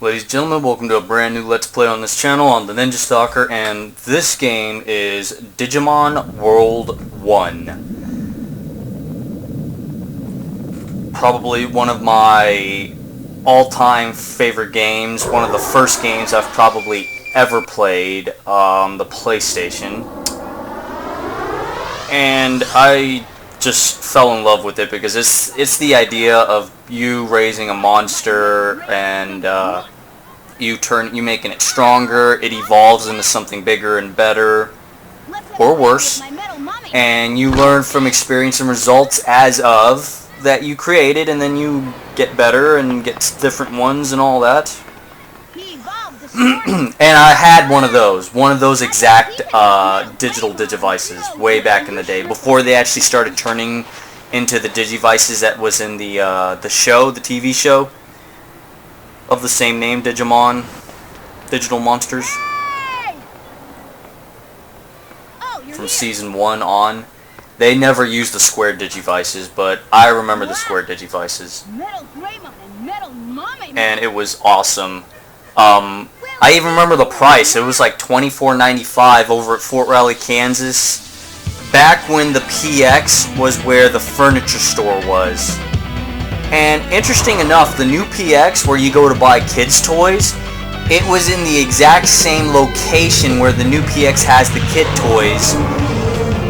Ladies and gentlemen, welcome to a brand new Let's Play on this channel on the Ninja Stalker, and this game is Digimon World 1. Probably one of my all-time favorite games, one of the first games I've probably ever played on the PlayStation. And I just fell in love with it because it's the idea of you raising a monster and you making it stronger. It evolves into something bigger and better, or worse, and you learn from experience and results as of that you created, and then you get better and get different ones and all that. And I had one of those exact digital Digivices way back in the day, before they actually started turning into the Digivices that was in the TV show of the same name, Digimon, Digital Monsters, from season 1 on. They never used the square Digivices, but I remember the square Digivices, and it was awesome. I even remember the price. It was like $24.95 over at Fort Riley, Kansas, back when the PX was where the furniture store was. And interesting enough, the new PX, where you go to buy kids' toys, it was in the exact same location where the new PX has the kid toys,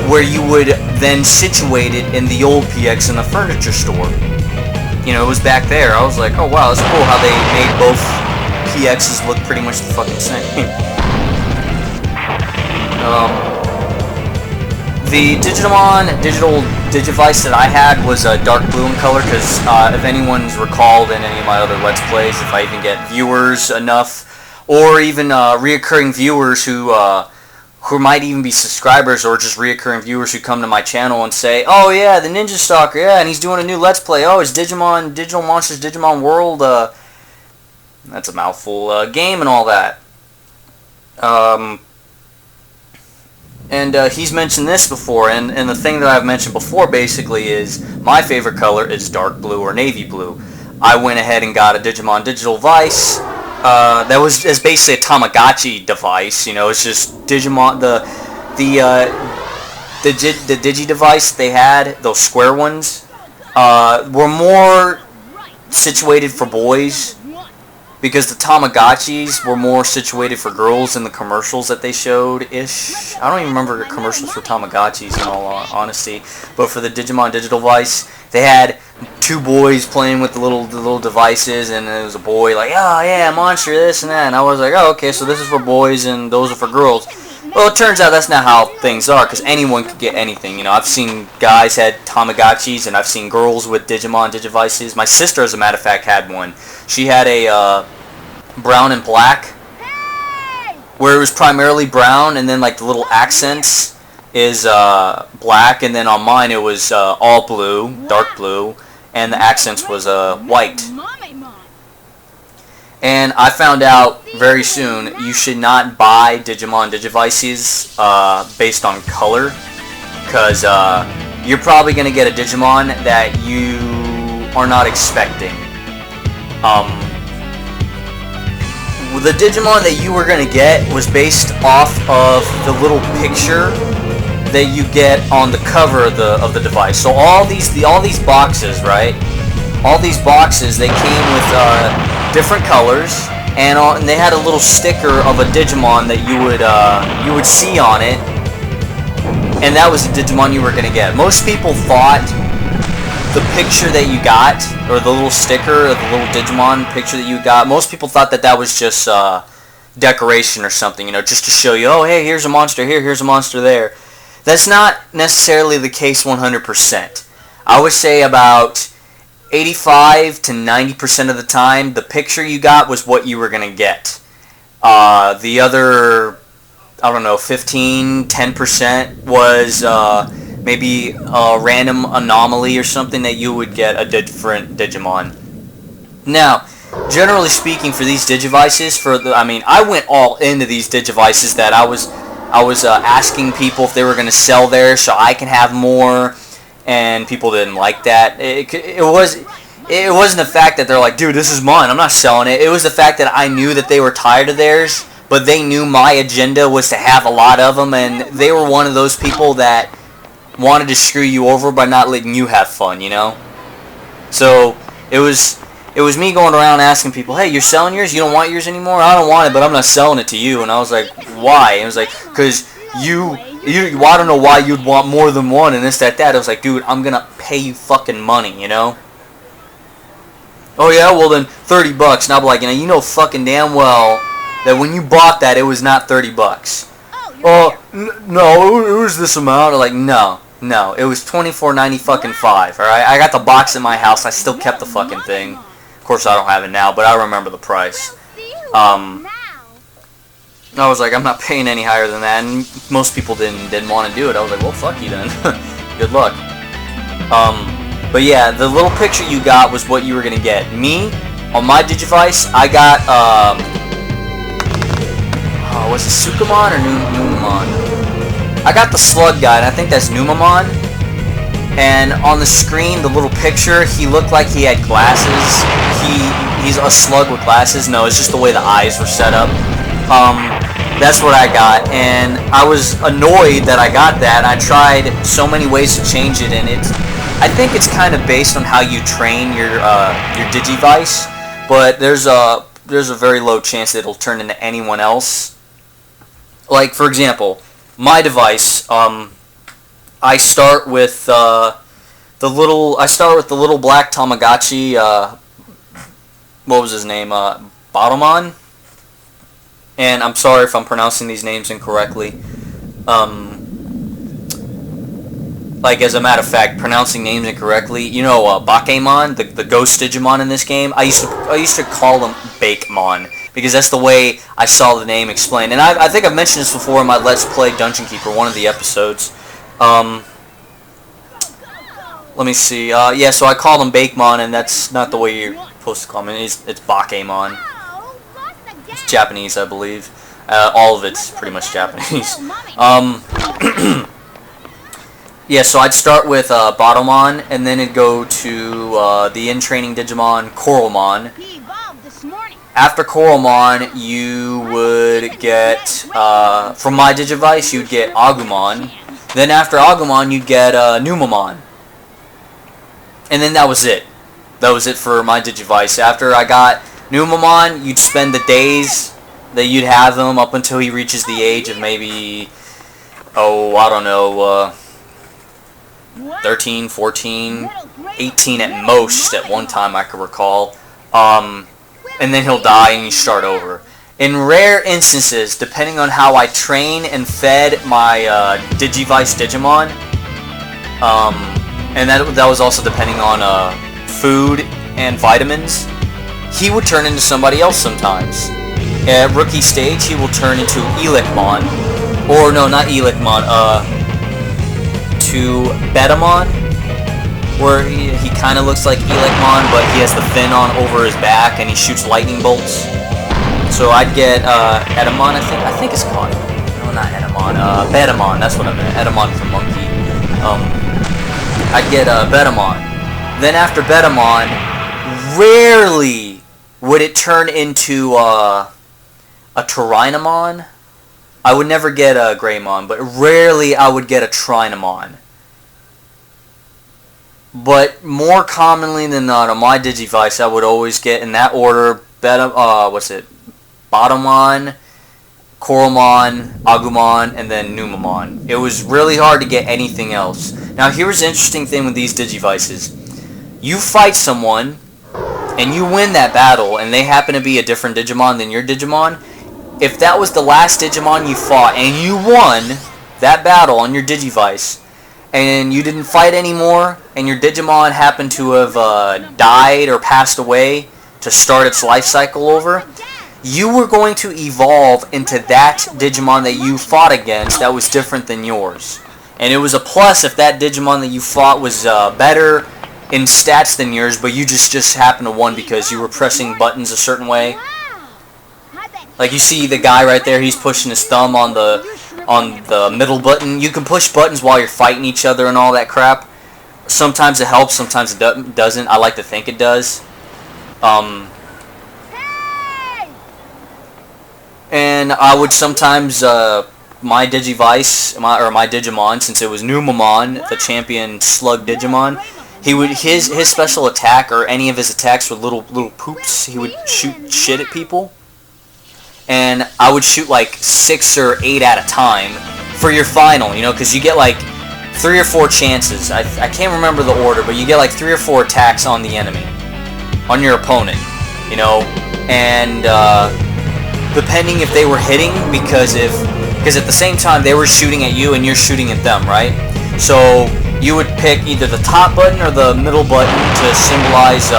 where you would then situate it in the old PX in the furniture store. You know, it was back there. I was like, oh wow, that's cool how they made both PXs look pretty much the fucking same. The Digimon digital Digivice that I had was dark blue in color, because if anyone's recalled in any of my other Let's Plays, if I even get viewers enough, or even reoccurring viewers who might even be subscribers, or just reoccurring viewers who come to my channel and say, oh yeah, the Ninja Stalker, yeah, and he's doing a new Let's Play, oh, it's Digimon, Digital Monsters, Digimon World, that's a mouthful, game and all that. And he's mentioned this before, and the thing that I've mentioned before basically is my favorite color is dark blue or navy blue. I went ahead and got a Digimon Digital Vice. That was basically a Tamagotchi device. You know, it's just Digimon, the Digi device they had, those square ones, were more situated for boys, because the Tamagotchis were more situated for girls in the commercials that they showed-ish. I don't even remember the commercials for Tamagotchis, in all honesty. But for the Digimon Digital Vice, they had two boys playing with the little devices, and there was a boy like, oh yeah, monster, this and that. And I was like, oh, okay, so this is for boys and those are for girls. Well, it turns out that's not how things are, because anyone could get anything. You know, I've seen guys had Tamagotchis, and I've seen girls with Digimon Digivices. My sister, as a matter of fact, had one. She had a brown and black, where it was primarily brown, and then like the little accents is black, and then on mine it was all blue, dark blue, and the accents was white. And I found out very soon you should not buy Digimon Digivices based on color, because you're probably going to get a Digimon that you are not expecting. The Digimon that you were going to get was based off of the little picture that you get on the cover of the device. So all these boxes, right? All these boxes, they came with different colors, and they had a little sticker of a Digimon that you would see on it, and that was the Digimon you were going to get. Most people thought the picture that you got, or the little sticker, or the little Digimon picture that you got, most people thought that was just decoration or something, you know, just to show you, oh, hey, here's a monster here, here's a monster there. That's not necessarily the case 100%. I would say about 85 to 90% of the time, the picture you got was what you were going to get. The other, I don't know, 15, 10% was maybe a random anomaly or something that you would get a different Digimon. Now, generally speaking, for these Digivices, I went all into these Digivices that I was asking people if they were going to sell theirs so I can have more, and people didn't like that. It it wasn't the fact that they're like, dude, this is mine, I'm not selling it. It was the fact that I knew that they were tired of theirs, but they knew my agenda was to have a lot of them, and they were one of those people that wanted to screw you over by not letting you have fun, you know? So, it was me going around asking people, hey, you're selling yours? You don't want yours anymore? I don't want it, but I'm not selling it to you. And I was like, why? And it was like, because well, I don't know why you'd want more than one and this, that. I was like, dude, I'm going to pay you fucking money, you know? Oh, yeah? Well, then, $30. And I'll be like, you know fucking damn well that when you bought that, it was not $30. Oh, no, it was this amount. I'm like, no, it was $24.90 fucking $5, alright? I got the box in my house. I still kept the fucking thing. Of course, I don't have it now, but I remember the price. I was like, I'm not paying any higher than that, and most people didn't want to do it. I was like, well, fuck you then. Good luck. But yeah, the little picture you got was what you were gonna get. Me, on my Digivice, I got, was it Sukamon or Numamon? I got the slug guy, and I think that's Numamon. And on the screen, the little picture, he looked like he had glasses. He's a slug with glasses. No, it's just the way the eyes were set up. That's what I got, and I was annoyed that I got that. I tried so many ways to change it, and I think it's kind of based on how you train your Digivice, but there's a very low chance that it'll turn into anyone else. Like, for example, my device, I start with the little black Tamagotchi. What was his name? Battlemon. And I'm sorry if I'm pronouncing these names incorrectly. Like, as a matter of fact, pronouncing names incorrectly. You know, Bakemon, the ghost Digimon in this game. I used to call him Bakemon because that's the way I saw the name explained. And I think I've mentioned this before in my Let's Play Dungeon Keeper, one of the episodes. Let me see. Yeah, so I called him Bakemon, and that's not the way you're supposed to call him. It's Bakemon. It's Japanese, I believe. All of it's pretty much Japanese. Yeah, so I'd start with Battlemon, and then it'd go to the in-training Digimon, Coralmon. After Coralmon, you would get, from my Digivice, you'd get Agumon. Then after Agumon, you'd get Numamon. And then that was it. That was it for my Digivice. After I got Numamon, you'd spend the days that you'd have him up until he reaches the age of maybe, I don't know, 13, 14, 18 at most at one time I could recall. And then he'll die and you start over. In rare instances, depending on how I train and fed my Digivice Digimon, and that was also depending on food and vitamins, he would turn into somebody else sometimes. At rookie stage, he will turn into Elicmon. Or, no, not Elicmon, to Betamon, where he kind of looks like Elicmon, but he has the fin on over his back, and he shoots lightning bolts. So I'd get Etamon, I think it's called. No, not Etamon, Betamon, that's what I meant. Etamon for monkey. I'd get Betamon. Then after Betamon, rarely would it turn into a Trinamon. I would never get a Greymon, but rarely I would get a Trinamon. But more commonly than not, on my Digivice, I would always get, in that order, Battlemon, Coralmon, Agumon, and then Numamon. It was really hard to get anything else. Now, here's the interesting thing with these Digivices. You fight someone, and you win that battle, and they happen to be a different Digimon than your Digimon. If that was the last Digimon you fought, and you won that battle on your Digivice, and you didn't fight anymore, and your Digimon happened to have died or passed away to start its life cycle over, you were going to evolve into that Digimon that you fought against that was different than yours. And it was a plus if that Digimon that you fought was better in stats than yours, but you just happened to win because you were pressing buttons a certain way. Like, you see the guy right there, he's pushing his thumb on the middle button. You can push buttons while you're fighting each other and all that crap. Sometimes it helps, sometimes it doesn't. I like to think it does. And I would sometimes, my Digivice, my Digimon, since it was Numamon, the champion slug Digimon, his special attack, or any of his attacks with little poops, he would shoot shit at people. And I would shoot like 6 or 8 at a time for your final, you know, because you get like 3 or 4 chances. I can't remember the order, but you get like 3 or 4 attacks on the enemy, on your opponent, you know, and depending if they were hitting, because at the same time they were shooting at you and you're shooting at them, right? So you would pick either the top button or the middle button to symbolize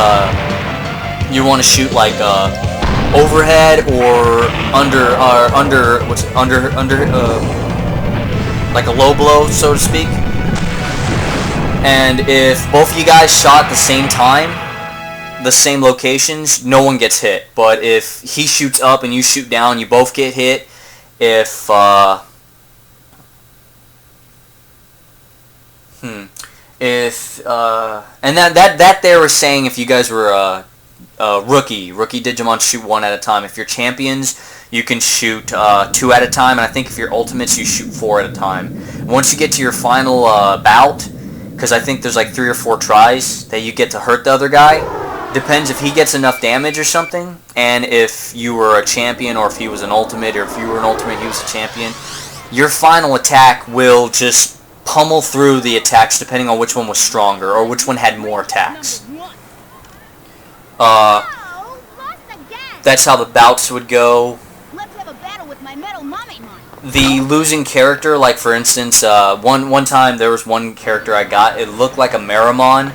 you want to shoot like overhead or under like a low blow, so to speak. And if both of you guys shot at the same time, the same locations, no one gets hit. But if he shoots up and you shoot down, you both get hit. If and that they were saying if you guys were rookie Digimon, shoot 1 at a time. If you're champions, you can shoot 2 at a time, and I think if you're ultimates, you shoot 4 at a time. Once you get to your final bout, because I think there's like 3 or 4 tries that you get to hurt the other guy. Depends if he gets enough damage or something, and if you were a champion, or if he was an ultimate, or if you were an ultimate, he was a champion. Your final attack will just pummel through the attacks depending on which one was stronger, or which one had more attacks. That's how the bouts would go. The losing character, like for instance, one time there was one character I got, it looked like a Meramon.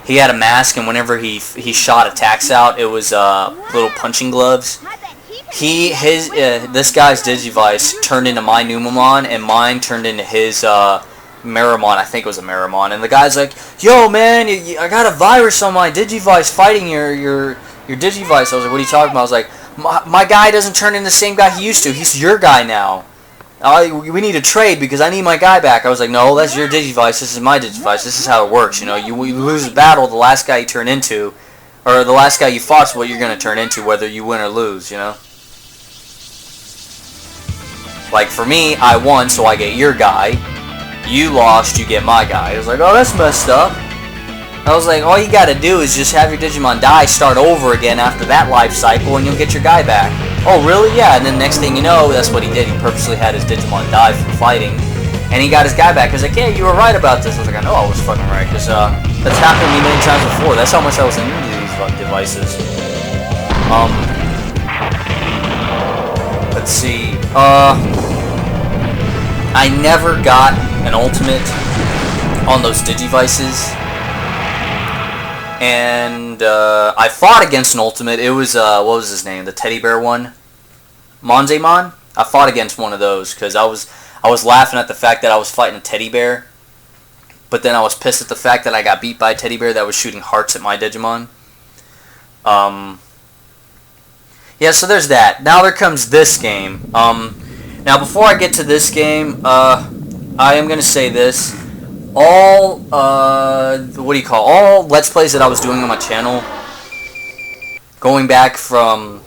He had a mask, and whenever he shot attacks out, it was little punching gloves. This guy's Digivice turned into my Numamon, and mine turned into his Meramon. I think it was a Meramon. And the guy's like, "Yo, man, I got a virus on my Digivice fighting your Digivice." I was like, "What are you talking about?" I was like, "My guy doesn't turn into the same guy he used to. He's your guy now. We need to trade because I need my guy back." I was like, "No, that's your Digivice. This is my Digivice. This is how it works. You know, you lose a battle, the last guy you turn into, or the last guy you fought is what you're going to turn into, whether you win or lose, you know?" Like, for me, I won, so I get your guy. You lost, you get my guy. I was like, "Oh, that's messed up." I was like, all you got to do is just have your Digimon die, start over again after that life cycle, and you'll get your guy back. "Oh, really?" "Yeah." And then next thing you know, that's what he did. He purposely had his Digimon die from fighting, and he got his guy back. He was like, "Yeah, you were right about this." I was like, "I know I was fucking right, because that's happened to me many times before. That's how much I was into these devices." Let's see. I never got an ultimate on those Digivices. And I fought against an ultimate. It was what was his name? The teddy bear one, Monzemon. I fought against one of those because I was laughing at the fact that I was fighting a teddy bear, but then I was pissed at the fact that I got beat by a teddy bear that was shooting hearts at my Digimon. Yeah, so there's that. Now there comes this game. Now before I get to this game, I am gonna say this. All Let's Plays that I was doing on my channel, going back from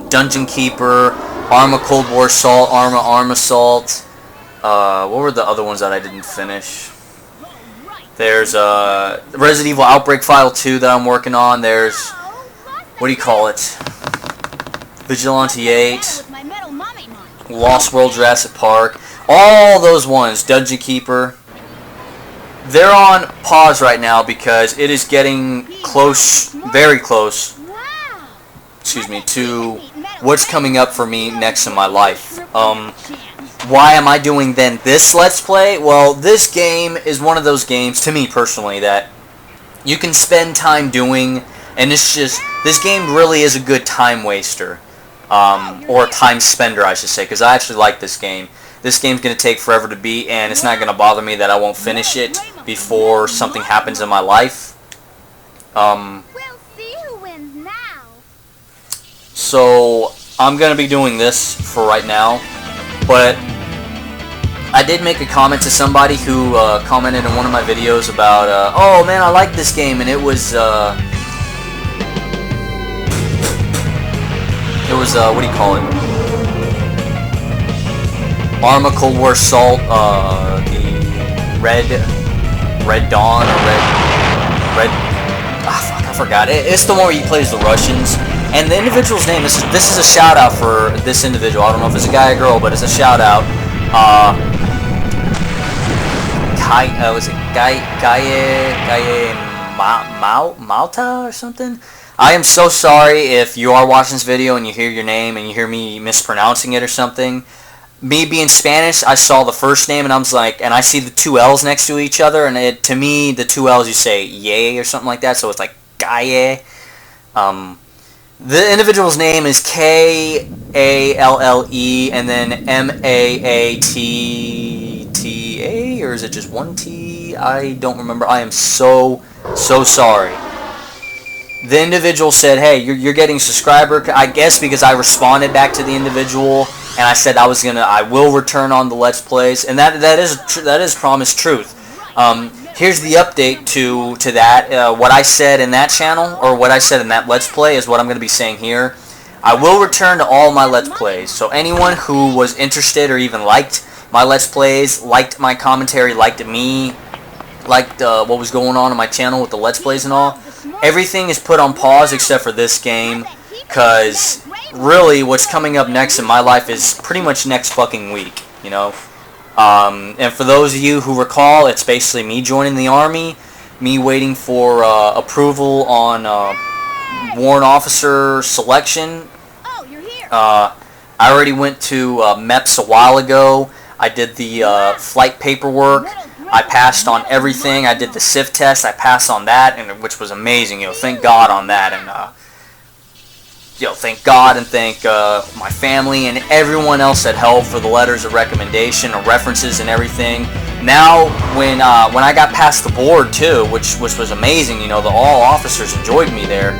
Dungeon Keeper, Arma Cold War Assault, Arma Assault, what were the other ones that I didn't finish? There's Resident Evil Outbreak File 2 that I'm working on. There's, Vigilante 8, Lost World Jurassic Park, all those ones, Dungeon Keeper. They're on pause right now because it is getting close, very close, to what's coming up for me next in my life. Why am I doing then this Let's Play? Well, this game is one of those games, to me personally, that you can spend time doing, and it's just, this game really is a good time waster, or time spender, I should say, because I actually like this game. This game's going to take forever to beat, and it's not going to bother me that I won't finish it before something happens in my life. We'll see who wins now. So, I'm going to be doing this for right now, but I did make a comment to somebody who commented in one of my videos about, oh man, I like this game, and it was what do you call it? Arma Cold War Assault, the Red Dawn, or Red, fuck, I forgot. It's the one where you play as the Russians. And the individual's name, this is a shout out for this individual. I don't know if it's a guy or girl, but it's a shout out. Was it Gaye Malta or something? I am so sorry if you are watching this video and you hear your name and you hear me mispronouncing it or something. Me being Spanish, I saw the first name and I was like, and I see the two L's next to each other, and to me, the two L's you say yay or something like that, so it's like Gaye. The individual's name is Kalle and then Maatta, or is it just one T? I don't remember. I am so sorry. The individual said, hey, you're getting a subscriber, I guess because I responded back to the individual and I said I will return on the Let's Plays, and that is promised truth. Here's the update to that. What I said in that channel, or what I said in that Let's Play, is what I'm going to be saying here. I will return to all my Let's Plays. So anyone who was interested or even liked my Let's Plays, liked my commentary, liked me, liked what was going on my channel with the Let's Plays and all, everything is put on pause except for this game, because really what's coming up next in my life is pretty much next fucking week, you know. And for those of you who recall, it's basically me joining the Army, me waiting for approval on warrant officer selection. Oh, you're here. I already went to MEPS a while ago. I did the flight paperwork. I passed on everything. I did the SIF test. I passed on that, and which was amazing. You know, thank God on that, and thank God and thank my family and everyone else that helped for the letters of recommendation or references and everything. Now, when I got past the board too, which was amazing, you know, all officers enjoyed me there.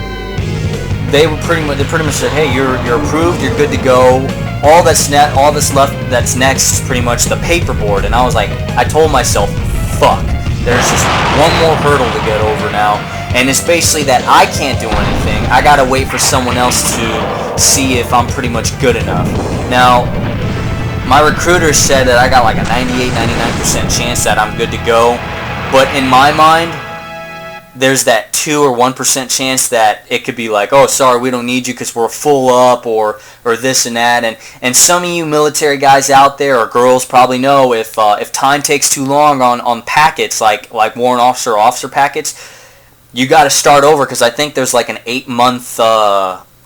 They pretty much said, hey, you're approved, you're good to go. All that's left that's next is pretty much the paper board. And I was like, I told myself, fuck, there's just one more hurdle to get over now. And it's basically that I can't do anything. I gotta wait for someone else to see if I'm pretty much good enough. Now, my recruiter said that I got like a 98-99% chance that I'm good to go. But in my mind, there's that 2 or 1% chance that it could be like, oh, sorry, we don't need you because we're full up, or this and that. And some of you military guys out there, or girls, probably know if time takes too long on packets, like warrant officer or officer packets, you got to start over, because I think there's like an 8-month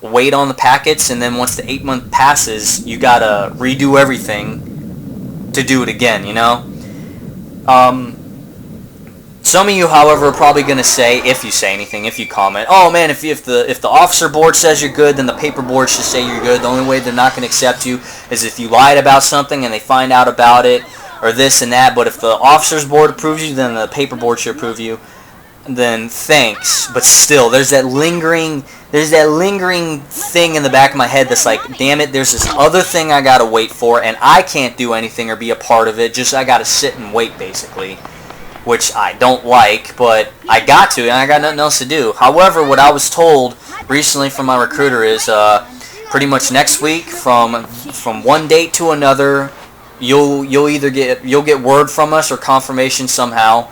wait on the packets, and then once the 8-month passes, you got to redo everything to do it again, you know? Some of you, however, are probably going to say, if you say anything, if you comment, oh man, if the officer board says you're good, then the paper board should say you're good. The only way they're not going to accept you is if you lied about something and they find out about it, or this and that. But if the officer's board approves you, then the paper board should approve you. Then thanks. But still, there's that lingering thing in the back of my head that's like, damn it, there's this other thing I got to wait for, and I can't do anything or be a part of it. Just I got to sit and wait, basically. Which I don't like, but I got to, and I got nothing else to do. However, what I was told recently from my recruiter is pretty much next week, from one date to another, you'll get word from us or confirmation somehow,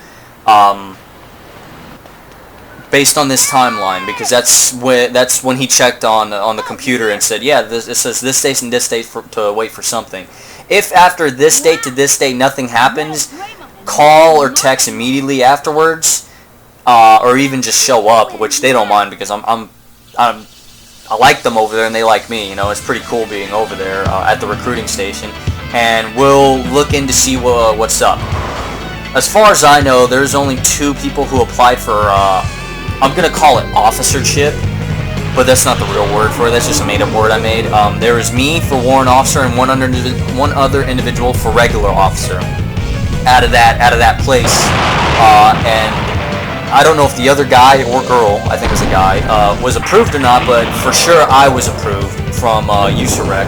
based on this timeline, because that's when he checked on the computer and said, yeah, it says this date and this date to wait for something. If after this date to this date nothing happens, call or text immediately afterwards, or even just show up, which they don't mind, because I like them over there and they like me. You know, it's pretty cool being over there at the recruiting station, and we'll look in to see what's up. As far as I know, there's only 2 people who applied for I'm gonna call it officership, but that's not the real word for it. That's just a made-up word I made. There was me for warrant officer and one other individual for regular officer. Out of that place, and I don't know if the other guy or girl, I think it was a guy, was approved or not, but for sure I was approved from USAREC.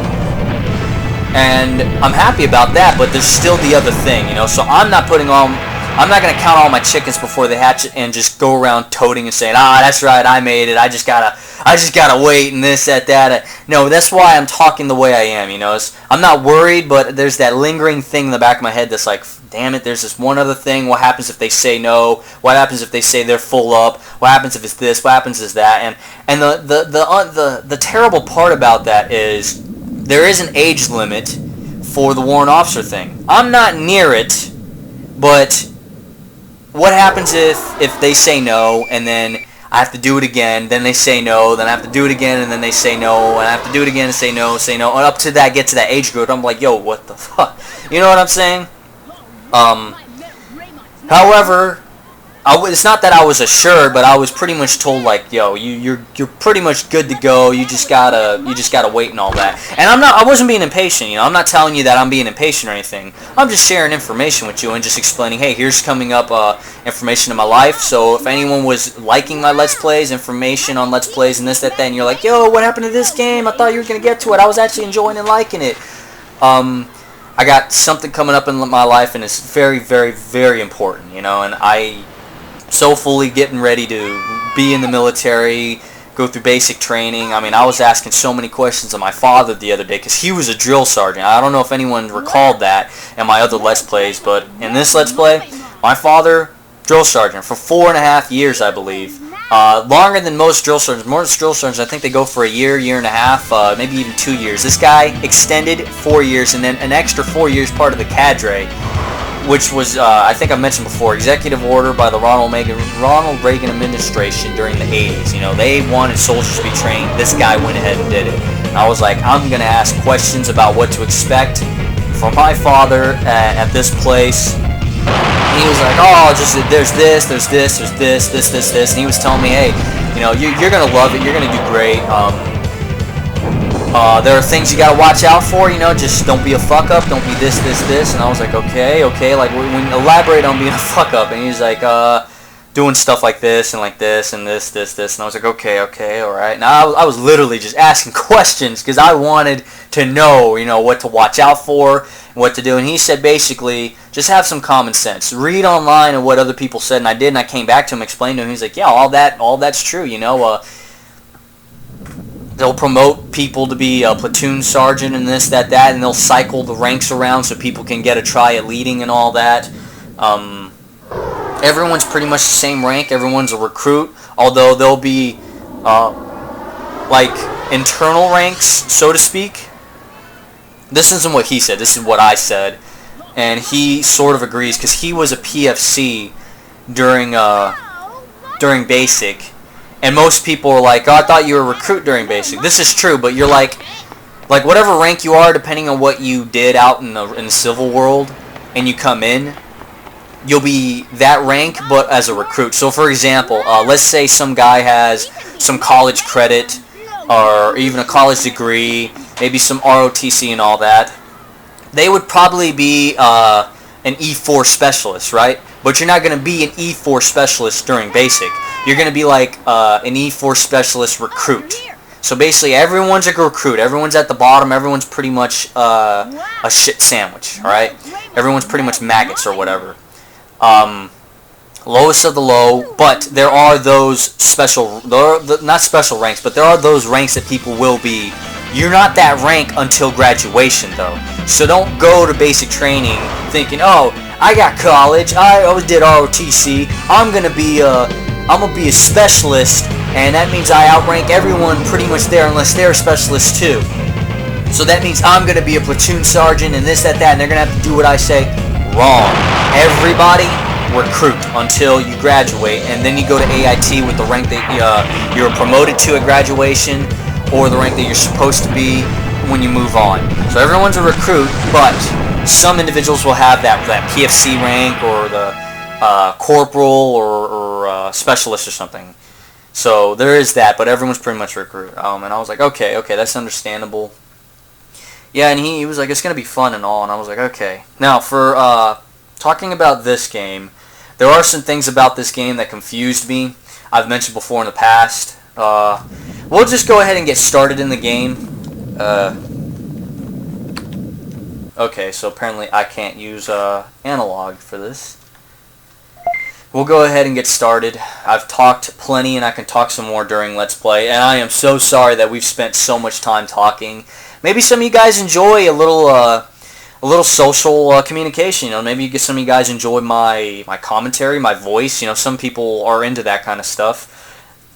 and I'm happy about that. But there's still the other thing, you know. So I'm not gonna count all my chickens before they hatch and just go around toting and saying, ah, that's right, I made it. I just gotta wait and this, that. No, that's why I'm talking the way I am. You know, I'm not worried, but there's that lingering thing in the back of my head that's like, damn it, there's this one other thing. What happens if they say no? What happens if they say they're full up? What happens if it's this? What happens is that? And the terrible part about that is there is an age limit for the warrant officer thing. I'm not near it, but what happens if they say no, and then I have to do it again, then they say no, then I have to do it again, and then they say no, and I have to do it again and say no, and up to that, get to that age group, I'm like, yo, what the fuck? You know what I'm saying? However, it's not that I was assured, but I was pretty much told, like, yo, you're pretty much good to go. You just gotta wait and all that. And I wasn't being impatient. You know, I'm not telling you that I'm being impatient or anything. I'm just sharing information with you and just explaining, hey, here's coming up information in my life. So if anyone was liking my Let's Plays, information on Let's Plays and this, that, and you're like, yo, what happened to this game? I thought you were gonna get to it. I was actually enjoying and liking it. I got something coming up in my life, and it's very, very, very important. You know, and I so fully getting ready to be in the military, go through basic training. I mean, I was asking so many questions of my father the other day because he was a drill sergeant. I don't know if anyone recalled that in my other Let's Plays, but in this Let's Play, my father, drill sergeant for 4.5 years, I believe. Longer than most drill sergeants. Most drill sergeants, I think they go for a year, year and a half, maybe even 2 years. This guy extended 4 years, and then an extra 4 years part of the cadre, which was, I think I mentioned before, executive order by the Ronald Reagan administration during the 80s. You know, they wanted soldiers to be trained. This guy went ahead and did it. And I was like, I'm going to ask questions about what to expect from my father at this place. And he was like, oh, just there's this. And he was telling me, hey, you know, you're going to love it. You're going to do great. There are things you gotta watch out for, you know, just don't be a fuck up, don't be this, and I was like, okay, like, when elaborate on being a fuck up, and he's like, doing stuff like this, and like this, and this, and I was like, okay, alright. Now, I was literally just asking questions, because I wanted to know, you know, what to watch out for, and what to do, and he said, basically, just have some common sense, read online and what other people said, and I did, and I came back to him, explained to him, he's like, yeah, all that's true, you know, they'll promote people to be a platoon sergeant and this, that, and they'll cycle the ranks around so people can get a try at leading and all that. Everyone's pretty much the same rank. Everyone's a recruit, although there'll be, like, internal ranks, so to speak. This isn't what he said. This is what I said. And he sort of agrees, because he was a PFC during basic. And most people are like, oh, I thought you were a recruit during basic. This is true, but you're like whatever rank you are, depending on what you did out in the civil world, and you come in, you'll be that rank, but as a recruit. So, for example, let's say some guy has some college credit, or even a college degree, maybe some ROTC and all that. They would probably be an E4 specialist, right? But you're not going to be an E4 specialist during basic. You're going to be like an E4 specialist recruit. So basically, everyone's a recruit. Everyone's at the bottom. Everyone's pretty much a shit sandwich, alright? Everyone's pretty much maggots or whatever. Lowest of the low, but there are those special, not special ranks, but there are those ranks that people will be. You're not that rank until graduation, though. So don't go to basic training thinking, oh, I got college, I always did ROTC, I'm gonna be a specialist, and that means I outrank everyone pretty much there unless they're a specialist too. So that means I'm gonna be a platoon sergeant and this, that, and they're gonna have to do what I say. Wrong. Everybody recruit until you graduate, and then you go to AIT with the rank that you're promoted to at graduation, or the rank that you're supposed to be when you move on. So everyone's a recruit, but some individuals will have that PFC rank, or the corporal, or specialist or something. So there is that, but everyone's pretty much a recruit. And I was like, okay, that's understandable. Yeah, and he was like, it's going to be fun and all, and I was like, okay. Now, for talking about this game, there are some things about this game that confused me. I've mentioned before in the past. We'll just go ahead and get started in the game. Okay, so apparently I can't use analog for this. We'll go ahead and get started. I've talked plenty and I can talk some more during Let's Play, and I am so sorry that we've spent so much time talking. Maybe some of you guys enjoy a little social communication. You know, maybe some of you guys enjoy my commentary, my voice. You know, some people are into that kind of stuff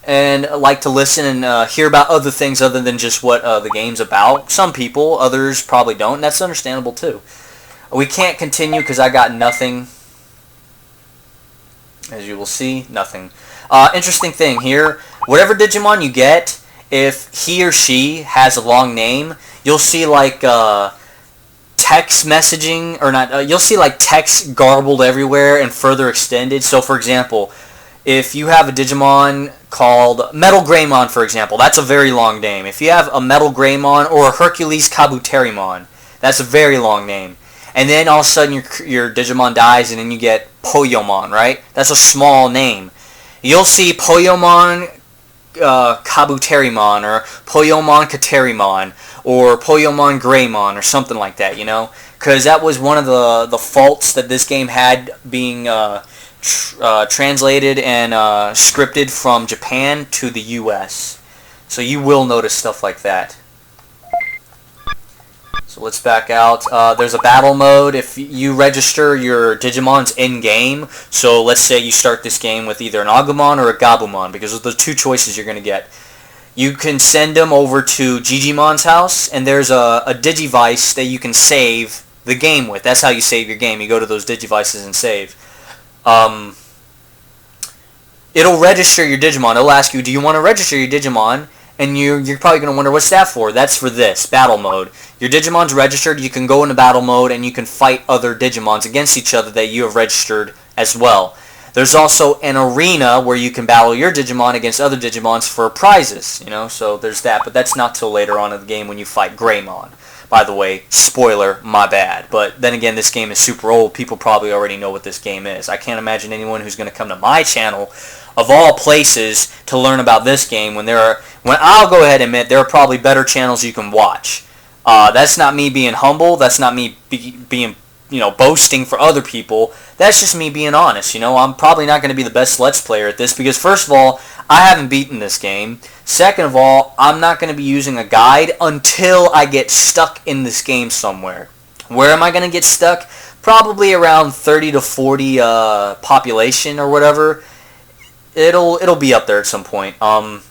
and like to listen and hear about other things other than just what the game's about. Some people, others probably don't, and that's understandable too. We can't continue because I got nothing. As you will see, nothing. Interesting thing here, whatever Digimon you get, if he or she has a long name, you'll see like text messaging, or not, you'll see like text garbled everywhere and further extended. So for example, if you have a Digimon called Metal Greymon, for example, that's a very long name. If you have a Metal Greymon or a Hercules Kabuterimon, that's a very long name. And then all of a sudden your Digimon dies and then you get Poyomon, right? That's a small name. You'll see Poyomon Kabuterimon or Poyomon Katerimon or Poyomon Greymon or something like that, you know? Because that was one of the faults that this game had being translated and scripted from Japan to the US. So you will notice stuff like that. So let's back out. There's a battle mode. If you register your Digimons in-game, so let's say you start this game with either an Agumon or a Gabumon, because of the two choices you're going to get. You can send them over to Gigimon's house, and there's a Digivice that you can save the game with. That's how you save your game. You go to those Digivices and save. It'll register your Digimon. It'll ask you, do you want to register your Digimon? And you're probably going to wonder, what's that for? That's for this, battle mode. Your Digimon's registered, you can go into battle mode, and you can fight other Digimons against each other that you have registered as well. There's also an arena where you can battle your Digimon against other Digimons for prizes, you know, so there's that, but that's not till later on in the game when you fight Greymon. By the way, spoiler, my bad. But then again, this game is super old. People probably already know what this game is. I can't imagine anyone who's going to come to my channel, of all places, to learn about this game when I'll go ahead and admit there are probably better channels you can watch. That's not me being humble. That's not me being, you know, boasting for other people. That's just me being honest. You know, I'm probably not going to be the best Let's Player at this because, first of all, I haven't beaten this game. Second of all, I'm not going to be using a guide until I get stuck in this game somewhere. Where am I going to get stuck? Probably around 30 to 40 population or whatever. It'll be up there at some point. Let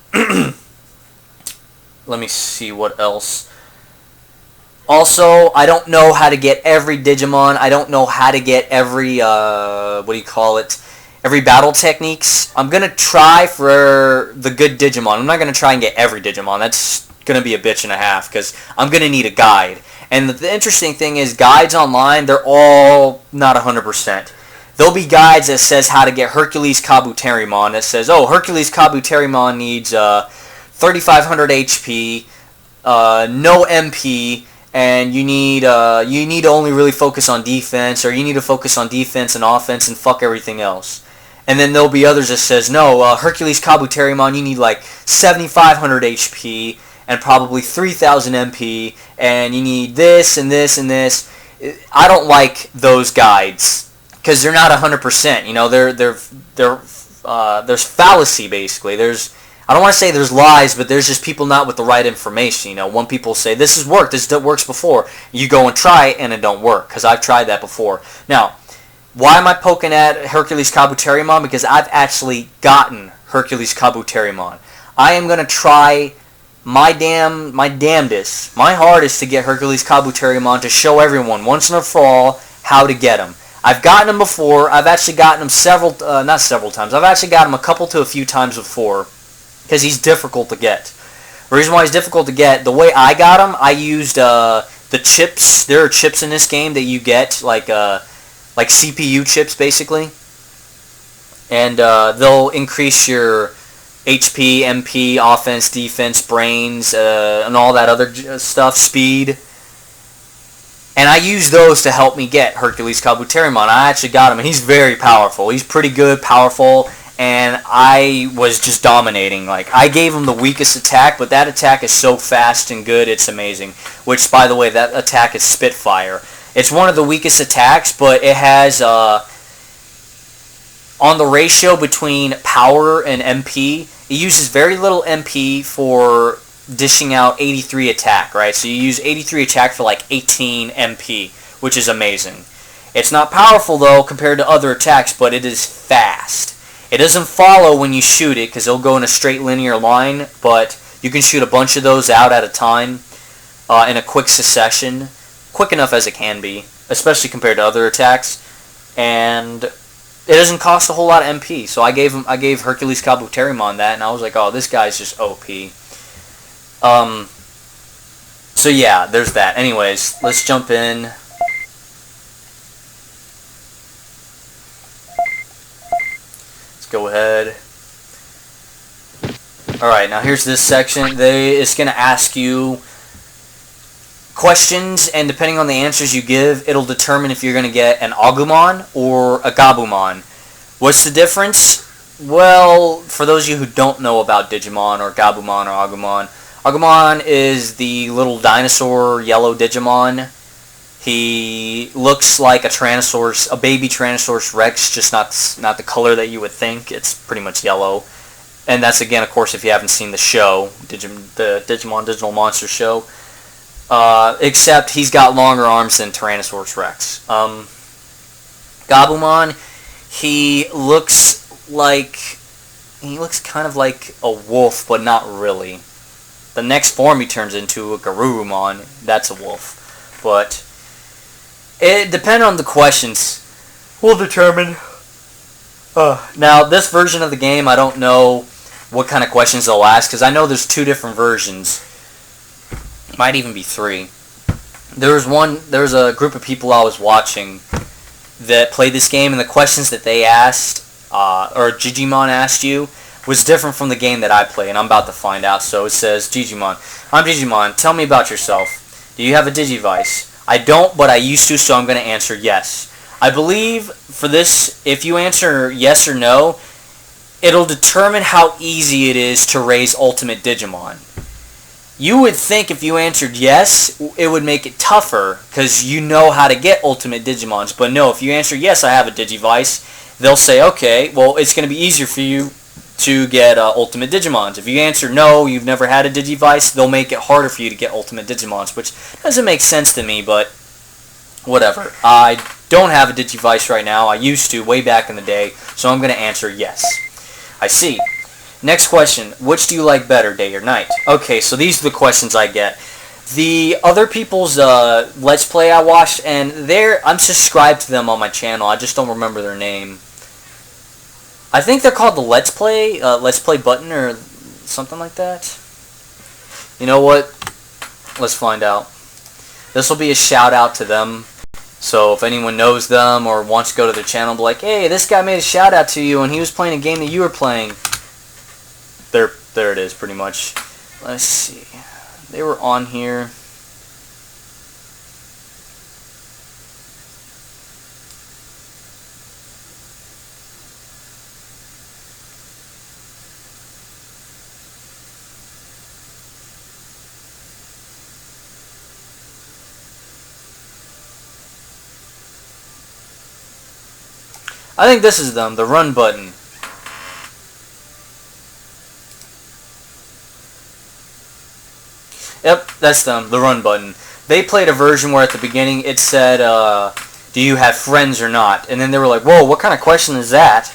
me see what else. Also, I don't know how to get every Digimon. I don't know how to get every, what do you call it? Every battle techniques. I'm going to try for the good Digimon. I'm not going to try and get every Digimon. That's going to be a bitch and a half because I'm going to need a guide. And the interesting thing is guides online, they're all not 100%. There'll be guides that says how to get Hercules Kabuterimon. That says, oh, Hercules Kabuterimon needs 3,500 HP, no MP, and you need to only really focus on defense, or you need to focus on defense and offense and fuck everything else. And then there'll be others that says, no, Hercules Kabuterimon, you need like 7,500 HP and probably 3,000 MP, and you need this and this and this. I don't like those guides because they're not 100%. You know, there's fallacy basically. I don't want to say there's lies, but there's just people not with the right information. You know, when people say this has worked, this works before, you go and try it and it don't work because I've tried that before. Now, why am I poking at Hercules Kabuterimon? Because I've actually gotten Hercules Kabuterimon. I am gonna try my damnedest, my hardest to get Hercules Kabuterimon to show everyone once and for all how to get him. I've gotten him before. I've actually gotten him not several times. I've actually got him a couple to a few times before because he's difficult to get. The reason why he's difficult to get, the way I got him, I used the chips. There are chips in this game that you get, like CPU chips basically, and they'll increase your HP, MP, offense, defense, brains, and all that other stuff, speed. And I used those to help me get Hercules Kabuterimon. I actually got him, and he's very powerful. He's pretty good, powerful, and I was just dominating. Like, I gave him the weakest attack, but that attack is so fast and good, it's amazing. Which, by the way, that attack is Spitfire. It's one of the weakest attacks, but it has on the ratio between power and MP, it uses very little MP for dishing out 83 attack, right? So you use 83 attack for like 18 MP, which is amazing. It's not powerful though compared to other attacks, but it is fast. It doesn't follow when you shoot it because it'll go in a straight linear line, but you can shoot a bunch of those out at a time in a quick succession, quick enough as it can be, especially compared to other attacks, and it doesn't cost a whole lot of MP. So I gave Hercules Kabuterimon that, and I was like, oh, this guy's just OP. So yeah, there's that. Anyways, let's jump in. Let's go ahead. Alright, now here's this section. It's going to ask you questions, and depending on the answers you give, it'll determine if you're going to get an Agumon or a Gabumon. What's the difference? Well, for those of you who don't know about Digimon or Gabumon or Agumon, Agumon is the little dinosaur yellow Digimon. He looks like a Tyrannosaurus, a baby Tyrannosaurus Rex, just not the color that you would think. It's pretty much yellow. And that's, again, of course, if you haven't seen the show, the Digimon Digital Monster show. Except he's got longer arms than Tyrannosaurus Rex. Gabumon, he looks kind of like a wolf, but not really. The next form he turns into, a Garurumon, that's a wolf. But it depends on the questions. Will determine. Now, this version of the game, I don't know what kind of questions they'll ask, because I know there's 2 different versions. Might even be 3. There's a group of people I was watching that played this game, and the questions that they asked, or Digimon asked you, was different from the game that I play, and I'm about to find out. So it says, Digimon, I'm Digimon, tell me about yourself. Do you have a Digivice? I don't, but I used to, so I'm going to answer yes. I believe for this, if you answer yes or no, it'll determine how easy it is to raise Ultimate Digimon. You would think if you answered yes, it would make it tougher, because you know how to get Ultimate Digimons. But no, if you answer yes, I have a Digivice, they'll say, okay, well, it's going to be easier for you to get Ultimate Digimons. If you answer no, you've never had a Digivice, they'll make it harder for you to get Ultimate Digimons, which doesn't make sense to me, but whatever. I don't have a Digivice right now. I used to way back in the day, so I'm going to answer yes. I see. Next question. Which do you like better, day or night? Okay, so these are the questions I get. The other people's Let's Play I watched, and I'm subscribed to them on my channel. I just don't remember their name. I think they're called the Let's Play button or something like that. You know what? Let's find out. This will be a shout out to them. So if anyone knows them or wants to go to their channel and be like, hey, this guy made a shout out to you and he was playing a game that you were playing. There it is, pretty much. Let's see. They were on here. I think this is them, the run button. Yep, that's them, the run button. They played a version where at the beginning it said, do you have friends or not? And then they were like, whoa, what kind of question is that?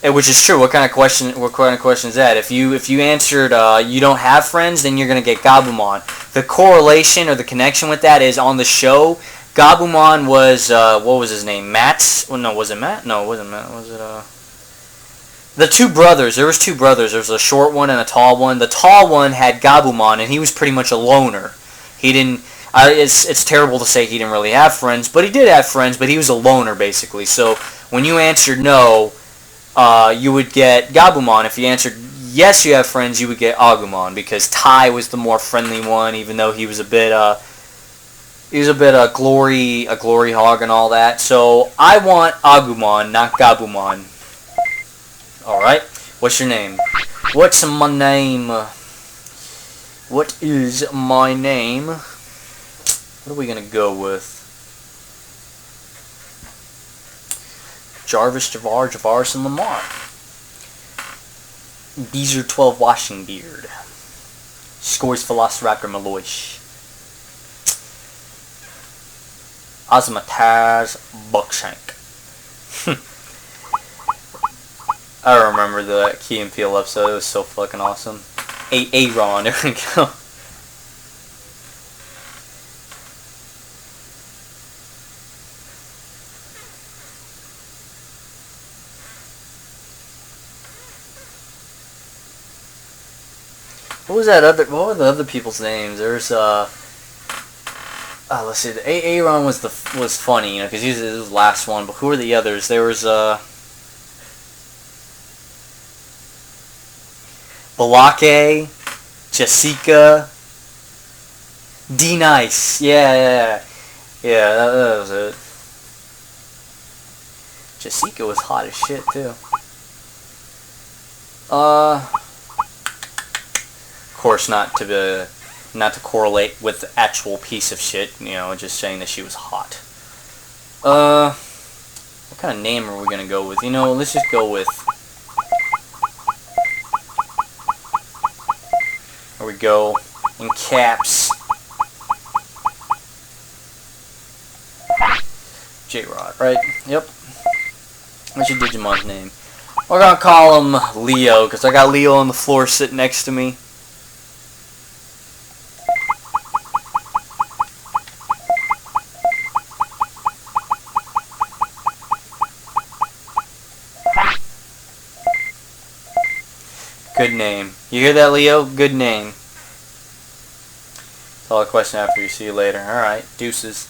Which is true, what kind of question is that? If you answered, you don't have friends, then you're going to get Gabumon. The correlation or the connection with that is on the show, Gabumon was, what was his name? Matt's? Well, no, was it Matt? No, it wasn't Matt. Was it, the 2 brothers. There was 2 brothers. There was a short one and a tall one. The tall one had Gabumon, and he was pretty much a loner. He didn't... it's terrible to say he didn't really have friends, but he did have friends, but he was a loner, basically. So, when you answered no, you would get Gabumon. If you answered yes, you have friends, you would get Agumon, because Tai was the more friendly one, even though he was a bit, a glory hog and all that. So, I want Agumon, not Gabumon. Alright, what's your name? What's my name? What is my name? What are we gonna go with? Jarvis, Javar, Javaris, and Lamar. Beezer 12 Washing Beard. Scores Velociraptor Maloish. Osmataz Buckshank. I remember that Key and Peele episode. It was so fucking awesome. Aaron, there we go. What were the other people's names? There's let's see. Aaron was funny, you know, because he was the last one. But who were the others? There was Balake, Jessica, D-Nice. Yeah, that was it. Jessica was hot as shit too. Of course, not to correlate with the actual piece of shit, you know, just saying that she was hot. What kind of name are we gonna go with? You know, let's just go with. There we go. In caps. J-Rod, right? Yep. What's your Digimon's name? We're gonna call him Leo, because I got Leo on the floor sitting next to me. Good name. You hear that, Leo? Good name. That's all a question after you. See you later. Alright, deuces.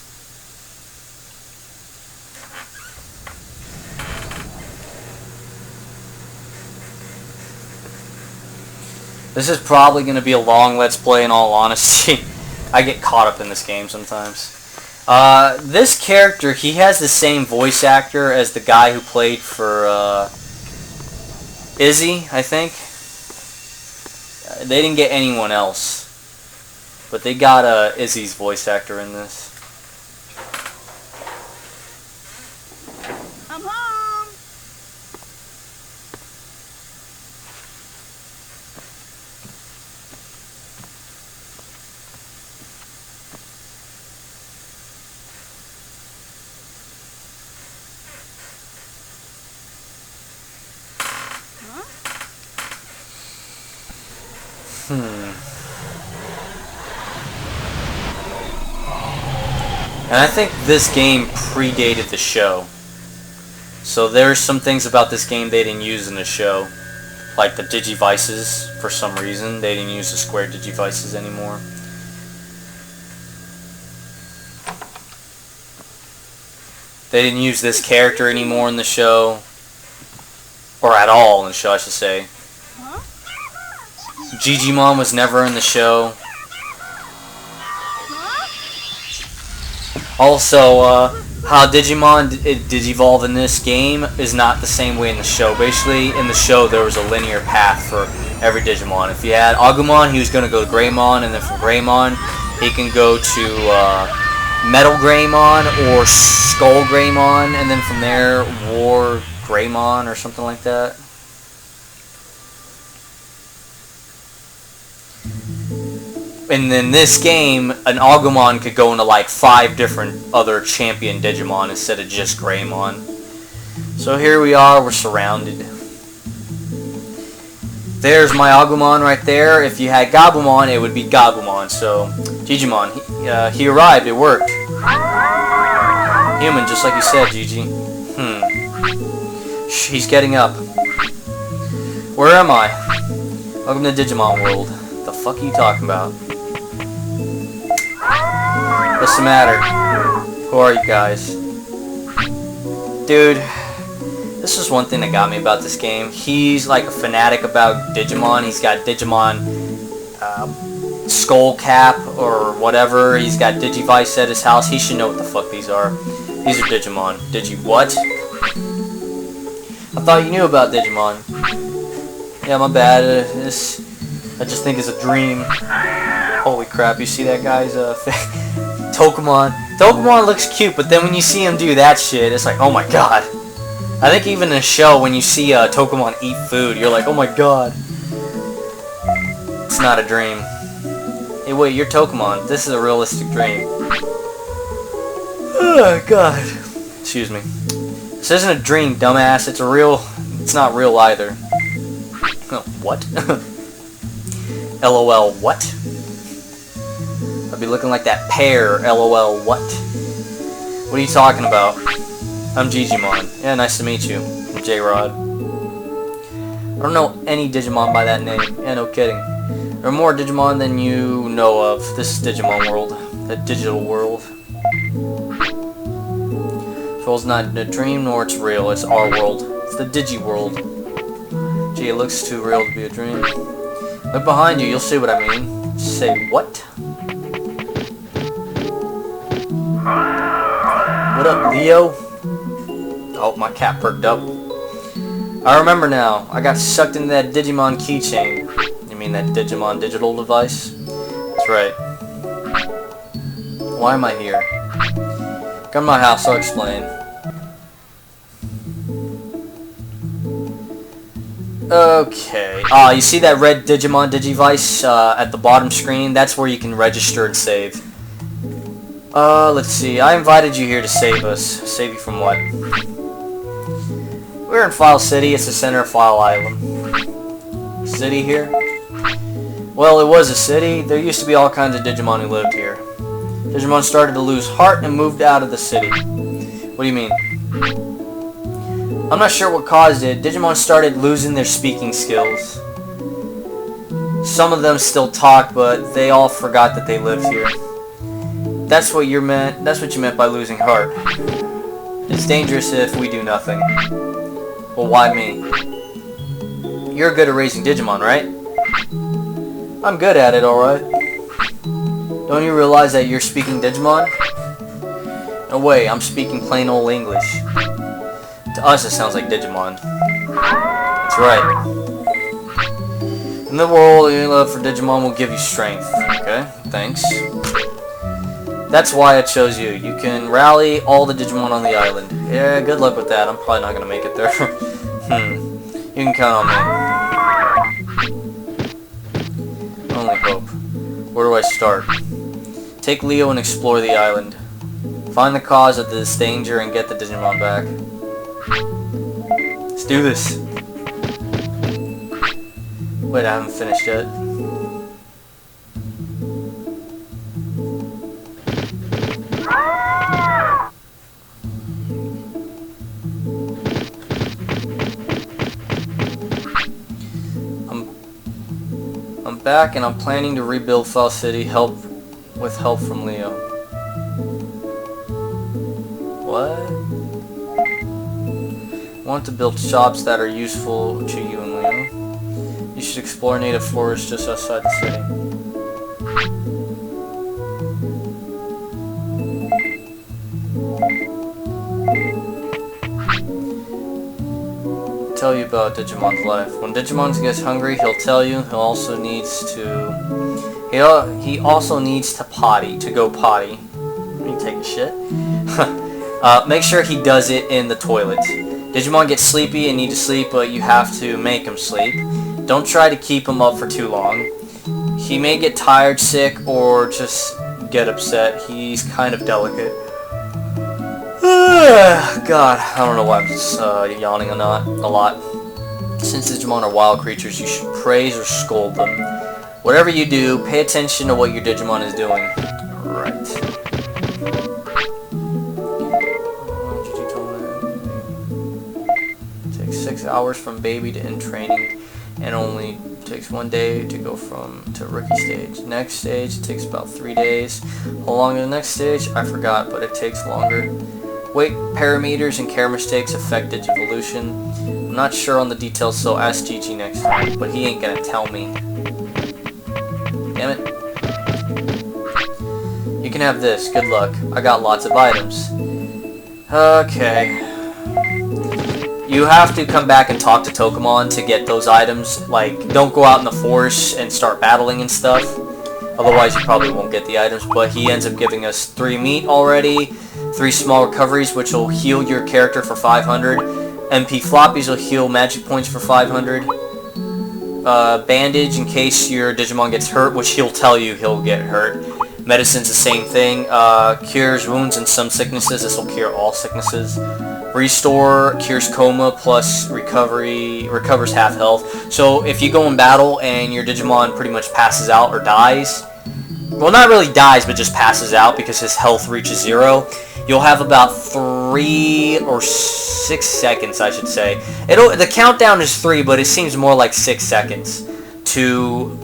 This is probably going to be a long Let's Play, in all honesty. I get caught up in this game sometimes. This character, he has the same voice actor as the guy who played for Izzy, I think. They didn't get anyone else. But they got Izzy's voice actor in this. I'm home. And I think this game predated the show. So there's some things about this game they didn't use in the show. Like the Digivices, for some reason. They didn't use the square Digivices anymore. They didn't use this character anymore in the show. Or at all in the show, I should say. Digimon was never in the show. Also, how Digimon digivolve in this game is not the same way in the show. Basically, in the show, there was a linear path for every Digimon. If you had Agumon, he was going to go to Greymon, and then from Greymon, he can go to Metal Greymon or Skull Greymon, and then from there, War Greymon or something like that. And in this game, an Agumon could go into like 5 different other champion Digimon instead of just Greymon. So here we are, we're surrounded. There's my Agumon right there. If you had Gabumon, it would be Gabumon. So, Digimon, he arrived, it worked. Human, just like you said, Gigi. Shh, he's getting up. Where am I? Welcome to Digimon World. The fuck are you talking about? What's the matter? Who are you guys? Dude, this is one thing that got me about this game. He's like a fanatic about Digimon. He's got Digimon Skull Cap or whatever. He's got Digivice at his house. He should know what the fuck these are. These are Digimon. What? I thought you knew about Digimon. Yeah, my bad. I just think it's a dream. Holy crap, you see that guy's Tokumon. Tokumon looks cute, but then when you see him do that shit, it's like, oh my god. I think even in a show, when you see Togemon eat food, you're like, oh my god. It's not a dream. Hey, wait, you're Togemon. This is a realistic dream. Oh god. Excuse me. This isn't a dream, dumbass. It's a real... It's not real either. What? LOL, what? I'd be looking like that pear, LOL, what? What are you talking about? I'm Digimon. Yeah, nice to meet you. I'm J-Rod. I don't know any Digimon by that name. Yeah, no kidding. There are more Digimon than you know of. This is Digimon World. The digital world. This world's not a dream, nor it's real. It's our world. It's the Digi world. Gee, it looks too real to be a dream. Look behind you, you'll see what I mean. Say what? What up, Leo? Oh, my cat perked up. I remember now. I got sucked into that Digimon keychain. You mean that Digimon digital device? That's right. Why am I here? Come to my house, I'll explain. Okay. You see that red Digimon Digivice at the bottom screen? That's where you can register and save. Let's see. I invited you here to save us. Save you from what? We're in File City. It's the center of File Island. City here? Well, it was a city. There used to be all kinds of Digimon who lived here. Digimon started to lose heart and moved out of the city. What do you mean? I'm not sure what caused it. Digimon started losing their speaking skills. Some of them still talk, but they all forgot that they lived here. That's what you meant by losing heart. It's dangerous if we do nothing. Well, why me? You're good at raising Digimon, right? I'm good at it, alright. Don't you realize that you're speaking Digimon? No way, I'm speaking plain old English. To us, it sounds like Digimon. That's right. In the world, your love for Digimon will give you strength. Okay, thanks. That's why I chose you. You can rally all the Digimon on the island. Yeah, good luck with that. I'm probably not going to make it there. You can count on me. Only hope. Where do I start? Take Leo and explore the island. Find the cause of this danger and get the Digimon back. Let's do this. Wait, I haven't finished yet. I'm back and I'm planning to rebuild Fall City with help from Leo. What? I want to build shops that are useful to you and Leo. You should explore native forests just outside the city. Tell you about Digimon's life. When Digimon gets hungry, he'll tell you. He also needs to potty, to go potty. Let me take a shit. Make sure he does it in the toilet. Digimon gets sleepy and need to sleep, but you have to make him sleep. Don't try to keep him up for too long. He may get tired, sick, or just get upset. He's kind of delicate. God, I don't know why I'm just yawning a lot. Since Digimon are wild creatures, you should praise or scold them. Whatever you do, pay attention to what your Digimon is doing. Right. It takes 6 hours from baby to end training, and only takes 1 day to go to rookie stage. Next stage, it takes about 3 days. How long is the next stage? I forgot, but it takes longer. Weight parameters and care mistakes affect Digivolution. I'm not sure on the details, so ask Gigi next time, but he ain't gonna tell me. Damn it. You can have this. Good luck. I got lots of items. Okay. You have to come back and talk to Togemon to get those items. Like, don't go out in the forest and start battling and stuff. Otherwise, you probably won't get the items, but he ends up giving us 3 meat already. 3 small recoveries, which will heal your character for 500. MP floppies will heal magic points for 500. Bandage in case your Digimon gets hurt, which he'll tell you he'll get hurt. Medicine's the same thing. Cures wounds and some sicknesses. This will cure all sicknesses. Restore cures coma plus recovers half health. So if you go in battle and your Digimon pretty much passes out or dies, well, not really dies, but just passes out because his health reaches 0, you'll have about 3 or 6 seconds, I should say. The countdown is 3, but it seems more like 6 seconds to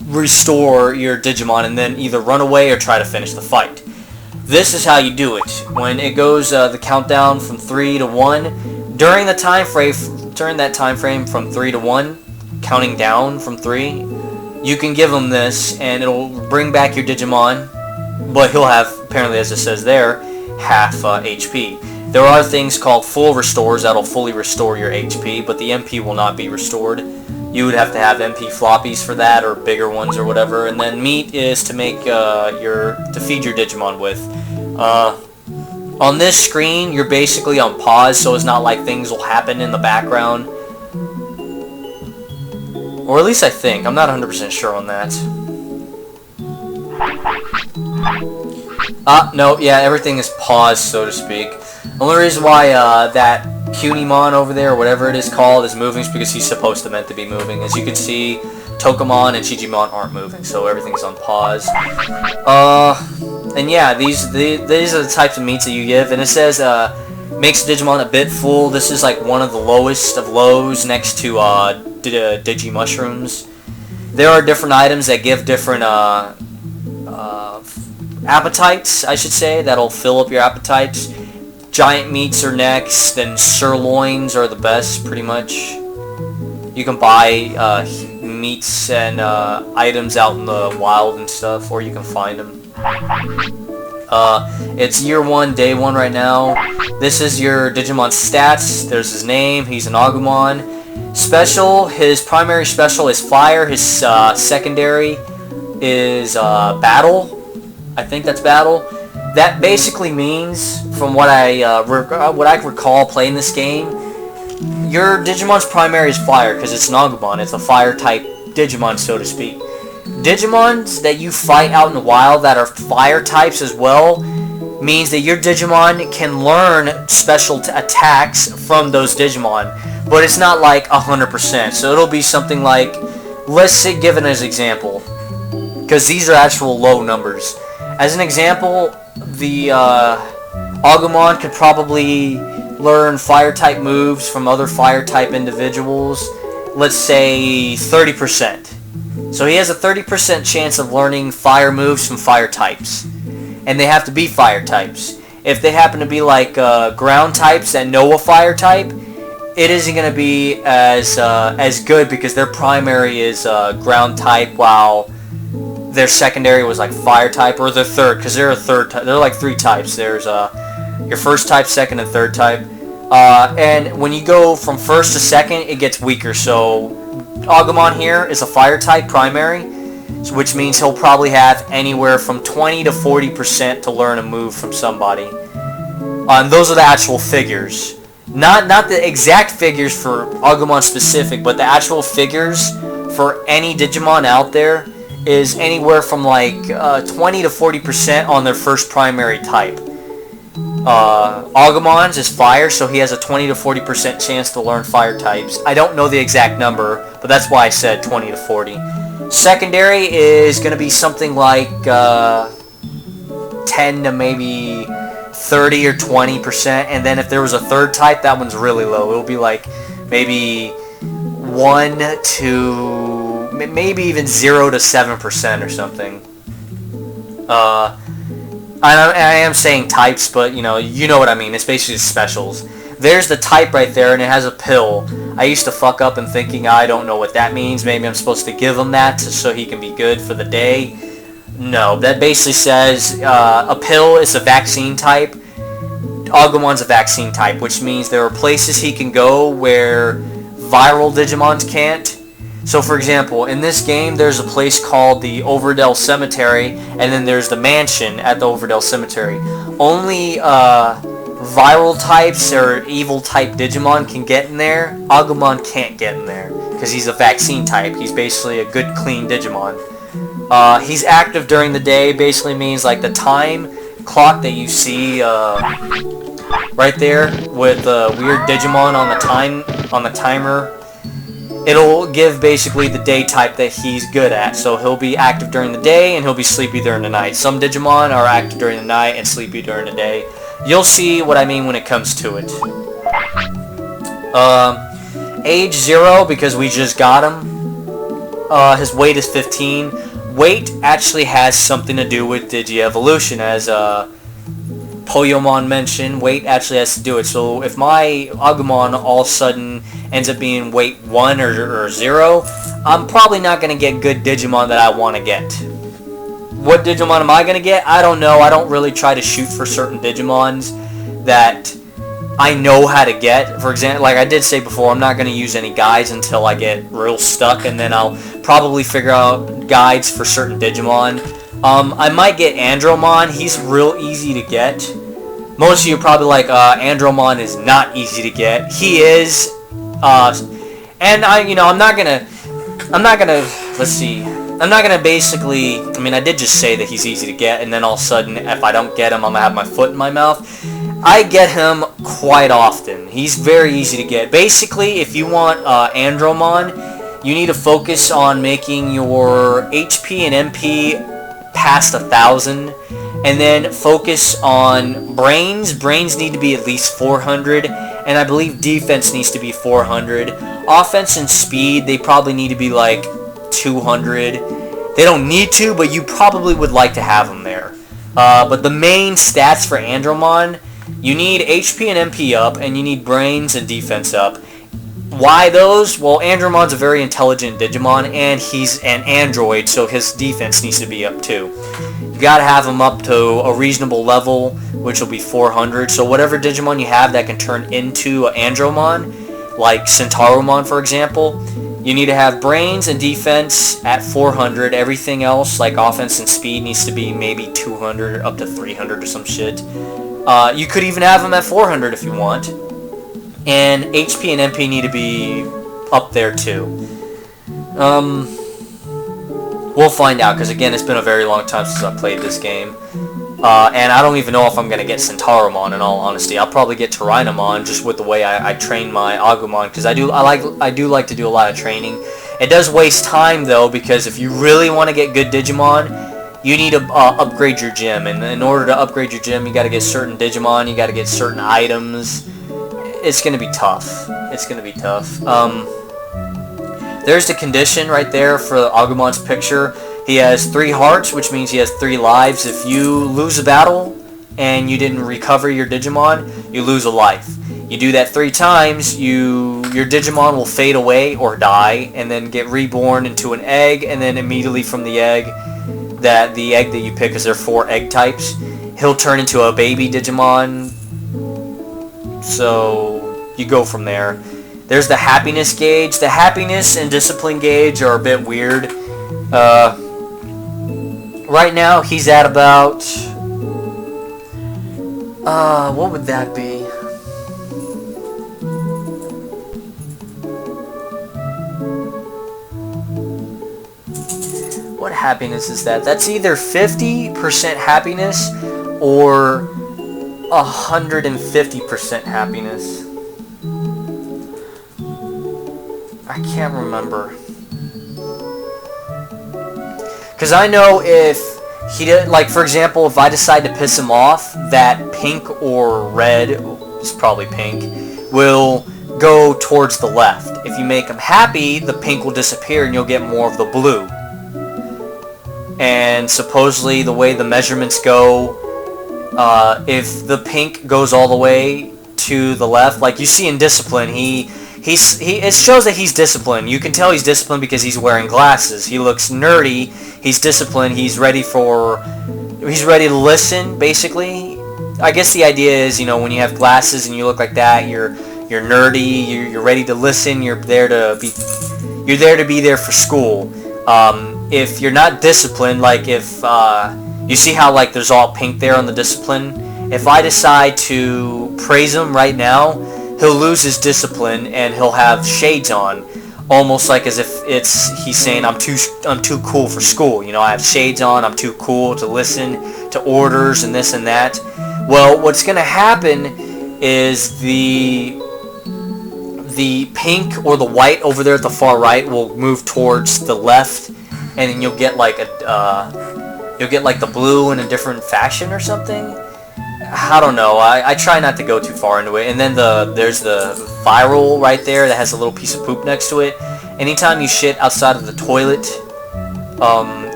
restore your Digimon and then either run away or try to finish the fight. This is how you do it. When it goes the countdown from 3 to 1, during that time frame from 3 to 1, counting down from 3, you can give him this and it'll bring back your Digimon, but he'll have, apparently as it says there, half HP. There are things called full restores that'll fully restore your HP, but the MP will not be restored. You would have to have MP floppies for that, or bigger ones or whatever. And then meat is to make to feed your Digimon with. On this screen, you're basically on pause, so it's not like things will happen in the background. Or at least I think. I'm not 100% sure on that. No, yeah, everything is paused, so to speak. The only reason why that Cunimon over there, or whatever it is called, is moving is because he's supposed to meant to be moving. As you can see, Tokamon and Chijimon aren't moving, so everything's on pause. And yeah, these are the types of meats that you give, and it says makes Digimon a bit full. This is like one of the lowest of lows next to Digi Mushrooms. There are different items that give different appetites, I should say, that'll fill up your appetites. Giant meats are next, then sirloins are the best, pretty much. You can buy meats and items out in the wild and stuff, or you can find them. It's year 1, day 1 right now. This is your Digimon stats. There's his name. He's an Agumon. Special, his primary special is Fire. His secondary is Battle. I think that's Battle. That basically means, from what I recall playing this game, your Digimon's primary is Fire because it's an Agumon. It's a Fire type Digimon, so to speak. Digimons that you fight out in the wild that are Fire types as well means that your Digimon can learn special attacks from those Digimon, but it's not like 100%. So it'll be something like, let's say, given as example, because these are actual low numbers. As an example, the Agumon could probably learn Fire-type moves from other Fire-type individuals, let's say 30%. So he has a 30% chance of learning Fire moves from Fire types. And they have to be Fire types. If they happen to be like ground types that know a Fire type, it isn't going to be as good because their primary is ground type, while their secondary was like Fire type, or their third, because they're a third type. They're like 3 types. There's your first type, second, and third type. And when you go from first to second, it gets weaker. So Agumon here is a Fire type primary, which means he'll probably have anywhere from 20 to 40% to learn a move from somebody. And those are the actual figures. Not the exact figures for Agumon specific, but the actual figures for any Digimon out there is anywhere from like 20 to 40% on their first primary type. Agumon's is Fire, so he has a 20 to 40% chance to learn Fire types. I don't know the exact number, but that's why I said 20 to 40. Secondary is going to be something like 10 to maybe 30 or 20%, and then if there was a third type, that one's really low. It'll be like maybe 1 to maybe even 0 to 7% or something. I am saying types, but you know what I mean. It's basically specials. There's the type right there, and it has a pill. I used to fuck up and thinking I don't know what that means. Maybe I'm supposed to give him that so he can be good for the day. No, that basically says a pill is a vaccine type. Agumon's a vaccine type, which means there are places he can go where viral Digimons can't. So for example, in this game there's a place called the Overdell Cemetery, and then there's the mansion at the Overdell Cemetery. Only viral types or evil type Digimon can get in there, Agumon can't get in there because he's a vaccine type. He's basically a good, clean Digimon. He's active during the day. Basically means like the time clock that you see right there with the weird Digimon on the timer. It'll give basically the day type that he's good at. So he'll be active during the day and he'll be sleepy during the night. Some Digimon are active during the night and sleepy during the day. You'll see what I mean when it comes to it. Age 0 because we just got him. His weight is 15. Weight actually has something to do with Digi-evolution, as Poyomon mentioned. Weight actually has to do it. So if my Agumon all of a sudden ends up being weight 1 or 0, I'm probably not going to get good Digimon that I want to get. What Digimon am I going to get? I don't know. I don't really try to shoot for certain Digimons that I know how to get. For example, like I did say before, I'm not going to use any guides until I get real stuck, and then I'll probably figure out guides for certain Digimon. I might get Andromon. He's real easy to get. Most of you are probably like, Andromon is not easy to get. He is, and I'm not gonna, let's see. I'm not gonna basically, I mean, I did just say that he's easy to get, and then all of a sudden, if I don't get him, I'm gonna have my foot in my mouth. I get him quite often. He's very easy to get. Basically, if you want Andromon, you need to focus on making your HP and MP past 1,000, and then focus on brains. Brains need to be at least 400, and I believe defense needs to be 400. Offense and speed, they probably need to be like 200. They don't need to, but you probably would like to have them there. But the main stats for Andromon, you need HP and MP up, and you need brains and defense up. Why those? Well, Andromon's a very intelligent Digimon, and he's an android, so his defense needs to be up too. You gotta have him up to a reasonable level, which will be 400. So whatever Digimon you have that can turn into an Andromon, like Centauromon for example, you need to have brains and defense at 400. Everything else, like offense and speed, needs to be maybe 200 up to 300 or some shit. You could even have them at 400 if you want. And HP and MP need to be up there too. We'll find out, because again, it's been a very long time since I played this game. And I don't even know if I'm going to get Centauromon, in all honesty. I'll probably get Tyrannomon, just with the way I train my Agumon, because I do like to do a lot of training. It does waste time, though, because if you really want to get good Digimon, you need to upgrade your gym. And in order to upgrade your gym, you got to get certain Digimon, you got to get certain items. It's going to be tough. It's going to be tough. There's the condition right there for Agumon's picture. He has 3 hearts, which means he has 3 lives. If you lose a battle and you didn't recover your Digimon, you lose a life. You do that 3 times, your Digimon will fade away or die, and then get reborn into an egg, and then immediately from the egg that you pick, because there are 4 egg types, he'll turn into a baby Digimon. So you go from there. There's the happiness gauge. The happiness and discipline gauge are a bit weird. Right now he's at about what would that be? What happiness is that? That's either 50% happiness or 150% happiness. I can't remember. Because I know if he did, like for example, if I decide to piss him off, that pink or red, it's probably pink, will go towards the left. If you make him happy, the pink will disappear and you'll get more of the blue. And supposedly the way the measurements go, if the pink goes all the way to the left, like you see in Discipline, it shows that he's disciplined. You can tell he's disciplined because he's wearing glasses. He looks nerdy. He's disciplined. He's ready to listen, basically. I guess the idea is, when you have glasses and you look like that, you're nerdy. You're ready to listen. You're there to be there for school. If you're not disciplined, like if you see how like there's all pink there on the Discipline, if I decide to praise him right now, he'll lose his discipline and he'll have shades on, almost like as if he's saying I'm too cool for school. You know, I have shades on. I'm too cool to listen to orders and this and that. Well, what's gonna happen is the pink or the white over there at the far right will move towards the left, and then you'll get like the blue in a different fashion or something. I don't know. I try not to go too far into it. And then there's the viral right there that has a little piece of poop next to it. Anytime you shit outside of the toilet,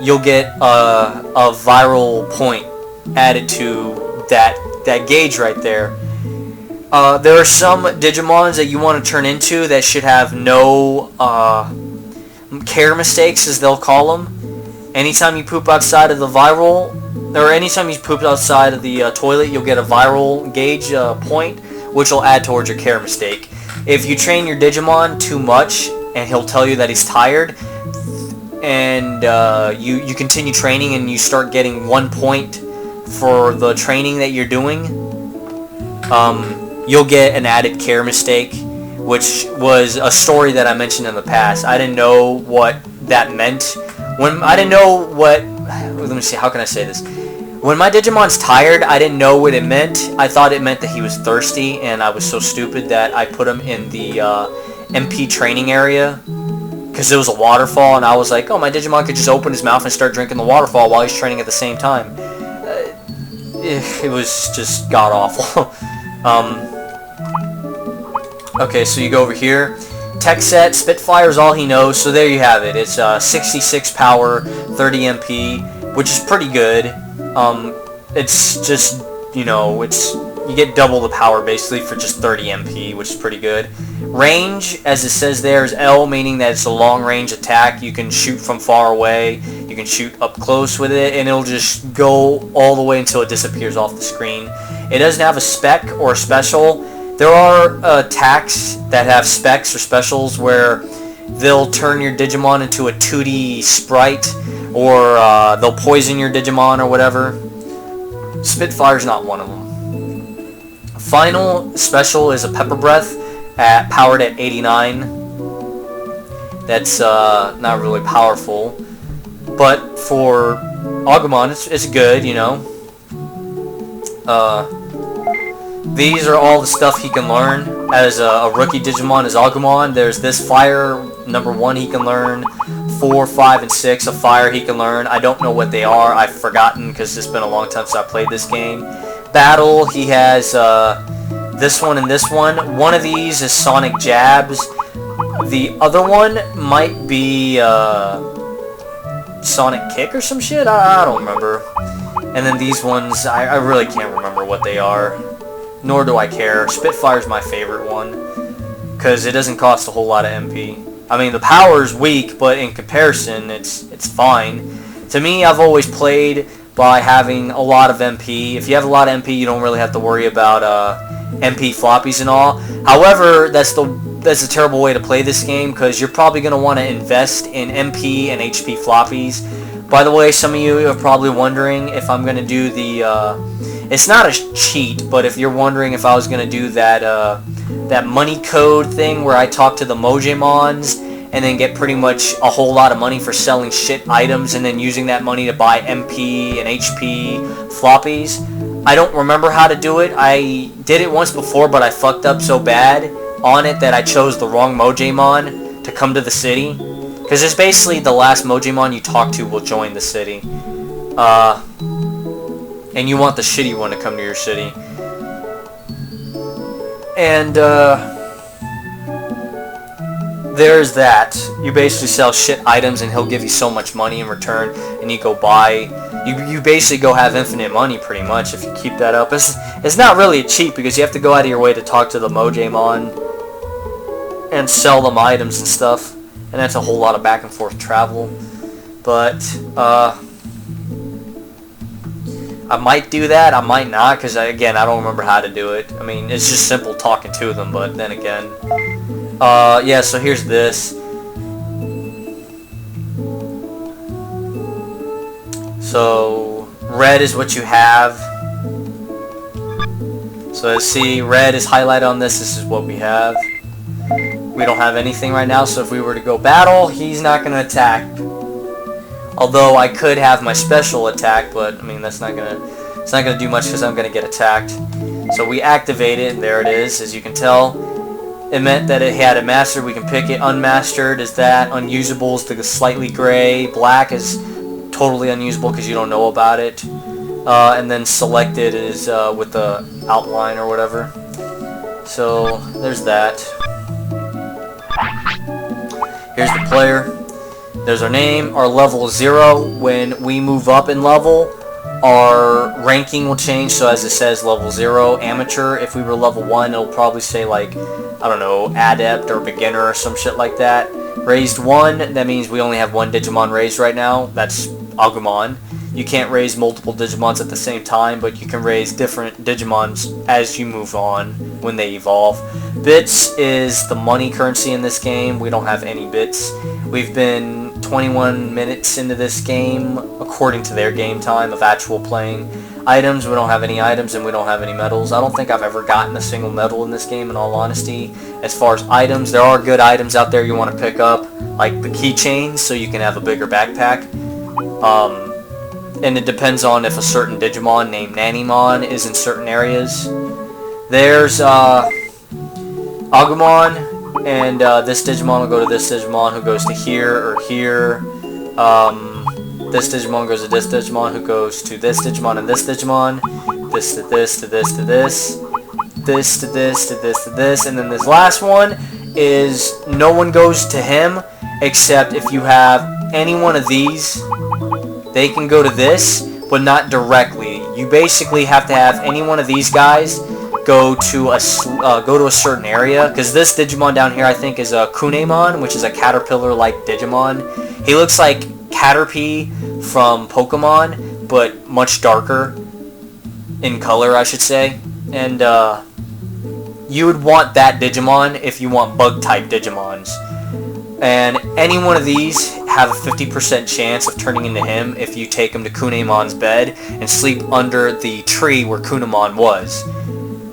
you'll get a viral point added to that gauge right there. There are some Digimons that you want to turn into that should have no care mistakes, as they'll call them. Anytime you poop outside of the viral, or anytime you poop outside of the toilet, you'll get a viral gauge point, which will add towards your care mistake. If you train your Digimon too much, and he'll tell you that he's tired, and you continue training and you start getting 1 point for the training that you're doing, you'll get an added care mistake, which was a story that I mentioned in the past. I didn't know what that meant. Let me see, how can I say this? When my Digimon's tired, I didn't know what it meant. I thought it meant that he was thirsty, and I was so stupid that I put him in the MP training area, because it was a waterfall, and I was like, oh, my Digimon could just open his mouth and start drinking the waterfall while he's training at the same time. It was just god-awful. Okay, so you go over here. Tech set, Spitfire is all he knows, so there you have it. It's 66 power, 30 MP, which is pretty good. It's just, you know, you get double the power basically for just 30 MP, which is pretty good. Range, as it says there, is L, meaning that it's a long-range attack. You can shoot from far away, you can shoot up close with it, and it'll just go all the way until it disappears off the screen. It doesn't have a spec or a special. There are attacks that have specs or specials where they'll turn your Digimon into a 2D sprite, or they'll poison your Digimon or whatever. Spitfire's not one of them. Final special is a Pepper Breath, powered at 89. That's not really powerful, but for Agumon it's good, you know. These are all the stuff he can learn as a rookie Digimon as Agumon. There's this fire, number 1 he can learn. 4, 5, and 6 of fire he can learn. I don't know what they are. I've forgotten because it's been a long time since I played this game. Battle, he has this one and this one. One of these is Sonic Jabs. The other one might be Sonic Kick or some shit? I don't remember. And then these ones, I really can't remember what they are. Nor do I care. Spitfire's my favorite one, because it doesn't cost a whole lot of MP. I mean, the power's weak, but in comparison, it's fine. To me, I've always played by having a lot of MP. If you have a lot of MP, you don't really have to worry about MP floppies and all. However, that's a terrible way to play this game, because you're probably going to want to invest in MP and HP floppies. By the way, some of you are probably wondering if I'm going to do the... it's not a cheat, but if you're wondering if I was going to do that money code thing where I talk to the Mojimons and then get pretty much a whole lot of money for selling shit items and then using that money to buy MP and HP floppies. I don't remember how to do it. I did it once before, but I fucked up so bad on it that I chose the wrong Mojimon to come to the city. Because it's basically the last Mojimon you talk to will join the city. And you want the shitty one to come to your city. And, there's that. You basically sell shit items and he'll give you so much money in return, and you go buy... You basically go have infinite money, pretty much, if you keep that up. It's not really a cheat, because you have to go out of your way to talk to the Mojimon and sell them items and stuff. And that's a whole lot of back and forth travel. But, I might do that, I might not, because, again, I don't remember how to do it. I mean, it's just simple talking to them, but then again... yeah, so here's this. So, red is what you have. So as see, red is highlighted on this. This is what we have. We don't have anything right now, so if we were to go battle, he's not going to attack. Although I could have my special attack, but I mean it's not gonna do much because I'm gonna get attacked. So we activate it, and there it is. As you can tell, it meant that it had a master. We can pick it. Unmastered is that. Unusable is the slightly gray. Black is totally unusable because you don't know about it. And then selected is with the outline or whatever. So there's that. Here's the player. There's our name, our level 0. When we move up in level, our ranking will change. So as it says, level 0, amateur. If we were level 1, it'll probably say like, I don't know, adept or beginner or some shit like that. Raised 1, that means we only have one Digimon raised right now. That's Agumon. You can't raise multiple Digimons at the same time, but you can raise different Digimons as you move on when they evolve. Bits is the money currency in this game. We don't have any bits. We've been 21 minutes into this game, according to their game time of actual playing. Items, we don't have any items, and we don't have any medals. I don't think I've ever gotten a single medal in this game, in all honesty. As far as items, there are good items out there you want to pick up, like the keychains, so you can have a bigger backpack. And it depends on if a certain Digimon named Nanimon is in certain areas. There's Agumon, and this Digimon will go to this Digimon, who goes to here or here. This Digimon goes to this Digimon, who goes to this Digimon and this Digimon. This to this to this to this. This to this to this to this. And then this last one is no one goes to him, except if you have any one of these. They can go to this, but not directly. You basically have to have any one of these guys go to a certain area, because this Digimon down here I think is a Kunemon, which is a caterpillar-like Digimon. He looks like Caterpie from Pokemon, but much darker in color, I should say. And you would want that Digimon if you want bug-type Digimons. And any one of these have a 50% chance of turning into him if you take him to Kunemon's bed and sleep under the tree where Kunemon was.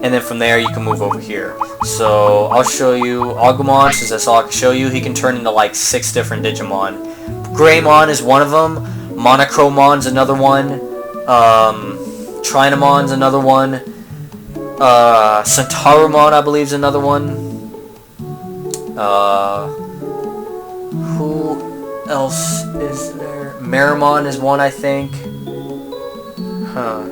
And then from there you can move over here. So I'll show you Agumon, since that's all I can show you. He can turn into like 6 different Digimon. Greymon is one of them. Monochromon's another one. Trinamon's another one. Centaurimon, I believe, is another one. Who else is there? Meramon is one, I think. Huh.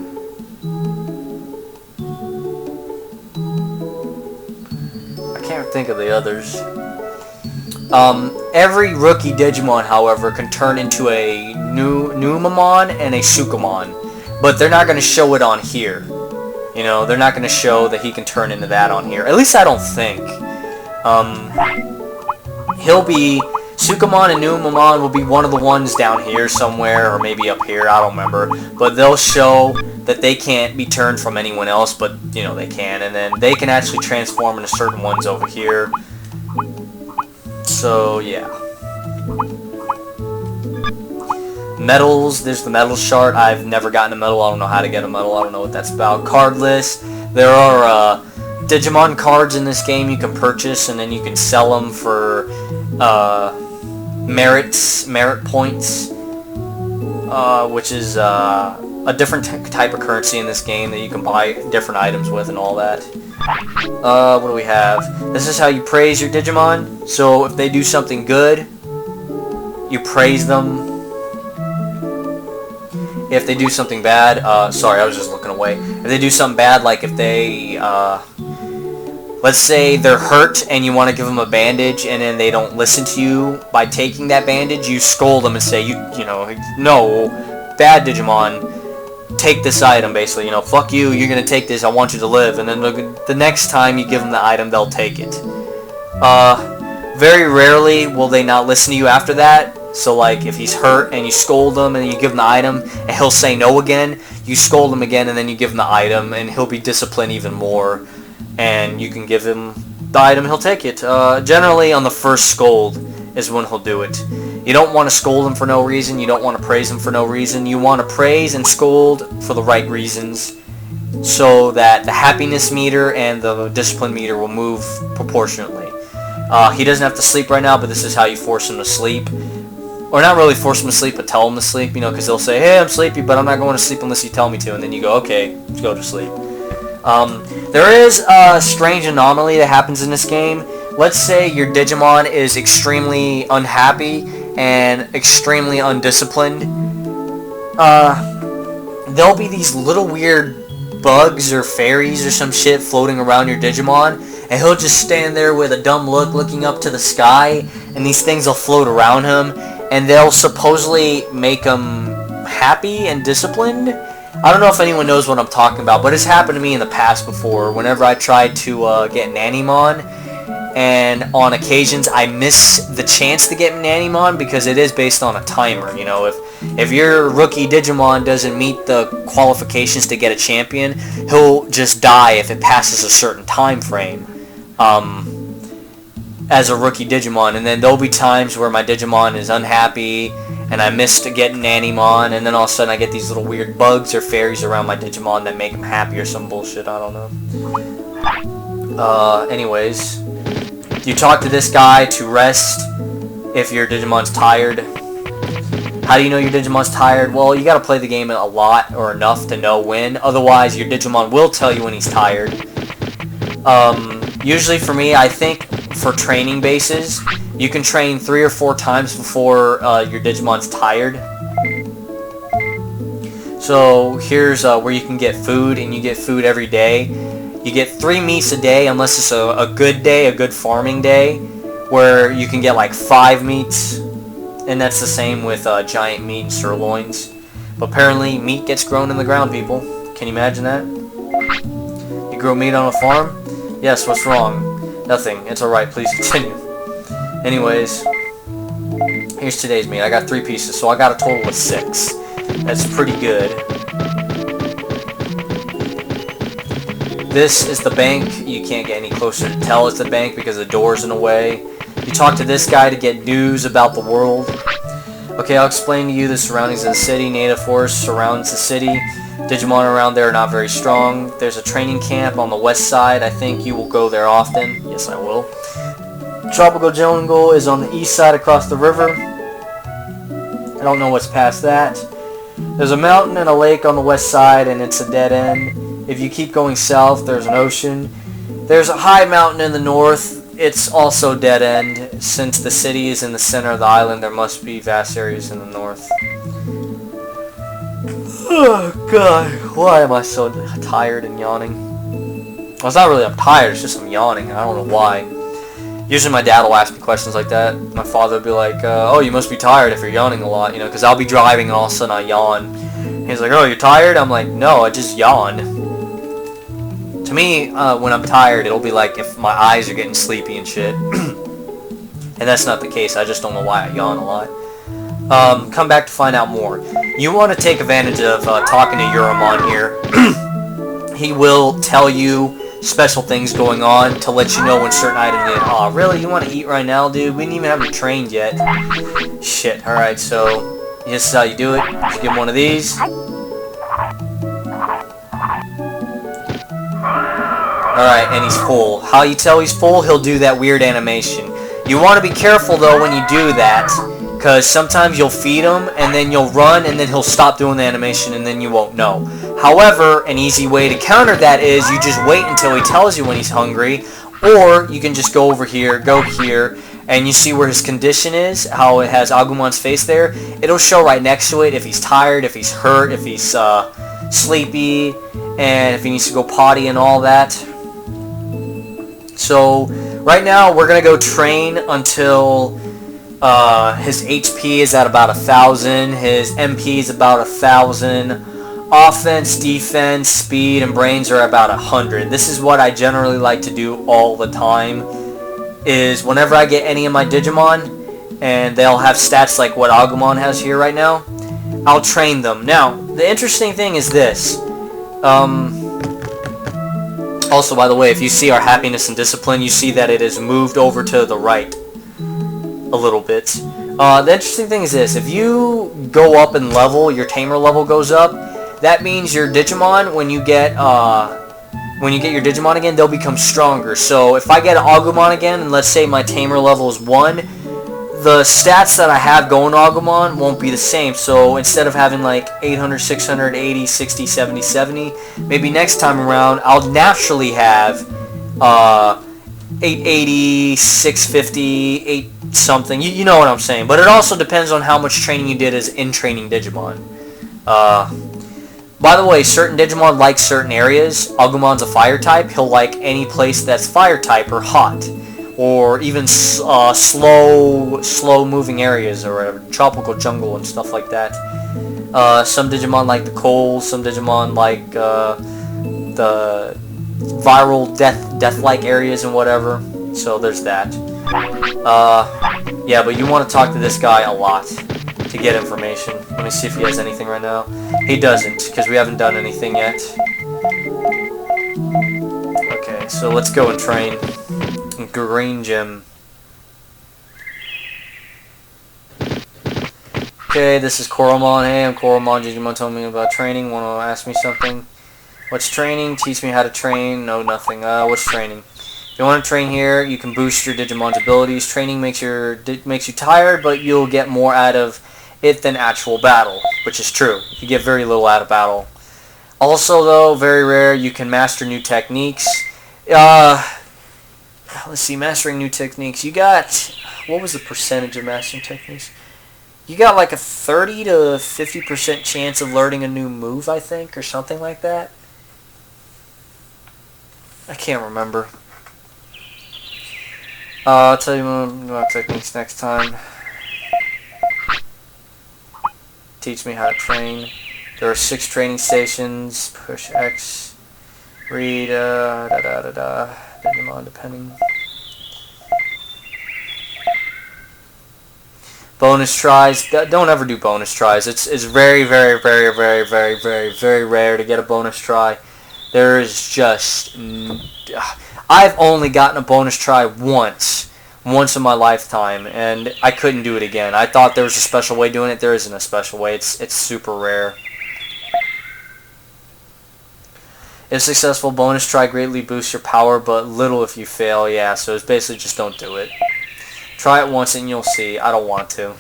I can't think of the others. Every rookie Digimon, however, can turn into a Numamon and a Sukamon, but they're not going to show it on here. You know, they're not going to show that he can turn into that on here. At least I don't think. He'll be... Sukamon and Numamon will be one of the ones down here somewhere, or maybe up here, I don't remember. But they'll show that they can't be turned from anyone else, but, you know, they can. And then they can actually transform into certain ones over here. So, yeah. Medals, there's the medal chart. I've never gotten a medal. I don't know how to get a medal. I don't know what that's about. Card list. There are Digimon cards in this game you can purchase, and then you can sell them for merit points, which is a different type of currency in this game that you can buy different items with and all that. What do we have? This is how you praise your Digimon. So if they do something good, you praise them. If they do something bad, sorry, I was just looking away. If they do something bad, like if they, let's say they're hurt and you want to give them a bandage and then they don't listen to you by taking that bandage, you scold them and say, you know, no, bad Digimon, take this item, basically, you know, fuck you, you're going to take this, I want you to live. And then the next time you give them the item, they'll take it. Very rarely will they not listen to you after that. So, like, if he's hurt and you scold him and you give him the item and he'll say no again, you scold him again and then you give him the item and he'll be disciplined even more. And you can give him the item, he'll take it. Generally, on the first scold is when he'll do it. You don't want to scold him for no reason. You don't want to praise him for no reason. You want to praise and scold for the right reasons. so that the happiness meter and the discipline meter will move proportionately. He doesn't have to sleep right now, but this is how you force him to sleep. Or not really force him to sleep, but tell him to sleep, you know, because they'll say, hey, I'm sleepy, but I'm not going to sleep unless you tell me to. And then you go, okay, go to sleep. There is a strange anomaly that happens in this game. Let's say your Digimon is extremely unhappy and extremely undisciplined. There'll be these little weird bugs or fairies or some shit floating around your Digimon, and he'll just stand there with a dumb look looking up to the sky, and these things will float around him, and they'll supposedly make him happy and disciplined. I don't know if anyone knows what I'm talking about, but it's happened to me in the past before whenever I tried to get Nanimon, and on occasions I miss the chance to get Nanimon because it is based on a timer. You know, if your rookie Digimon doesn't meet the qualifications to get a champion, he'll just die if it passes a certain time frame as a rookie Digimon. And then there'll be times where my Digimon is unhappy and I missed getting Nanimon, and then all of a sudden I get these little weird bugs or fairies around my Digimon that make him happy or some bullshit, I don't know. Anyways, you talk to this guy to rest if your Digimon's tired. How do you know your Digimon's tired? Well, you gotta play the game a lot or enough to know when. Otherwise, your Digimon will tell you when he's tired. Usually for me, I think for training bases, you can train 3 or 4 times before your Digimon's tired. So here's where you can get food, and you get food every day. You get 3 meats a day unless it's a good day, a good farming day, where you can get like 5 meats, and that's the same with giant meat and sirloins. But apparently meat gets grown in the ground, people. Can you imagine that? You grow meat on a farm? Yes, what's wrong? Nothing. It's alright, please continue. Anyways, here's today's meat. I got 3 pieces, so I got a total of 6. That's pretty good. This is the bank. You can't get any closer to tell it's the bank because the door's in the way. You talk to this guy to get news about the world. Okay, I'll explain to you the surroundings of the city. Native forest surrounds the city. Digimon around there are not very strong. There's a training camp on the west side. I think you will go there often. Yes, I will. Tropical jungle is on the east side across the river. I don't know what's past that. There's a mountain and a lake on the west side, and it's a dead end. If you keep going south, there's an ocean. There's a high mountain in the north. It's also dead end. Since the city is in the center of the island, there must be vast areas in the north. Oh god, why am I so tired and yawning? Well, it's not really I'm tired, it's just I'm yawning. I don't know why. Usually my dad will ask me questions like that. My father will be like, oh, you must be tired if you're yawning a lot, you know, because I'll be driving and all of a sudden I yawn. He's like, oh, you're tired? I'm like, no, I just yawn. To me, when I'm tired, it'll be like if my eyes are getting sleepy and shit. And that's not the case. I just don't know why I yawn a lot. Come back to find out more. You want to take advantage of talking to Yuramon here. He will tell you special things going on to let you know when certain items get. Aw, really? You want to eat right now, dude? We didn't even have you trained yet. Shit. Alright, so this is how you do it. Just give him one of these. Alright, and he's full. How you tell he's full? He'll do that weird animation. You want to be careful, though, when you do that, because sometimes you'll feed him, and then you'll run, and then he'll stop doing the animation, and then you won't know. However, an easy way to counter that is you just wait until he tells you when he's hungry, or you can just go over here, go here, and you see where his condition is, how it has Agumon's face there. It'll show right next to it if he's tired, if he's hurt, if he's sleepy, and if he needs to go potty and all that. So, right now, we're going to go train until his HP is at about 1,000, his MP is about 1,000, offense, defense, speed, and brains are about 100. This is what I generally like to do all the time, is whenever I get any of my Digimon, and they'll have stats like what Agumon has here right now, I'll train them. Now, the interesting thing is this. Also, by the way, if you see our happiness and discipline, you see that it is moved over to the right a little bit. The interesting thing is this. If you go up in level, your tamer level goes up, that means your Digimon, when you get your Digimon again, they'll become stronger. So if I get an Agumon again, and let's say my Tamer level is 1, the stats that I have going to Agumon won't be the same. So instead of having like 800, 600, 80, 60, 70, 70, maybe next time around I'll naturally have 880, 650, 8 something. You know what I'm saying. But it also depends on how much training you did as in-training Digimon. By the way, certain Digimon like certain areas. Agumon's a fire type. He'll like any place that's fire type or hot. Or even slow moving areas or whatever. Tropical jungle and stuff like that. Some Digimon like the cold. Some Digimon like the viral death-like areas and whatever. So there's that. Yeah, but you want to talk to this guy a lot to get information. Let me see if he has anything right now. He doesn't, because we haven't done anything yet. Okay, so let's go and train. Green Gym. Okay, this is Koromon. Hey, I'm Koromon. Digimon told me about training. Want to ask me something? What's training? Teach me how to train. No, nothing. What's training? If you want to train here, you can boost your Digimon's abilities. Training makes you tired, but you'll get more out of it than actual battle, which is true. You get very little out of battle. Also, though, very rare, you can master new techniques. Let's see, mastering new techniques. You got, what was the percentage of mastering techniques? You got like a 30 to 50% chance of learning a new move, I think, or something like that. I can't remember. I'll tell you more about techniques next time. Teach me how to train. There are 6 training stations. Push X. Read, Digimon, depending. Bonus tries. Don't ever do bonus tries. It's very, very, very, very, very, very, very rare to get a bonus try. There is just... I've only gotten a bonus try once in my lifetime, and I couldn't do it again. I thought there was a special way doing it. There isn't a special way. It's super rare. If successful, bonus try greatly boosts your power, but little if you fail. Yeah, so it's basically just don't do it. Try it once and you'll see. I don't want to.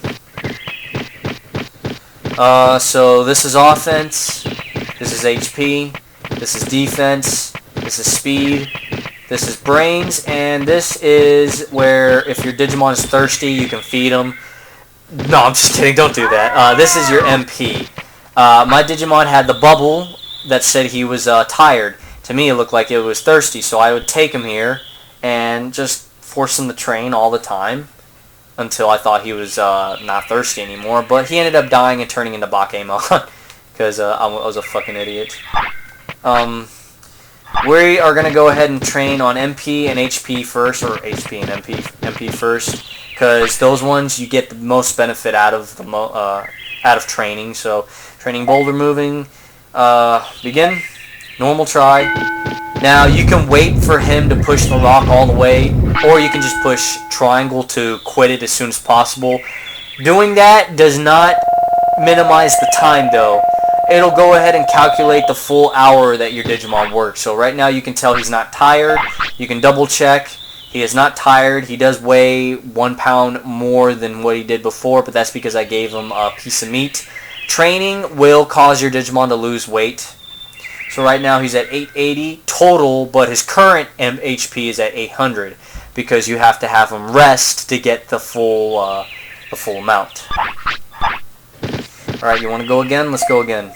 So this is offense. This is HP. This is defense. This is speed. This is brains, and this is where if your Digimon is thirsty, you can feed him. No, I'm just kidding. Don't do that. This is your MP. My Digimon had the bubble that said he was tired. To me, it looked like it was thirsty, so I would take him here and just force him to train all the time until I thought he was not thirsty anymore. But he ended up dying and turning into Bakemon because I was a fucking idiot. We are going to go ahead and train on MP and HP first, or HP and MP first, because those ones you get the most benefit out of training. So, training boulder moving. Begin. Normal try. Now, you can wait for him to push the rock all the way, or you can just push triangle to quit it as soon as possible. Doing that does not minimize the time, though. It'll go ahead and calculate the full hour that your Digimon works. So right now you can tell he's not tired. You can double check. He is not tired. He does weigh 1 pound more than what he did before, but that's because I gave him a piece of meat. Training will cause your Digimon to lose weight. So right now he's at 880 total, but his current HP is at 800 because you have to have him rest to get the full amount. Alright, you want to go again? Let's go again.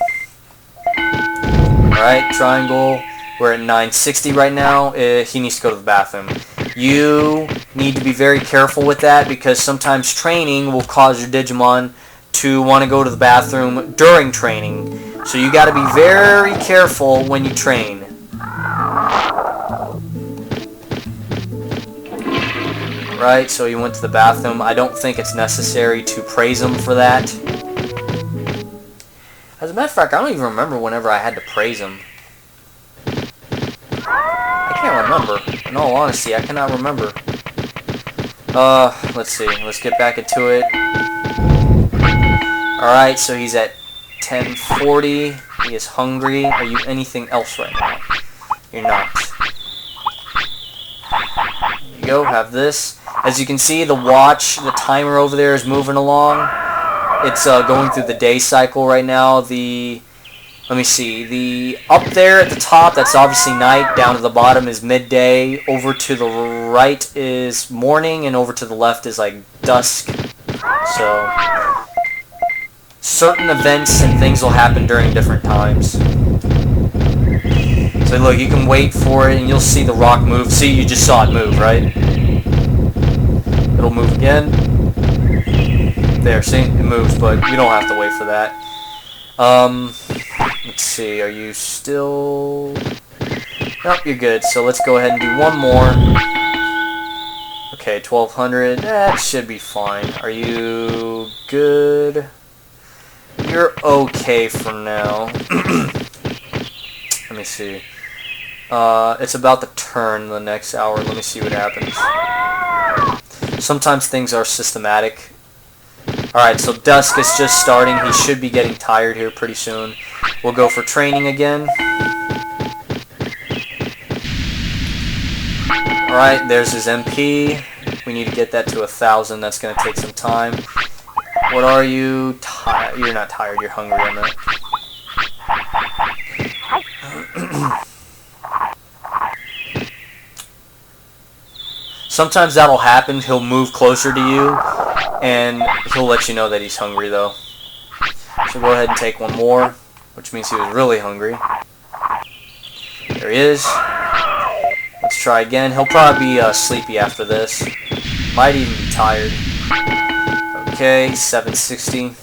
Alright, triangle. We're at 960 right now. He needs to go to the bathroom. You need to be very careful with that because sometimes training will cause your Digimon to want to go to the bathroom during training. So you got to be very careful when you train. Right, so he went to the bathroom. I don't think it's necessary to praise him for that. As a matter of fact, I don't even remember whenever I had to praise him. I can't remember. In all honesty, I cannot remember. Let's see. Let's get back into it. Alright, so he's at 1040. He is hungry. Are you anything else right now? You're not. There you go. Have this. As you can see, the watch, the timer over there is moving along. It's going through the day cycle right now. Let me see. The up there at the top, that's obviously night. Down to the bottom is midday. Over to the right is morning, and over to the left is like dusk. So certain events and things will happen during different times. So look, you can wait for it, and you'll see the rock move. See, you just saw it move, right? It'll move again. There, see, it moves, but you don't have to wait for that. Let's see, are you still... Nope, you're good. So let's go ahead and do one more. Okay, 1200. That should be fine. Are you good? You're okay for now. Let me see. It's about to turn the next hour. Let me see what happens. Sometimes things are systematic. Alright, so dusk is just starting. He should be getting tired here pretty soon. We'll go for training again. Alright, there's his MP. We need to get that to 1,000. That's going to take some time. What are you? You're not tired. You're hungry, I meant. Sometimes that'll happen. He'll move closer to you, and he'll let you know that he's hungry, though. So go ahead and take one more, which means he was really hungry. There he is. Let's try again. He'll probably be sleepy after this. Might even be tired. Okay, 760.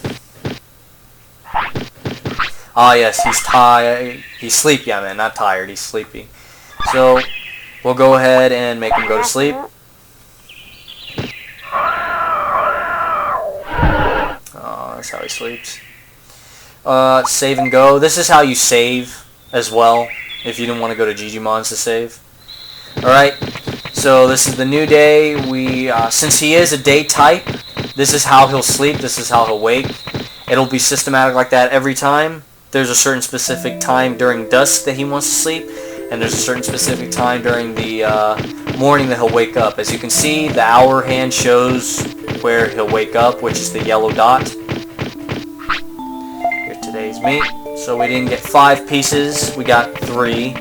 Ah, yes, he's tired. He's sleepy, I mean, not tired. He's sleepy. So we'll go ahead and make him go to sleep. That's how he sleeps. Save and go. This is how you save as well, if you didn't want to go to Digimons to save. Alright, so this is the new day. Since he is a day type, this is how he'll sleep, this is how he'll wake. It'll be systematic like that every time. There's a certain specific time during dusk that he wants to sleep, and there's a certain specific time during the morning that he'll wake up. As you can see, the hour hand shows where he'll wake up, which is the yellow dot. Today's meat. So we didn't get 5 pieces, we got 3,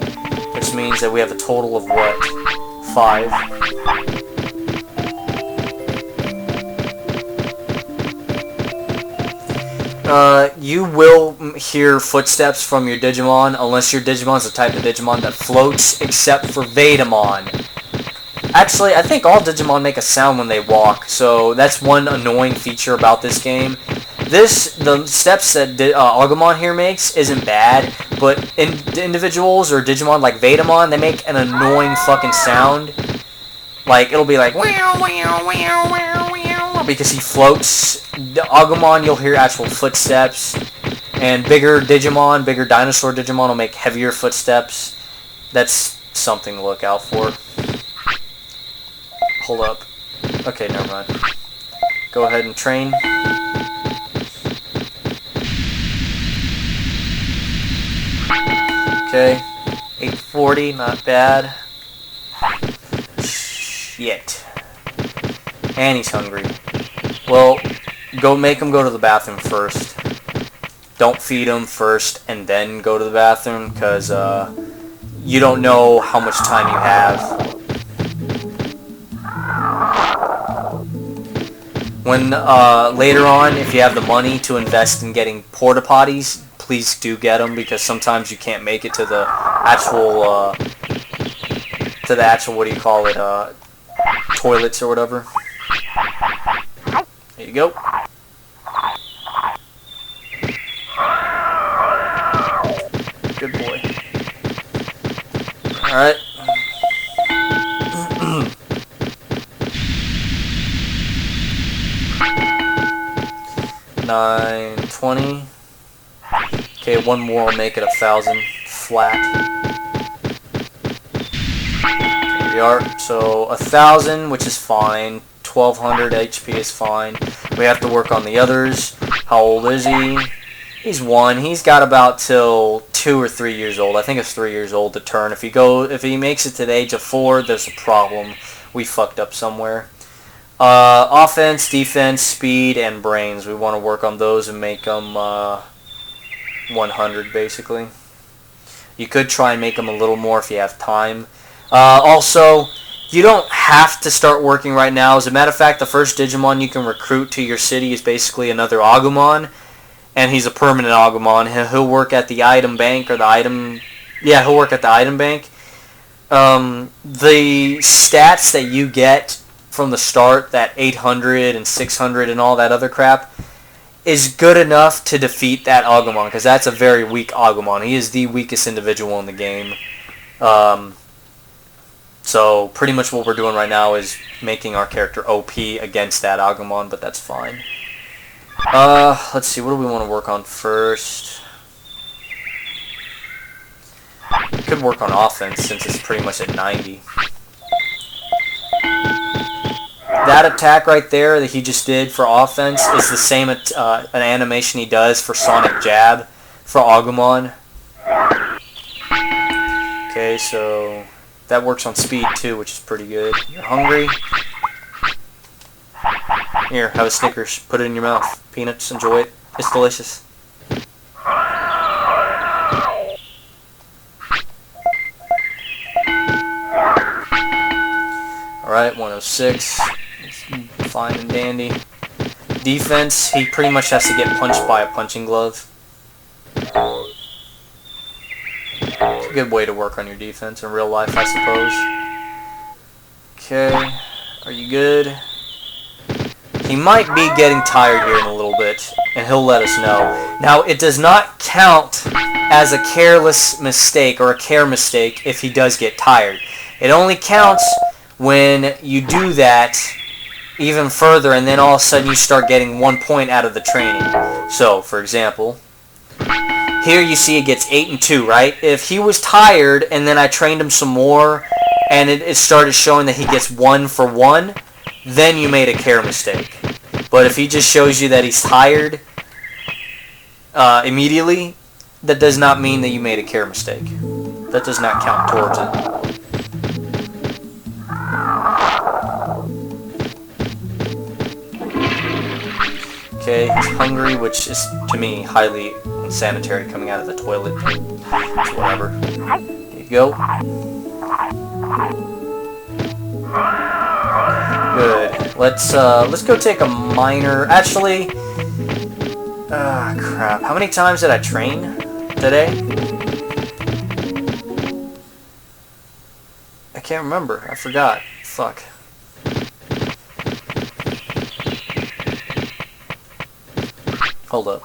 which means that we have a total of what? 5. You will hear footsteps from your Digimon, unless your Digimon's the type of Digimon that floats, except for Vetamon. Actually, I think all Digimon make a sound when they walk, so that's one annoying feature about this game. The steps that Agumon here makes isn't bad, but individuals or Digimon like Vetamon, they make an annoying fucking sound. Like, it'll be like, because he floats. The Agumon, you'll hear actual footsteps. And bigger Digimon, bigger dinosaur Digimon will make heavier footsteps. That's something to look out for. Hold up. Okay, never mind. Go ahead and train. Okay, 840, not bad. Shit. And he's hungry. Well, go make him go to the bathroom first. Don't feed him first and then go to the bathroom, because you don't know how much time you have. When later on, if you have the money to invest in getting porta potties, please do get them, because sometimes you can't make it to the actual what do you call it, toilets or whatever. There you go. Good boy. Alright. $920. Okay, one more will make it 1,000 flat. There we are. So 1,000, which is fine. 1,200 HP is fine. We have to work on the others. How old is he? He's 1. He's got about till 2 or 3 years old. I think it's 3 years old to turn. If he makes it to the age of 4, there's a problem. We fucked up somewhere. Offense, defense, speed, and brains. We want to work on those and make them 100 basically. You could try and make them a little more if you have time. Also, you don't have to start working right now. As a matter of fact, the first Digimon you can recruit to your city is basically another Agumon. And he's a permanent Agumon. He'll work at the item bank or the item... Yeah, he'll work at the item bank. The stats that you get from the start, that 800 and 600 and all that other crap, is good enough to defeat that Agumon, because that's a very weak Agumon. He is the weakest individual in the game. So pretty much what we're doing right now is making our character OP against that Agumon, but that's fine. Let's see, what do we want to work on first? We could work on offense since it's pretty much at 90. That attack right there that he just did for offense is the same an animation he does for Sonic Jab for Agumon. Okay, so that works on speed too, which is pretty good. You're hungry? Here, have a Snickers. Put it in your mouth. Peanuts, enjoy it. It's delicious. Alright, 106. Fine and dandy. Defense, he pretty much has to get punched by a punching glove. It's a good way to work on your defense in real life, I suppose. Okay, are you good? He might be getting tired here in a little bit, and he'll let us know. Now, it does not count as a careless mistake or a care mistake if he does get tired. It only counts when you do that even further, and then all of a sudden you start getting 1 point out of the training. So, for example, here you see it gets 8 and 2, right? If he was tired and then I trained him some more and it started showing that he gets 1 for 1, then you made a care mistake. But if he just shows you that he's tired immediately, that does not mean that you made a care mistake. That does not count towards it. Okay, he's hungry, which is, to me, highly unsanitary coming out of the toilet. It's whatever. There you go. Good. Let's go take a minor... Actually... crap. How many times did I train today? I can't remember. I forgot. Fuck. Hold up.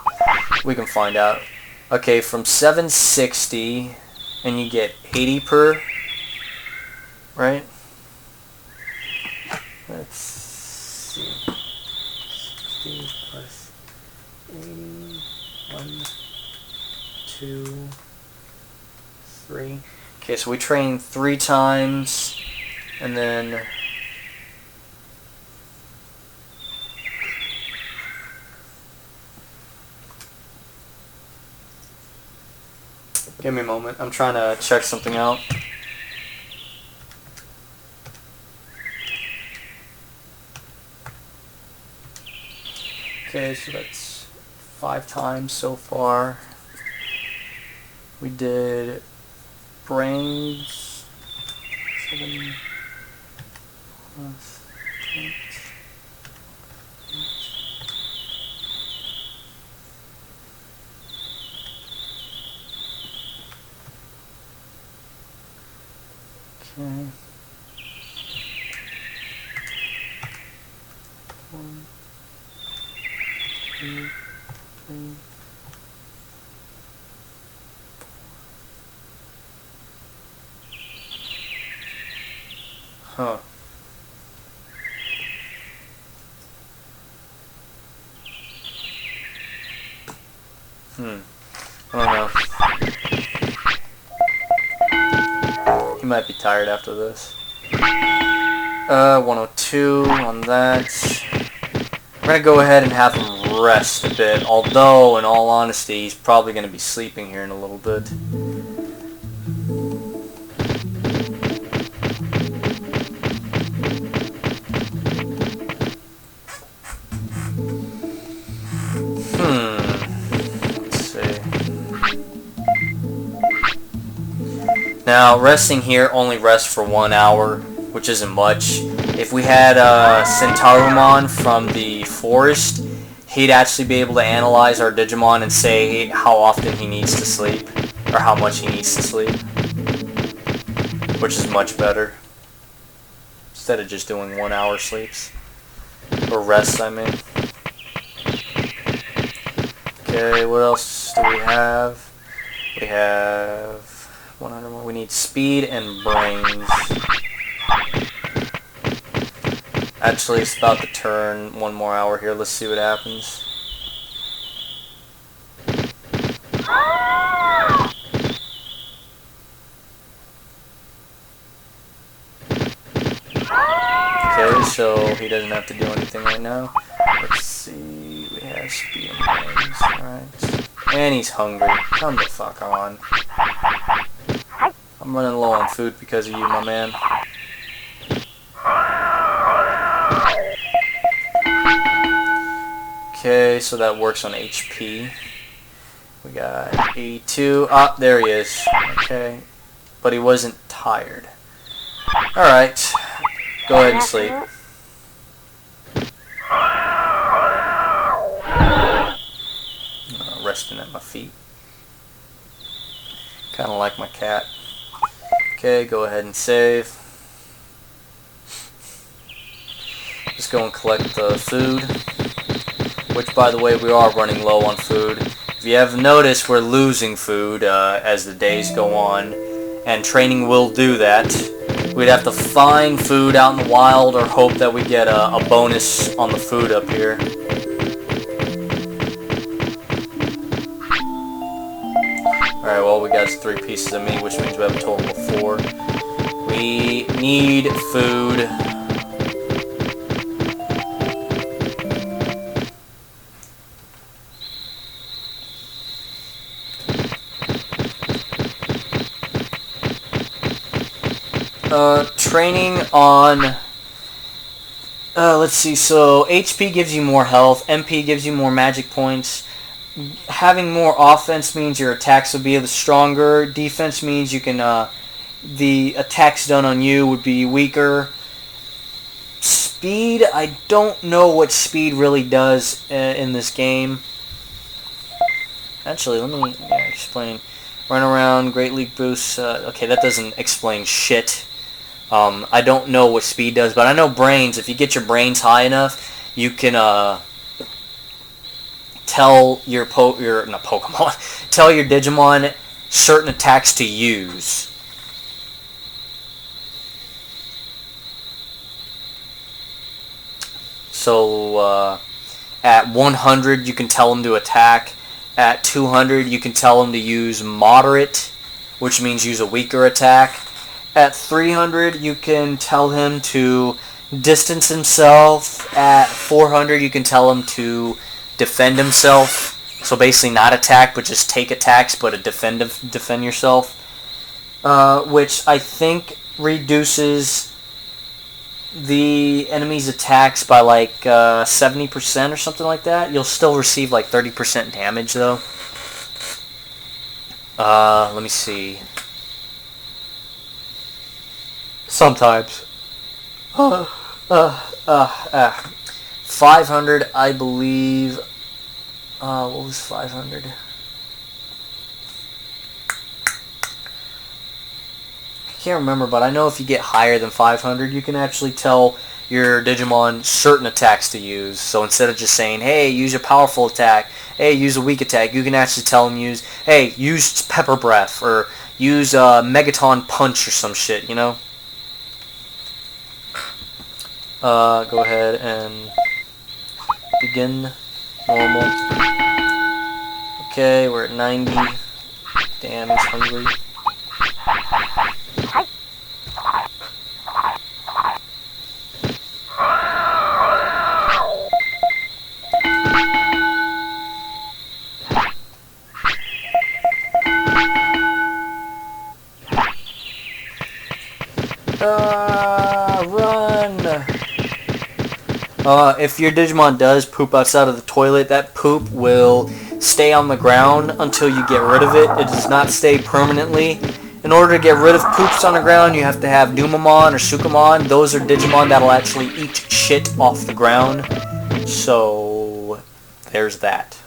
We can find out. Okay, from 760, and you get 80 per, right? Let's see. 60 plus 80, 1, 2, 3. Okay, so we train 3 times, and then... Give me a moment. I'm trying to check something out. Okay, so that's 5 times so far. We did brains. 7 plus 8. Okay. 1, 2, 3. Huh. I don't know. He might be tired after this. 102 on that. We're gonna go ahead and have him rest a bit. Although, in all honesty, he's probably going to be sleeping here in a little bit. Let's see. Now, resting here only rests for 1 hour, which isn't much. If we had Centarumon from the forest, he'd actually be able to analyze our Digimon and say how often he needs to sleep, or how much he needs to sleep, which is much better, instead of just doing 1 hour sleeps, or rests, I mean. Okay, what else do we have? We have 100 more. We need speed and brains. Actually, it's about to turn 1 more hour here. Let's see what happens. Okay, so he doesn't have to do anything right now. Let's see. We have speed and brains. Alright. And he's hungry. Come the fuck on. I'm running low on food because of you, my man. Okay, so that works on HP. We got 82. Ah, there he is. Okay. But he wasn't tired. Alright. Go ahead and sleep. Resting at my feet. Kind of like my cat. Okay, go ahead and save. Just go and collect the food. Which, by the way, we are running low on food. If you have noticed, we're losing food as the days go on. And training will do that. We'd have to find food out in the wild or hope that we get a bonus on the food up here. Alright, well, we got 3 pieces of meat, which means we have a total of 4. We need food. Training on... let's see, so HP gives you more health, MP gives you more magic points. Having more offense means your attacks will be stronger. Defense means you can, the attacks done on you would be weaker. Speed, I don't know what speed really does in this game. Actually, let me explain. Run around, Great League boosts. Okay, that doesn't explain shit. I don't know what speed does, but I know brains. If you get your brains high enough, you can tell your Pokemon, tell your Digimon certain attacks to use. So at 100, you can tell them to attack. At 200, you can tell them to use moderate, which means use a weaker attack. At 300, you can tell him to distance himself. At 400, you can tell him to defend himself. So basically not attack, but just take attacks, but defend yourself. Which I think reduces the enemy's attacks by like 70% or something like that. You'll still receive like 30% damage though. Let me see. Sometimes. 500, I believe. What was 500? I can't remember, but I know if you get higher than 500, you can actually tell your Digimon certain attacks to use. So instead of just saying, hey, use a powerful attack, hey, use a weak attack, you can actually tell them hey, use Pepper Breath, or use Megaton Punch or some shit, you know? Go ahead and begin normal. Okay, we're at 90. Damn, he's hungry. Run! If your Digimon does poop outside of the toilet, that poop will stay on the ground until you get rid of it. It does not stay permanently. In order to get rid of poops on the ground, you have to have Numamon or Sukamon. Those are Digimon that'll actually eat shit off the ground. So, there's that.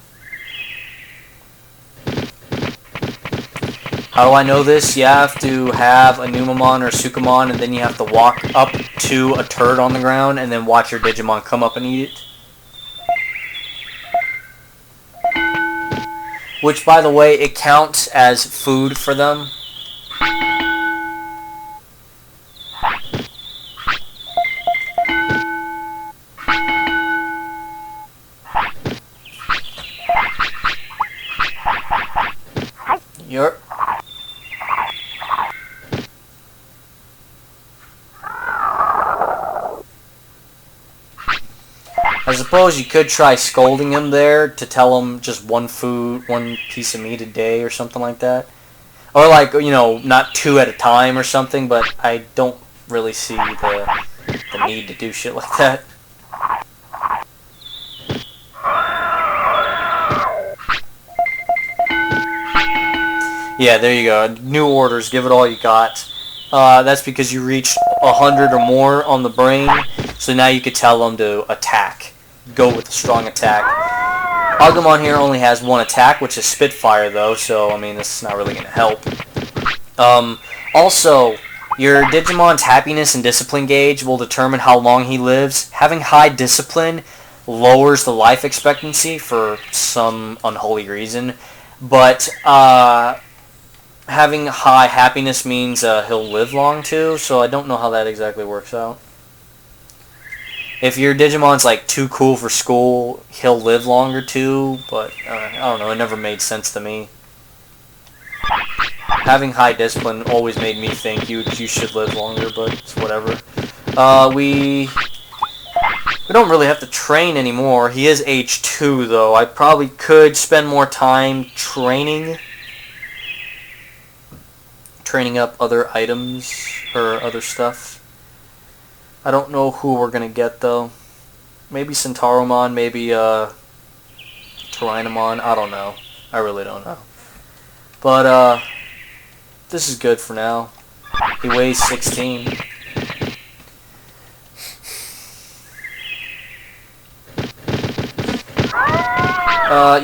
How do I know this? You have to have a Numamon or a Sukamon, and then you have to walk up to a turd on the ground, and then watch your Digimon come up and eat it. Which, by the way, it counts as food for them. You're... I suppose you could try scolding him there to tell him just one piece of meat a day or something like that. Or like, you know, not 2 at a time or something, but I don't really see the need to do shit like that. Yeah, there you go. New orders, give it all you got. That's because you reached 100 or more on the brain, so now you could tell them to attack. Go with a strong attack. Agumon here only has 1 attack, which is Spitfire, though, so, I mean, this is not really going to help. Also, your Digimon's happiness and discipline gauge will determine how long he lives. Having high discipline lowers the life expectancy for some unholy reason, but, having high happiness means he'll live long, too, so I don't know how that exactly works out. If your Digimon's like too cool for school, he'll live longer too, but I don't know, it never made sense to me. Having high discipline always made me think you should live longer, but it's whatever. We don't really have to train anymore. He is age 2 though. I probably could spend more time training up other items or other stuff. I don't know who we're gonna get though. Maybe Centauromon, maybe Tyrannomon. I don't know. I really don't know. But this is good for now. He weighs 16.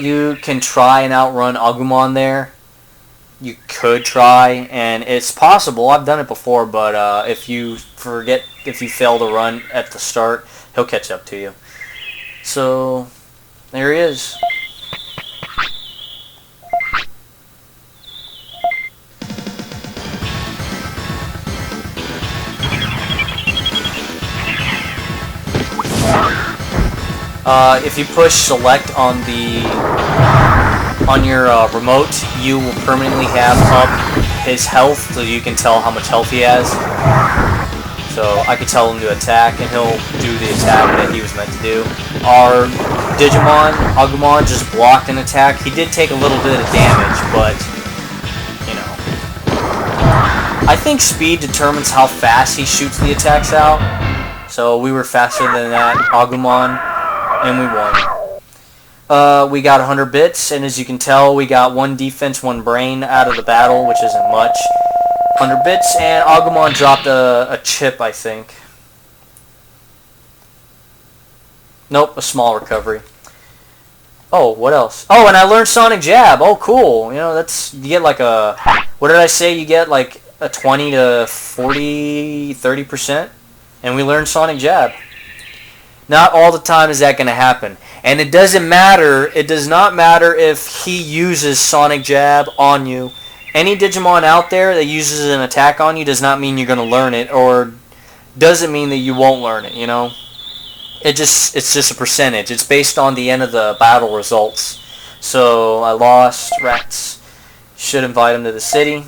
You can try and outrun Agumon there. You could try, and it's possible. I've done it before, but if you fail to run at the start, he'll catch up to you. So, there he is. If you push select on your remote, you will permanently have up his health, so you can tell how much health he has. So I could tell him to attack, and he'll do the attack that he was meant to do. Our Digimon, Agumon, just blocked an attack. He did take a little bit of damage, but, you know. I think speed determines how fast he shoots the attacks out. So we were faster than that Agumon, and we won. We got 100 bits, and as you can tell, we got 1 defense, 1 brain out of the battle, which isn't much. 100 bits, and Agumon dropped a chip, I think. Nope, a small recovery. Oh, what else? Oh, and I learned Sonic Jab. Oh, cool. You know, you get like a, what did I say? You get like a 20 to 40, 30%, and we learned Sonic Jab. Not all the time is that going to happen. And it doesn't matter, it does not matter if he uses Sonic Jab on you. Any Digimon out there that uses an attack on you does not mean you're going to learn it, or doesn't mean that you won't learn it, you know? It's just a percentage. It's based on the end of the battle results. So, I lost. Rats. Should invite him to the city.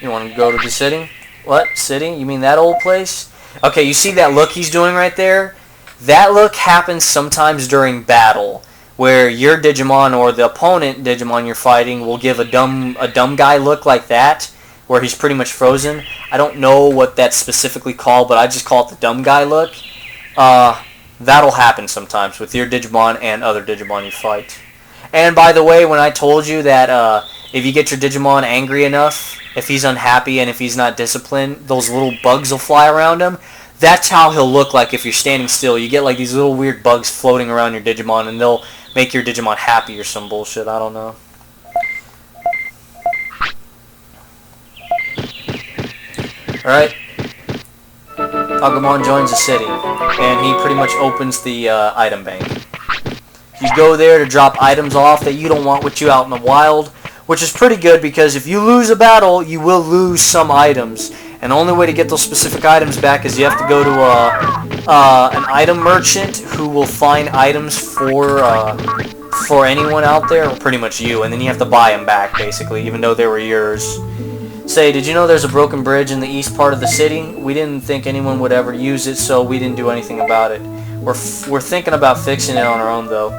You want to go to the city? What? City? You mean that old place? Okay, you see that look he's doing right there? That look happens sometimes during battle, where your Digimon or the opponent Digimon you're fighting will give a dumb guy look like that, where he's pretty much frozen. I don't know what that's specifically called, but I just call it the dumb guy look. That'll happen sometimes with your Digimon and other Digimon you fight. And by the way, when I told you that if you get your Digimon angry enough, if he's unhappy and if he's not disciplined, those little bugs will fly around him. That's how he'll look like if you're standing still. You get like these little weird bugs floating around your Digimon, and they'll make your Digimon happy or some bullshit. I don't know. Alright. Agumon joins the city, and he pretty much opens the item bank. You go there to drop items off that you don't want with you out in the wild, which is pretty good because if you lose a battle, you will lose some items. And the only way to get those specific items back is you have to go to an item merchant who will find items for anyone out there, or pretty much you, and then you have to buy them back, basically, even though they were yours. Say, did you know there's a broken bridge in the east part of the city? We didn't think anyone would ever use it, so we didn't do anything about it. We're thinking about fixing it on our own, though.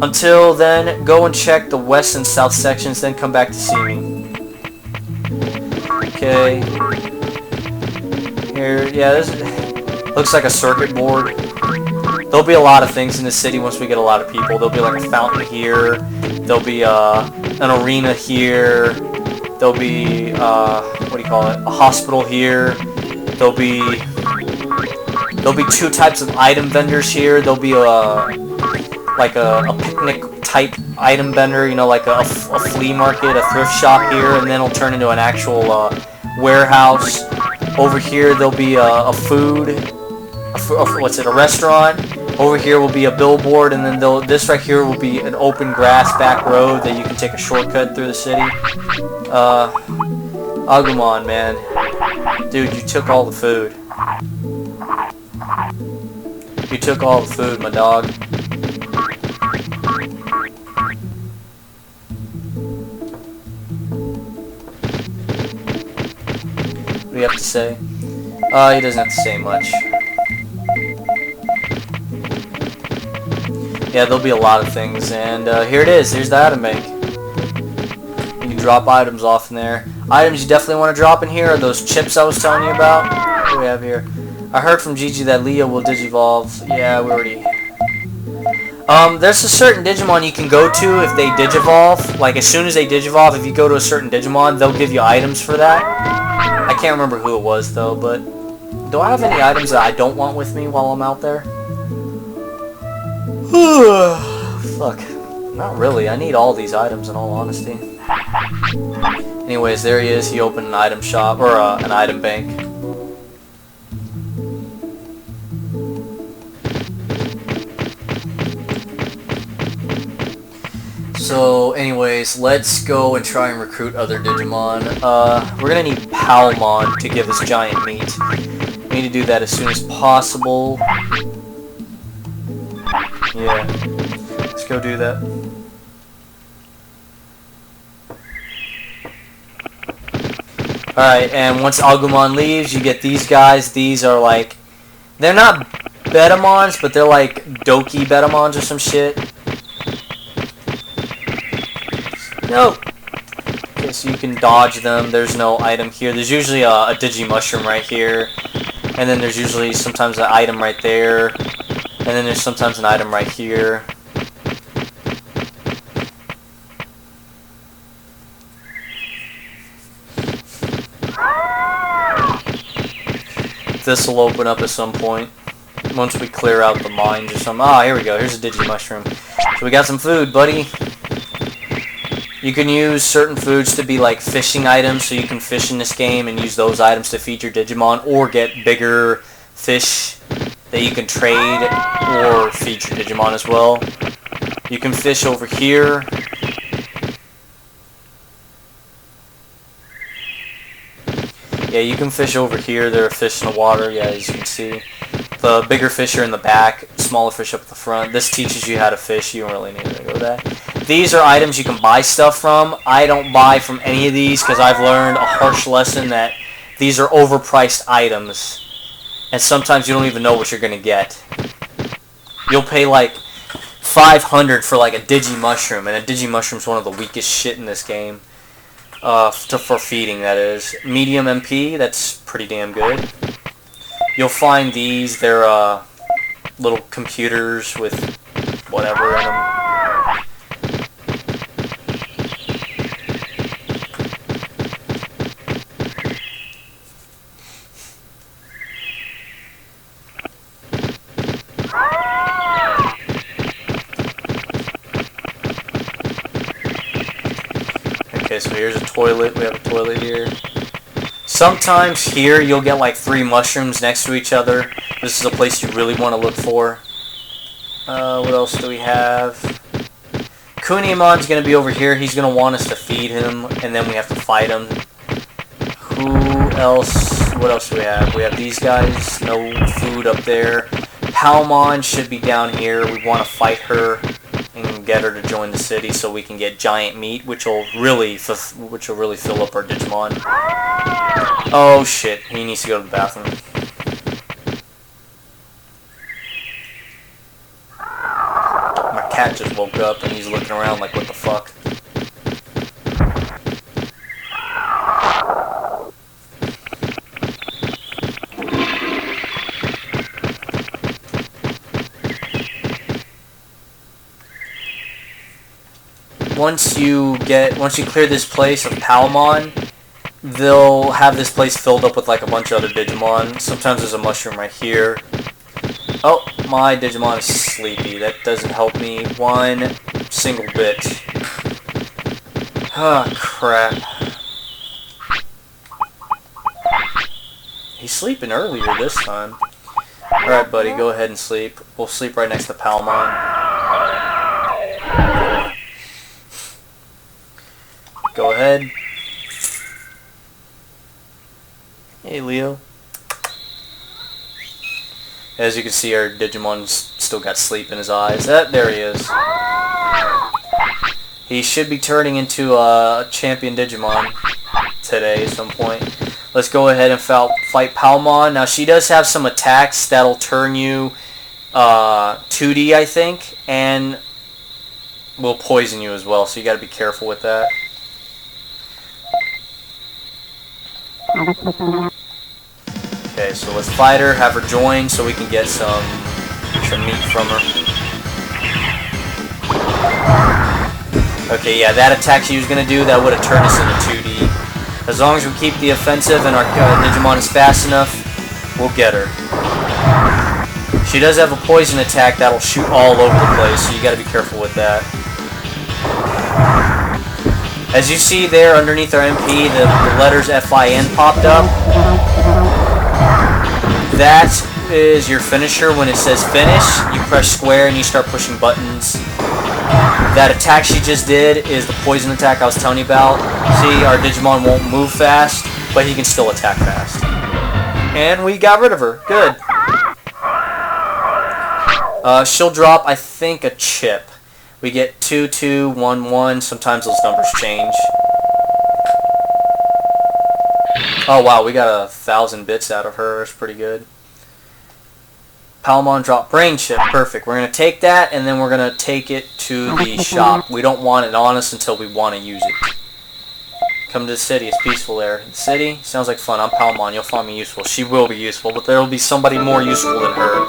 Until then, go and check the west and south sections, then come back to see me. Okay. Here, yeah, this looks like a circuit board. There'll be a lot of things in the city once we get a lot of people. There'll be like a fountain here. There'll be an arena here. There'll be what do you call it? A hospital here. There'll be two types of item vendors here. There'll be like a picnic type item vendor, you know, like a flea market, a thrift shop here, and then it'll turn into an actual warehouse. Over here there'll be a restaurant. Over here will be a billboard, and then this right here will be an open grass back road that you can take a shortcut through the city. Agumon, man. Dude, you took all the food. You took all the food, my dog. What do you have to say? He doesn't have to say much. Yeah, there'll be a lot of things, and here it is. Here's the item bank. You can drop items off in there. Items you definitely want to drop in here are those chips I was telling you about. What do we have here? I heard from Gigi that Leo will digivolve. Yeah, we already... there's a certain Digimon you can go to if they digivolve. Like, as soon as they digivolve, if you go to a certain Digimon, they'll give you items for that. I can't remember who it was, though, but... Do I have any items that I don't want with me while I'm out there? Fuck. Not really. I need all these items, in all honesty. Anyways, there he is. He opened an item shop, or an item bank. So, anyways, let's go and try and recruit other Digimon. We're gonna need Palmon to give us giant meat. We need to do that as soon as possible. Yeah. Let's go do that. Alright, and once Agumon leaves, you get these guys. These are like... They're not Betamons, but they're like Doki Betamons or some shit. No! Okay, so you can dodge them. There's no item here. There's usually a Digimushroom right here. And then there's usually sometimes an item right there. And then there's sometimes an item right here. This will open up at some point. Once we clear out the mines or something. Ah, here we go. Here's a Digimushroom. So we got some food, buddy. You can use certain foods to be like fishing items, so you can fish in this game and use those items to feed your Digimon, or get bigger fish that you can trade or feed your Digimon as well. You can fish over here. Yeah, you can fish over here. There are fish in the water, yeah, as you can see. The bigger fish are in the back, smaller fish up at the front. This teaches you how to fish. You don't really need to go to that. These are items you can buy stuff from. I don't buy from any of these because I've learned a harsh lesson that these are overpriced items. And sometimes you don't even know what you're going to get. You'll pay like $500 for like a Digimushroom, and a Digimushroom's one of the weakest shit in this game. For feeding, that is. Medium MP, that's pretty damn good. You'll find these, they're little computers with whatever in them. Okay, so here's a toilet. We have a toilet here. Sometimes here you'll get like 3 mushrooms next to each other. This is a place you really want to look for. What else do we have? Kunimon's going to be over here. He's going to want us to feed him, and then we have to fight him. Who else? What else do we have? We have these guys. No food up there. Palmon should be down here. We want to fight her and get her to join the city so we can get giant meat, which will really fill up our Digimon. Oh shit, he needs to go to the bathroom. My cat just woke up and he's looking around like, what the fuck? Once you clear this place of Palmon, they'll have this place filled up with like a bunch of other Digimon. Sometimes there's a mushroom right here. Oh, my Digimon is sleepy. That doesn't help me one single bit. Ah, crap. He's sleeping earlier this time. Alright, buddy, go ahead and sleep. We'll sleep right next to Palmon. Go ahead. Hey, Leo. As you can see, our Digimon's still got sleep in his eyes. There he is. He should be turning into a champion Digimon today at some point. Let's go ahead and fight Palmon. Now, she does have some attacks that'll turn you 2D, I think, and will poison you as well, so you gotta be careful with that. Okay, so let's fight her, have her join so we can get some meat from her. Okay, yeah, that attack she was going to do, that would have turned us into 2D. As long as we keep the offensive and our Digimon is fast enough, we'll get her. She does have a poison attack that'll shoot all over the place, so you got to be careful with that. As you see there underneath our MP, the letters FIN popped up. That is your finisher. When it says finish, you press square and you start pushing buttons. That attack she just did is the poison attack I was telling you about. See, our Digimon won't move fast, but he can still attack fast. And we got rid of her. Good. She'll drop, I think, a chip. We get 2, 2, 1, 1. Sometimes those numbers change. Oh wow, we got 1,000 bits out of her. That's pretty good. Palmon drop brain chip. Perfect. We're going to take that, and then we're going to take it to the shop. We don't want it on us until we want to use it. Come to the city. It's peaceful there. The city? Sounds like fun. I'm Palmon. You'll find me useful. She will be useful, but there will be somebody more useful than her.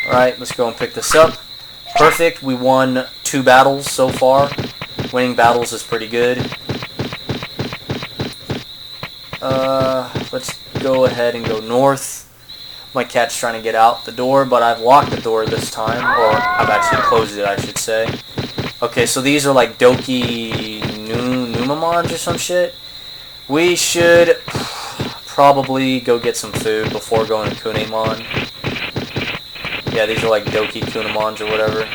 Alright, let's go and pick this up. Perfect. We won 2 battles so far. Winning battles is pretty good. Let's go ahead and go north. My cat's trying to get out the door, but I've locked the door this time. Or I've actually closed it, I should say. Okay, so these are like Doki Numamons or some shit. We should probably go get some food before going to Kunemon. Yeah, these are like Doki Kunamons or whatever.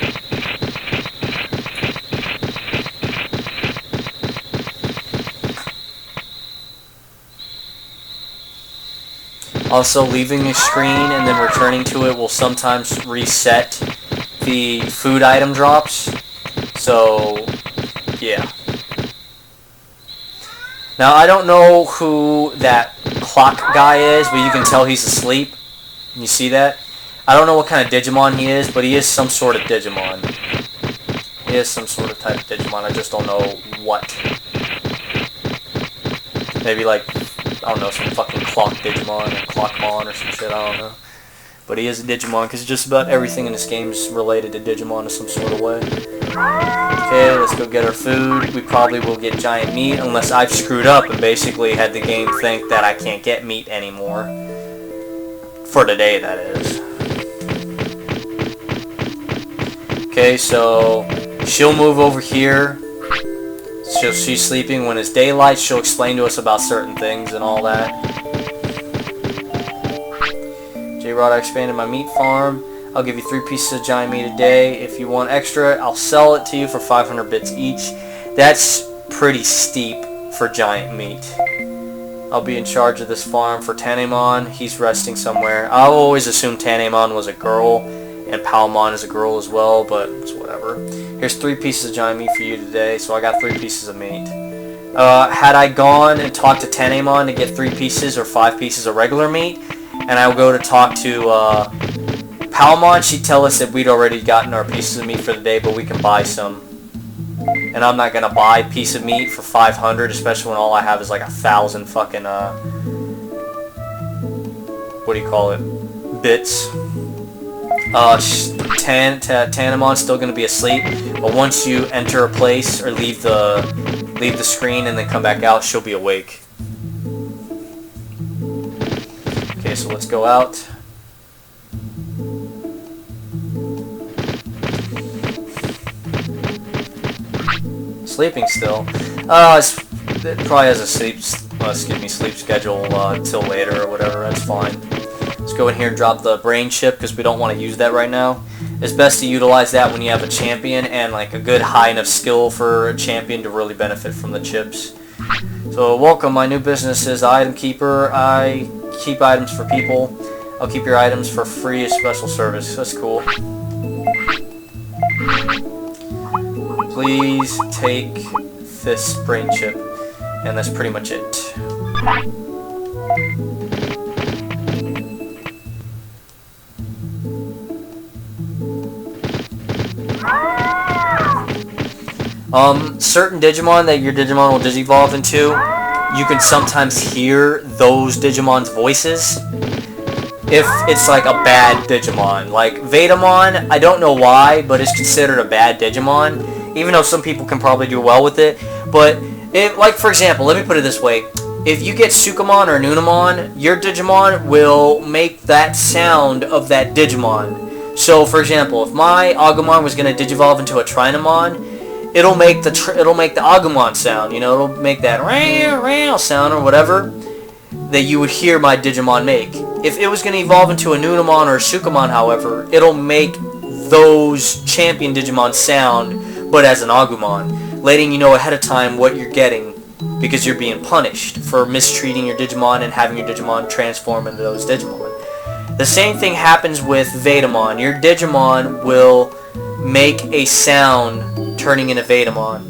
Also, leaving a screen and then returning to it will sometimes reset the food item drops. So, yeah. Now, I don't know who that clock guy is, but you can tell he's asleep. You see that? I don't know what kind of Digimon he is, but he is some sort of Digimon. He is some sort of type of Digimon, I just don't know what. Maybe like, I don't know, some fucking Clock Digimon or Clockmon or some shit, I don't know. But he is a Digimon because just about everything in this game is related to Digimon in some sort of way. Okay, let's go get our food. We probably will get giant meat unless I've screwed up and basically had the game think that I can't get meat anymore. For today, that is. Okay, so she'll move over here. She's sleeping. When it's daylight, she'll explain to us about certain things and all that. J-Rod, I expanded my meat farm. I'll give you 3 pieces of giant meat a day. If you want extra, I'll sell it to you for 500 bits each. That's pretty steep for giant meat. I'll be in charge of this farm for Tanemon. He's resting somewhere. I always assumed Tanemon was a girl, and Palmon is a girl as well, but it's whatever. Here's 3 pieces of giant meat for you today, so I got 3 pieces of meat. Had I gone and talked to Tanemon to get 3 pieces or 5 pieces of regular meat, and I will go to talk to Palmon, she'd tell us that we'd already gotten our pieces of meat for the day, but we can buy some. And I'm not gonna buy a piece of meat for 500, especially when all I have is like 1,000 fucking, what do you call it? Bits. Tanemon's still gonna be asleep, but once you enter a place or leave the screen and then come back out, she'll be awake. Okay, so let's go out. Sleeping still. It probably has a sleep schedule till later or whatever. That's fine. Let's go in here and drop the brain chip because we don't want to use that right now. It's best to utilize that when you have a champion and like a good high enough skill for a champion to really benefit from the chips. So welcome, my new business is Item Keeper. I keep items for people. I'll keep your items for free as special service. That's cool. Please take this brain chip. And that's pretty much it. Certain Digimon that your Digimon will digivolve into, you can sometimes hear those Digimon's voices if it's like a bad Digimon. Like Vetamon, I don't know why, but it's considered a bad Digimon, even though some people can probably do well with it. But, like for example, let me put it this way. If you get Sukamon or Nunamon, your Digimon will make that sound of that Digimon. So, for example, if my Agumon was going to digivolve into a Trinamon, it'll make the Agumon sound, you know, it'll make that "rah, sound or whatever that you would hear my Digimon make. If it was going to evolve into a Nunamon or a Sukamon, however, it'll make those champion Digimon sound, but as an Agumon, letting you know ahead of time what you're getting because you're being punished for mistreating your Digimon and having your Digimon transform into those Digimon. The same thing happens with Vetamon. Your Digimon will make a sound turning into Vetamon.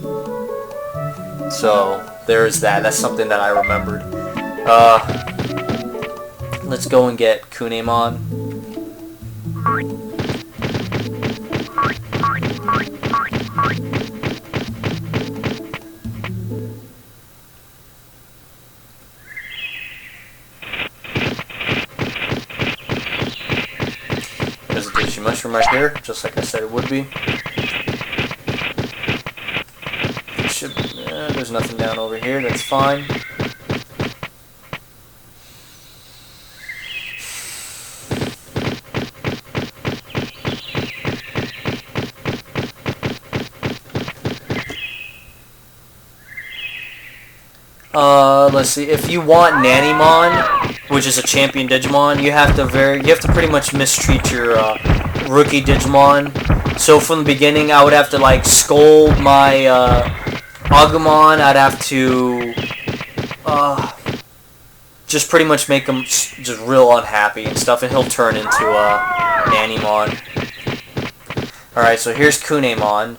So, there's that. That's something that I remembered. Let's go and get Kunemon. There's a Digi Mushroom right here, just like I said it would be. There's nothing down over here, that's fine. Let's see. If you want Nanimon, which is a champion Digimon, you have to pretty much mistreat your rookie Digimon. So from the beginning, I would have to like scold my Agumon. I'd have to just pretty much make him just real unhappy and stuff, and he'll turn into Nanimon. All right, so here's Kunemon.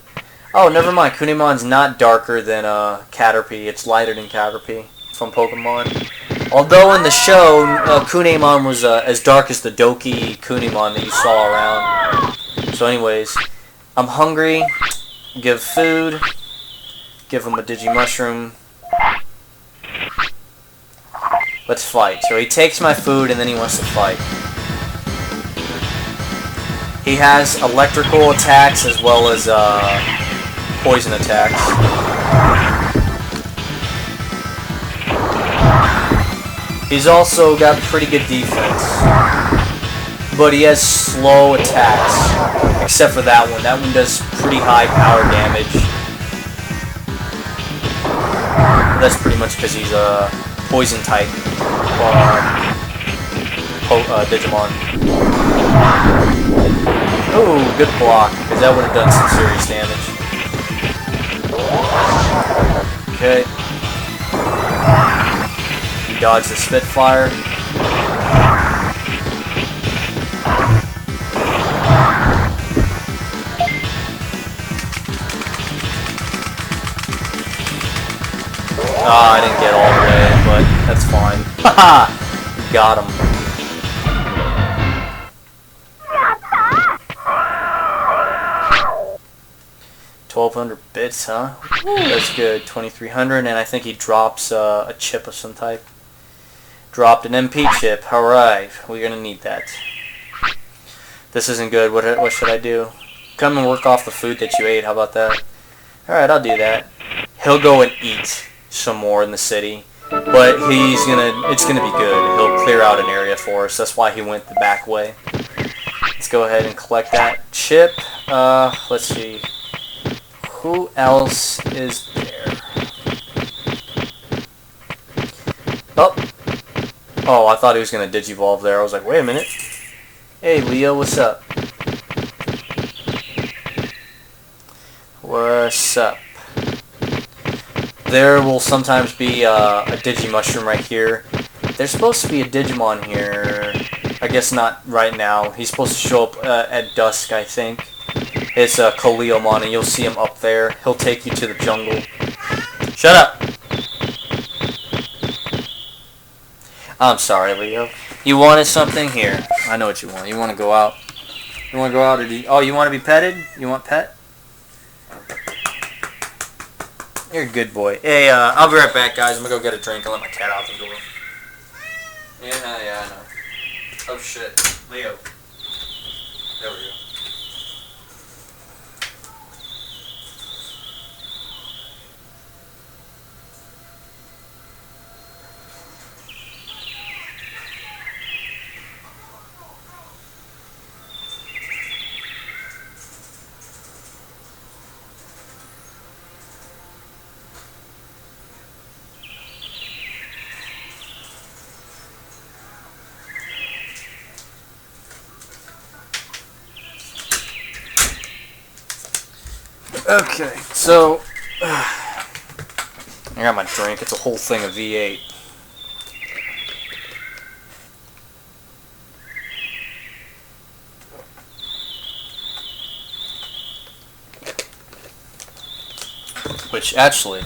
Oh, never mind. Kunemon's not darker than Caterpie. It's lighter than Caterpie from Pokemon. Although in the show, Kunemon was as dark as the Doki Kunemon that you saw around. So anyways, I'm hungry. give food, give him a Digimushroom. Let's fight. So he takes my food and then he wants to fight. He has electrical attacks as well as poison attacks. He's also got pretty good defense. But he has slow attacks. Except for that one. That one does pretty high power damage. That's pretty much because he's a poison type Digimon. Oh, good block, because that would have done some serious damage. Okay. He dodged the Spitfire. I didn't get all the way, but that's fine. Haha! Got him. 1,200 bits, huh? That's good. 2,300, and I think he drops a chip of some type. Dropped an MP chip. Alright, we're gonna need that. This isn't good. What should I do? Come and work off the food that you ate. How about that? Alright, I'll do that. He'll go and eat some more in the city, but it's gonna be good. He'll clear out an area for us. That's why he went the back way. Let's go ahead and collect that chip. Let's see. Who else is there? Oh, I thought he was gonna Digivolve there. I was like, wait a minute. Hey, Leo, what's up? What's up? There will sometimes be a Digimushroom right here. There's supposed to be a Digimon here. I guess not right now. He's supposed to show up at dusk, I think. It's Koleomon, and you'll see him up there. He'll take you to the jungle. Shut up! I'm sorry, Leo. You wanted something? Here. I know what you want. You want to go out. You want to go out, or do you... Oh, you want to be petted? You want pet? You're a good boy. Hey, I'll be right back, guys. I'm gonna go get a drink and let my cat out the door. Yeah, I know. Oh, shit. Leo. There we go. Okay, so I got my drink. It's a whole thing of V8. Which actually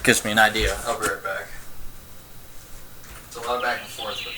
gives me an idea. I'll be right back. It's a lot of back and forth, but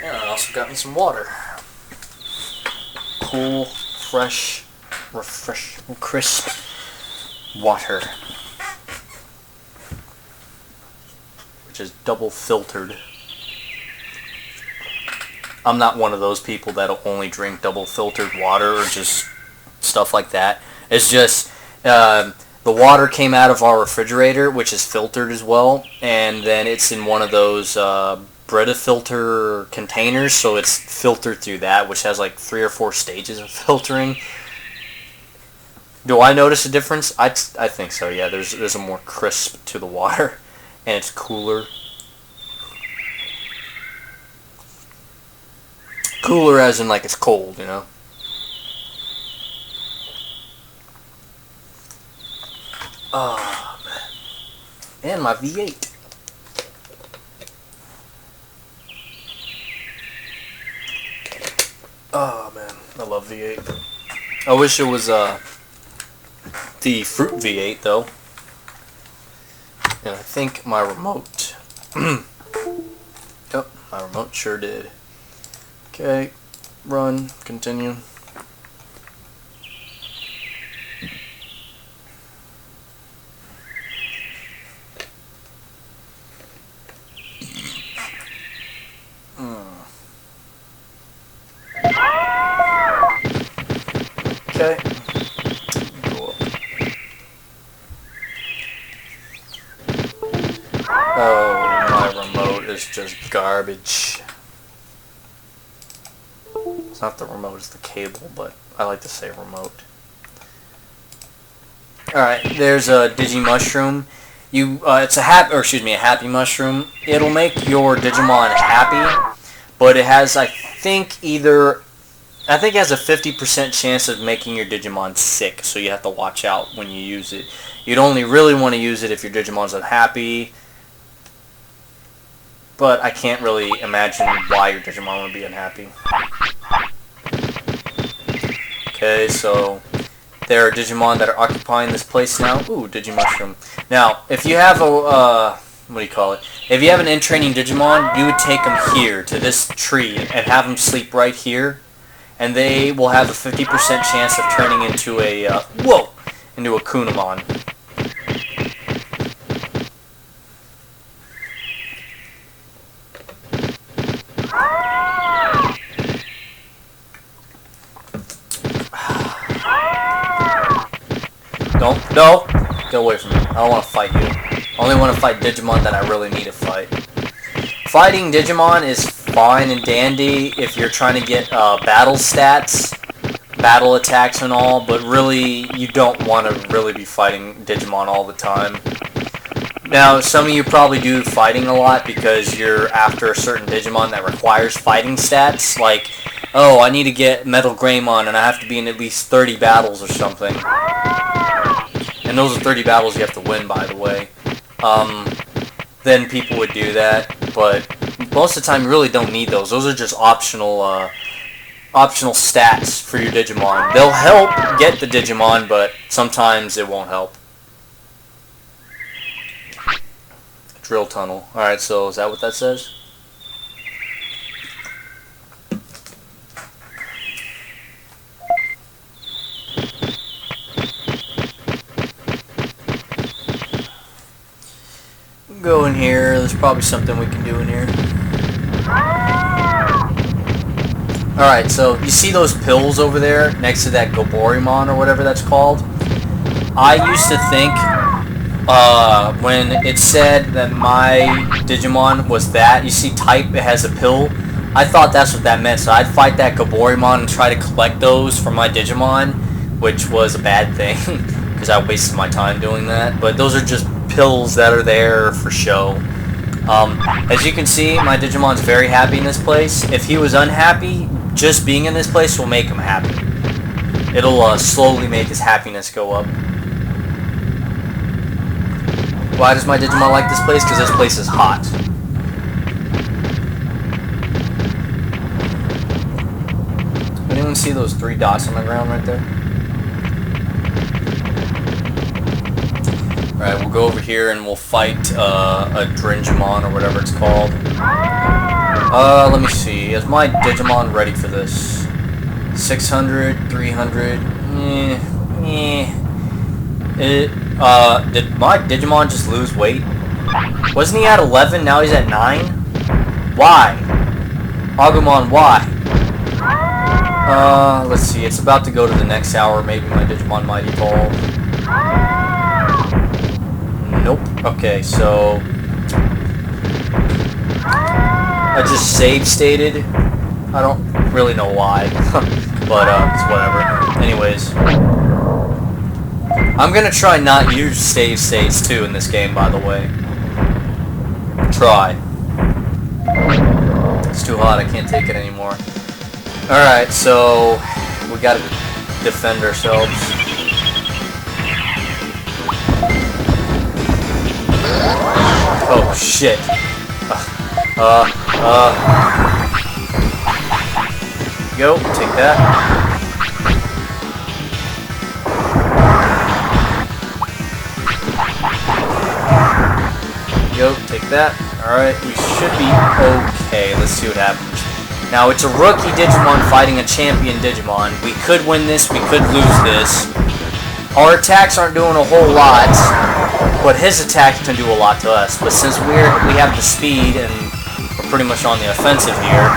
and I also got me some water. Cool, fresh, crisp water. Which is double filtered. I'm not one of those people that'll only drink double filtered water or just stuff like that. It's just the water came out of our refrigerator, which is filtered as well, and then it's in one of those Brita filter containers, so it's filtered through that, which has like 3 or 4 stages of filtering. Do I notice a difference? I think so, yeah. There's a more crisp to the water, and it's cooler. Cooler as in like it's cold, you know? Oh, man. And my V8. Oh, man. I love V8. I wish it was, the Fruit V8, though. And I think my remote... Yep, my remote sure did. Okay. Run. Continue. Okay. Go up. Oh, my remote is just garbage. It's not the remote, it's the cable, but I like to say remote. Alright, there's a Digimushroom. It's a happy mushroom. It'll make your Digimon happy, but it has, I think it has a 50% chance of making your Digimon sick, so you have to watch out when you use it. You'd only really want to use it if your Digimon's unhappy, but I can't really imagine why your Digimon would be unhappy. Okay, so there are Digimon that are occupying this place now. Ooh, Digimushroom. Now, if you have if you have an in-training Digimon, you would take them here to this tree and have them sleep right here, and they will have a 50% chance of turning into a into a Kunamon. No! Get away from me. I don't want to fight you. I only want to fight Digimon that I really need to fight. Fighting Digimon is fine and dandy if you're trying to get battle stats, battle attacks and all, but really, you don't want to really be fighting Digimon all the time. Now, some of you probably do fighting a lot because you're after a certain Digimon that requires fighting stats, like, oh, I need to get Metal Greymon and I have to be in at least 30 battles or something. And those are 30 battles you have to win, by the way. Then people would do that, but most of the time you really don't need those. Those are just optional stats for your Digimon. They'll help get the Digimon, but sometimes it won't help. Drill tunnel. Alright, so is that what that says? Go in here. There's probably something we can do in here. Alright, so you see those pills over there next to that Goborimon or whatever that's called? I used to think when it said that my Digimon was that, you see type, it has a pill, I thought that's what that meant, so I'd fight that Goborimon and try to collect those for my Digimon, which was a bad thing, because I wasted my time doing that, but those are just pills that are there for show. As you can see, my Digimon's very happy in this place. If he was unhappy, just being in this place will make him happy. It'll slowly make his happiness go up. Why does my Digimon like this place? Because this place is hot. Anyone see those 3 dots on the ground right there? Alright, we'll go over here and we'll fight a Digimon or whatever it's called. Let me see. Is my Digimon ready for this? 600, 300. Did my Digimon just lose weight? Wasn't he at 11? Now he's at 9? Why? Agumon, why? Let's see. It's about to go to the next hour. Maybe my Digimon might evolve. Nope. Okay, so I just save stated. I don't really know why, but it's whatever. Anyways, I'm gonna try not use save states too in this game, by the way. Try. It's too hot. I can't take it anymore. All right, so we gotta defend ourselves. shit. Go, take that. Go, take that. Alright, we should be okay. Let's see what happens. Now, it's a rookie Digimon fighting a champion Digimon. We could win this, we could lose this. Our attacks aren't doing a whole lot, but his attacks can do a lot to us. But since we have the speed and we're pretty much on the offensive here,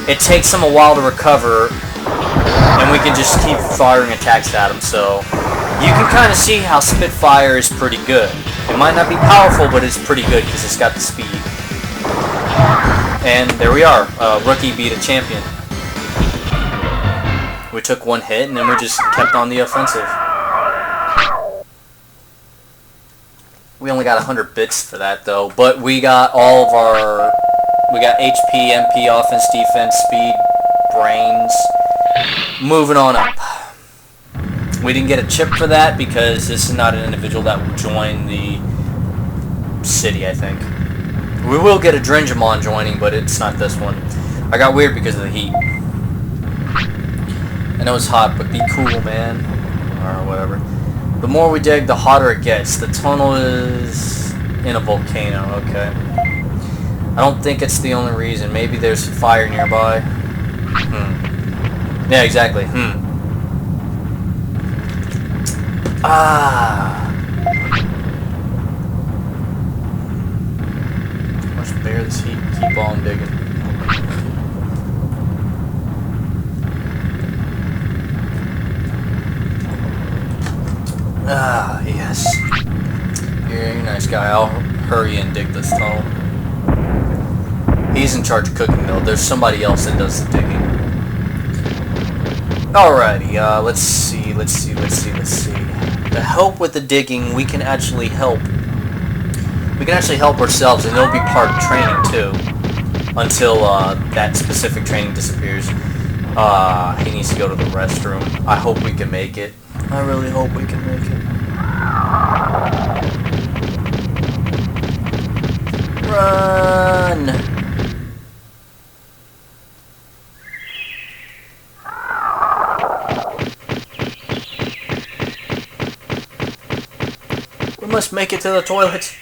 it takes him a while to recover, and we can just keep firing attacks at him. So you can kind of see how Spitfire is pretty good. It might not be powerful, but it's pretty good because it's got the speed. And there we are. Rookie beat a champion. We took one hit, and then we just kept on the offensive. We only got 100 bits for that, though. But we got all of our... We got HP, MP, offense, defense, speed, brains. Moving on up. We didn't get a chip for that because this is not an individual that will join the city, I think. We will get a Digimon joining, but it's not this one. I got weird because of the heat. I know it's hot, but be cool, man. Or whatever. The more we dig, the hotter it gets. The tunnel is in a volcano, okay. I don't think it's the only reason. Maybe there's fire nearby. Yeah, exactly. Let's bear this heat. Keep on digging. Yes. You're a nice guy. I'll hurry and dig this tunnel. He's in charge of cooking, though. There's somebody else that does the digging. Alrighty, let's see. To help with the digging, we can actually help. We can actually help ourselves, and it'll be part of training, too. Until, that specific training disappears. He needs to go to the restroom. I hope we can make it. I really hope we can make it. Run! We must make it to the toilet.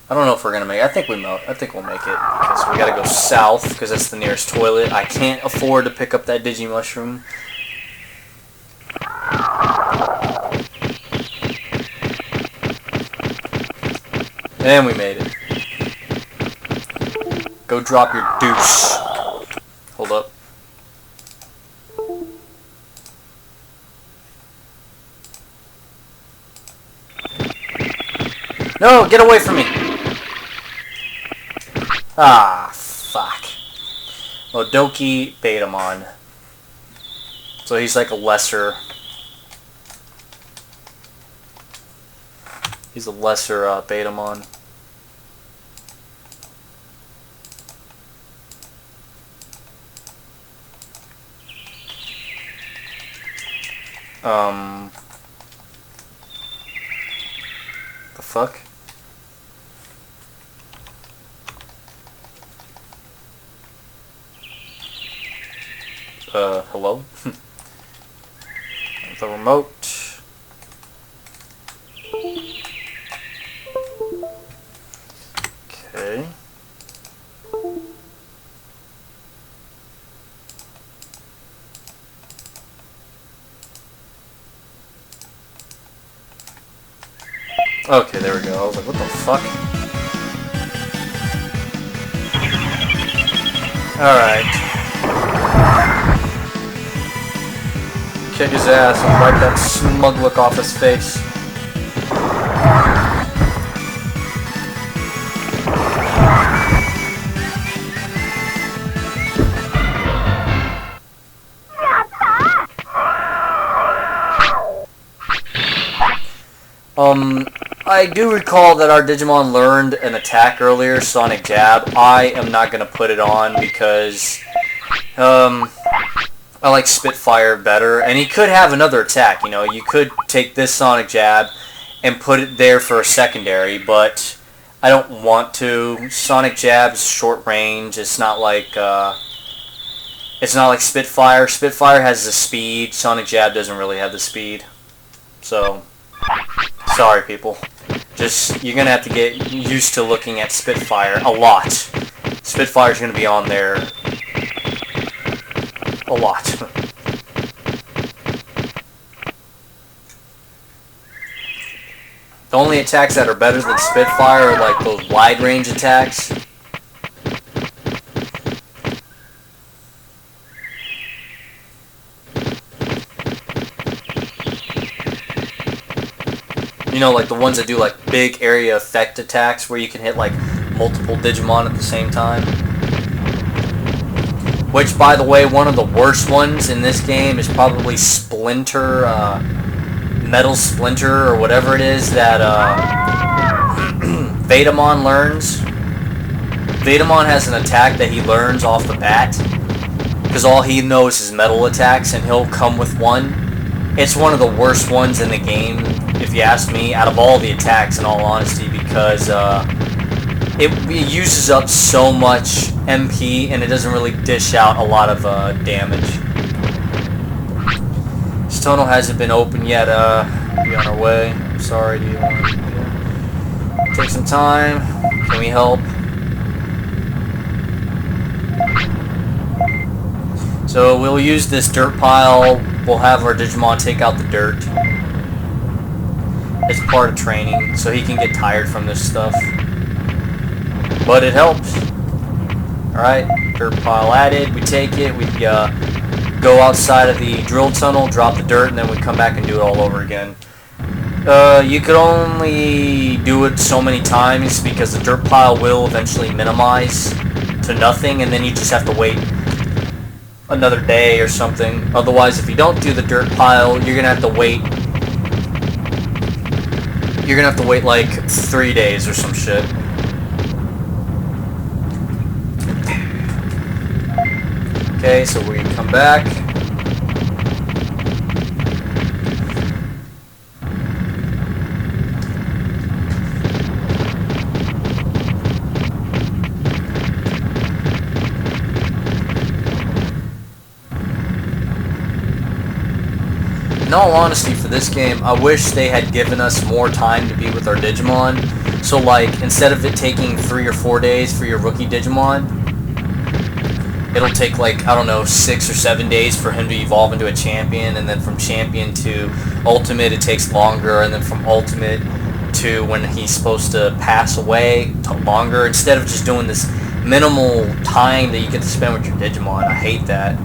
I don't know if we're gonna make it. I think we'll make it because we gotta go south because that's the nearest toilet. I can't afford to pick up that Digimushroom. And we made it. Go drop your deuce. Hold up. No, get away from me! Ah, fuck. Modoki Betamon. So he's like a lesser... He's a lesser Betamon. The fuck? Hello? The remote. Okay. Okay, there we go. I was like, what the fuck? Alright. Kick his ass and wipe that smug look off his face. I do recall that our Digimon learned an attack earlier, Sonic Jab. I am not going to put it on because I like Spitfire better. And he could have another attack, you know. You could take this Sonic Jab and put it there for a secondary, but I don't want to. Sonic Jab's short range. It's not like Spitfire. Spitfire has the speed. Sonic Jab doesn't really have the speed. So, sorry people. Just, you're gonna have to get used to looking at Spitfire a lot. Spitfire's gonna be on there a lot. The only attacks that are better than Spitfire are like those wide range attacks. You know, like the ones that do like big area effect attacks where you can hit like multiple Digimon at the same time. Which, by the way, one of the worst ones in this game is probably Splinter, Metal Splinter, or whatever it is that Vetamon learns. Vetamon has an attack that he learns off the bat, because all he knows is metal attacks, and he'll come with one. It's one of the worst ones in the game, if you ask me, out of all the attacks, in all honesty, because it uses up so much MP, and it doesn't really dish out a lot of damage. This tunnel hasn't been open yet. We'll be on our way. I'm sorry, do you want to take some time? Can we help? So we'll use this dirt pile. We'll have our Digimon take out the dirt. It's part of training, so he can get tired from this stuff. But it helps. Alright, dirt pile added. We take it. We go outside of the drill tunnel, drop the dirt, and then we come back and do it all over again. You could only do it so many times because the dirt pile will eventually minimize to nothing, and then you just have to wait another day or something. Otherwise, if you don't do the dirt pile, you're gonna have to wait. You're gonna have to wait like 3 days or some shit. Okay, so we come back. In all honesty, for this game, I wish they had given us more time to be with our Digimon. So, like, instead of it taking 3 or 4 days for your rookie Digimon, it'll take, like, I don't know, 6 or 7 days for him to evolve into a champion, and then from champion to ultimate, it takes longer, and then from ultimate to when he's supposed to pass away, longer, instead of just doing this minimal time that you get to spend with your Digimon. I hate that.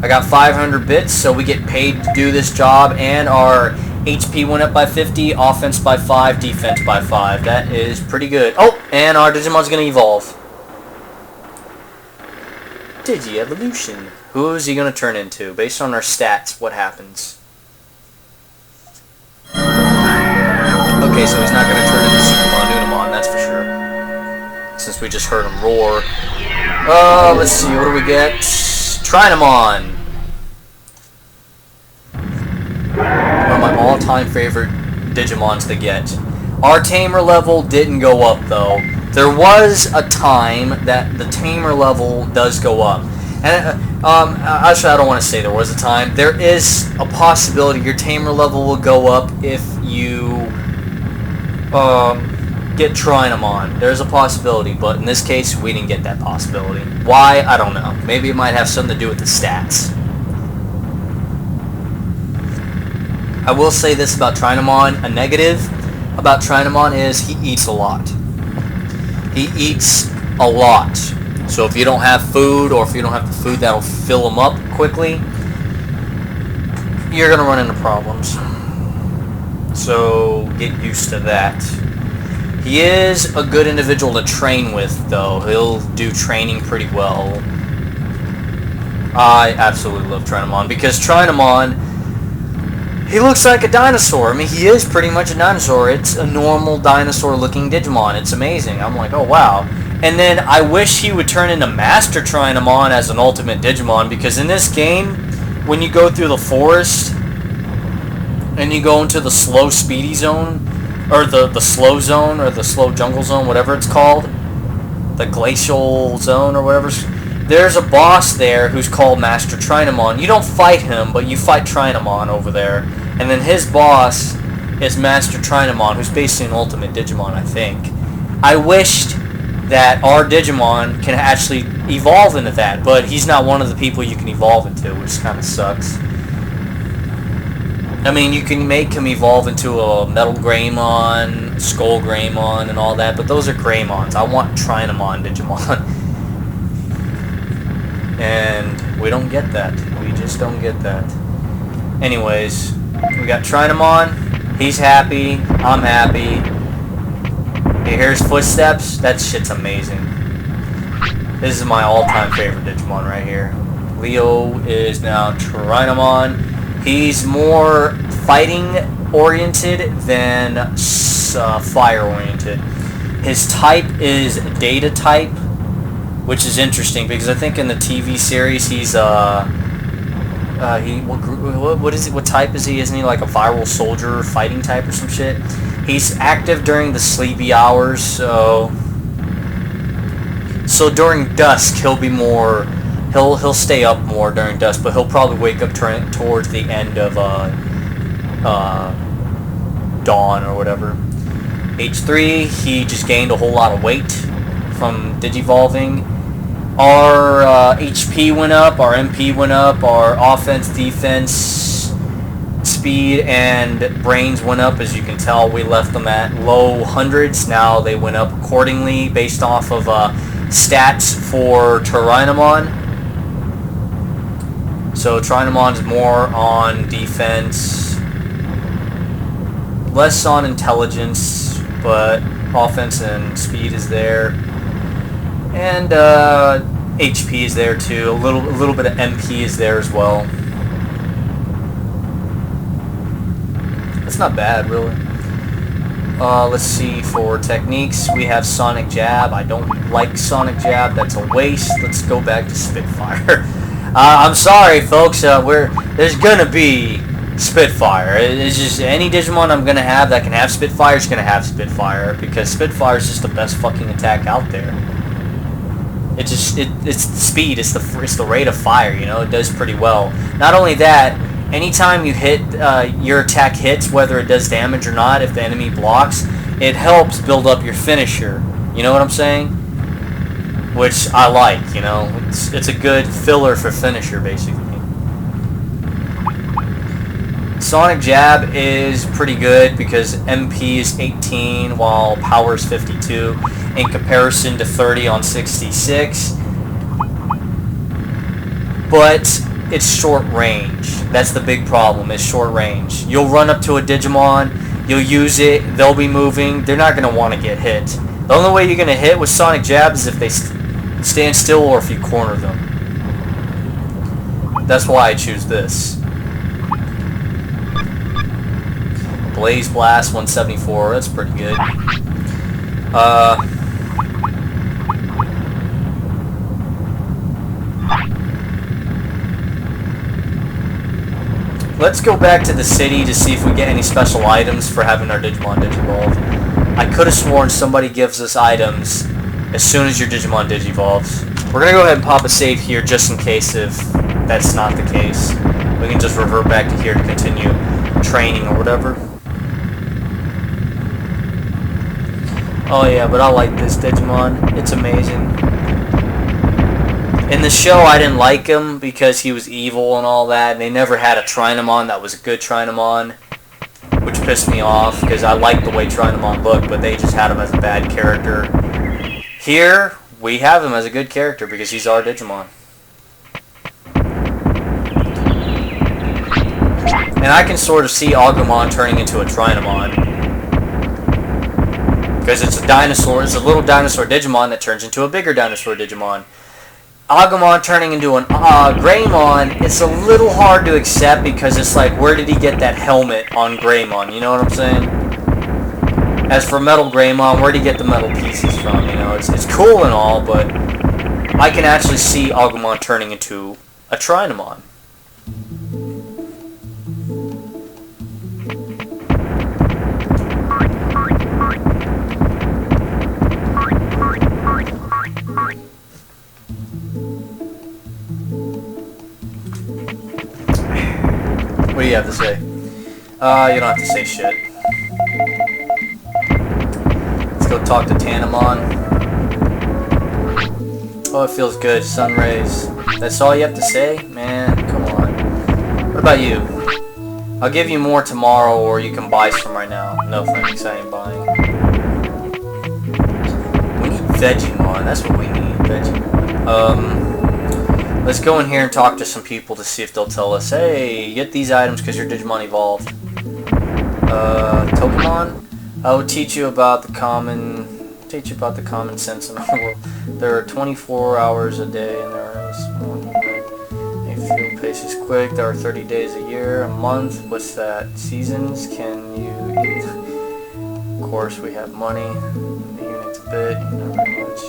I got 500 bits, so we get paid to do this job, and our HP went up by 50, offense by 5, defense by 5. That is pretty good. Oh, and our Digimon's going to evolve. Digi-evolution. Who is he going to turn into? Based on our stats, what happens? Okay, so he's not going to turn into Supermon Unimon, that's for sure. Since we just heard him roar. Let's see, what do we get? Trinamon. One of my all-time favorite Digimons to get. Our tamer level didn't go up, though. There was a time that the tamer level does go up. And, actually, I don't want to say there was a time. There is a possibility your tamer level will go up if you get Trinamon. There's a possibility, but in this case, we didn't get that possibility. Why? I don't know. Maybe it might have something to do with the stats. I will say this about Trinamon. A negative about Trinamon is he eats a lot. He eats a lot. So if you don't have food, or if you don't have the food that'll fill him up quickly, you're going to run into problems. So get used to that. He is a good individual to train with, though. He'll do training pretty well. I absolutely love Trinamon, because Trinamon, he looks like a dinosaur. I mean, he is pretty much a dinosaur. It's a normal dinosaur-looking Digimon. It's amazing. I'm like, oh, wow. And then I wish he would turn into Master Trinamon as an ultimate Digimon, because in this game, when you go through the forest and you go into the slow speedy zone, or the slow zone, or the slow jungle zone, whatever it's called, the glacial zone or whatever. There's a boss there who's called Master Trinamon. You don't fight him, but you fight Trinamon over there. And then his boss is Master Trinamon, who's basically an ultimate Digimon, I think. I wished that our Digimon can actually evolve into that, but he's not one of the people you can evolve into, which kind of sucks. I mean, you can make him evolve into a Metal Greymon, Skull Greymon, and all that, but those are Greymons. I want Trinamon Digimon. And we don't get that. We just don't get that. Anyways, we got Trinamon. He's happy. I'm happy. He hears footsteps. That shit's amazing. This is my all-time favorite Digimon right here. Leo is now Trinamon. He's more fighting-oriented than fire-oriented. His type is Data type, which is interesting because I think in the TV series he's what is it? What type is he? Isn't he like a viral soldier fighting type or some shit? He's active during the sleepy hours, so during dusk he'll be more. He'll stay up more during dusk, but he'll probably wake up towards the end of dawn or whatever. H3, he just gained a whole lot of weight from digivolving. Our HP went up, our MP went up, our offense, defense, speed, and brains went up. As you can tell, we left them at low hundreds. Now they went up accordingly based off of stats for Trinamon. So Trinamon's more on defense, less on intelligence, but offense and speed is there. And HP is there too. A little bit of MP is there as well. That's not bad, really. Let's see, for techniques, we have Sonic Jab. I don't like Sonic Jab. That's a waste. Let's go back to Spitfire. I'm sorry, folks. There's gonna be Spitfire. It's just any Digimon I'm gonna have that can have Spitfire is gonna have Spitfire, because Spitfire is just the best fucking attack out there. It's the speed, it's the rate of fire, you know, it does pretty well. Not only that, anytime you hit, your attack hits, whether it does damage or not, if the enemy blocks, it helps build up your finisher. You know what I'm saying? Which I like, you know, it's a good filler for finisher, basically. Sonic Jab is pretty good because MP is 18 while power is 52 in comparison to 30 on 66. But it's short range. That's the big problem, is short range. You'll run up to a Digimon, you'll use it, they'll be moving, they're not going to want to get hit. The only way you're going to hit with Sonic Jab is if they stand still or if you corner them. That's why I choose this. Blaze Blast 174, that's pretty good. Let's go back to the city to see if we get any special items for having our Digimon Digivolve. I could have sworn somebody gives us items as soon as your Digimon Digivolves. We're going to go ahead and pop a save here just in case if that's not the case. We can just revert back to here to continue training or whatever. Oh yeah, but I like this Digimon. It's amazing. In the show, I didn't like him because he was evil and all that, and they never had a Trinamon that was a good Trinamon, which pissed me off because I liked the way Trinamon looked, but they just had him as a bad character. Here, we have him as a good character because he's our Digimon. And I can sort of see Agumon turning into a Trinamon. Because it's a dinosaur, it's a little dinosaur Digimon that turns into a bigger dinosaur Digimon. Agumon turning into an Greymon, it's a little hard to accept because it's like, where did he get that helmet on Greymon? You know what I'm saying? As for Metal Greymon, where did he get the metal pieces from? You know, it's cool and all, but I can actually see Agumon turning into a Trinamon. have to say? You don't have to say shit. Let's go talk to Tanamon. Oh, it feels good. Sun rays. That's all you have to say? Man, come on. What about you? I'll give you more tomorrow, or you can buy some right now. No thanks, I ain't buying. We need Digimon. That's what we need. Digimon. Let's go in here and talk to some people to see if they'll tell us, hey, get these items because your Digimon evolved. Pokemon? I will teach you about the common sense in the world. There are 24 hours a day, and there is one. If your pace is quick, there are 30 days a year, a month. What's that? Seasons? Can you eat? Of course, we have money. The unit's a bit, not very much.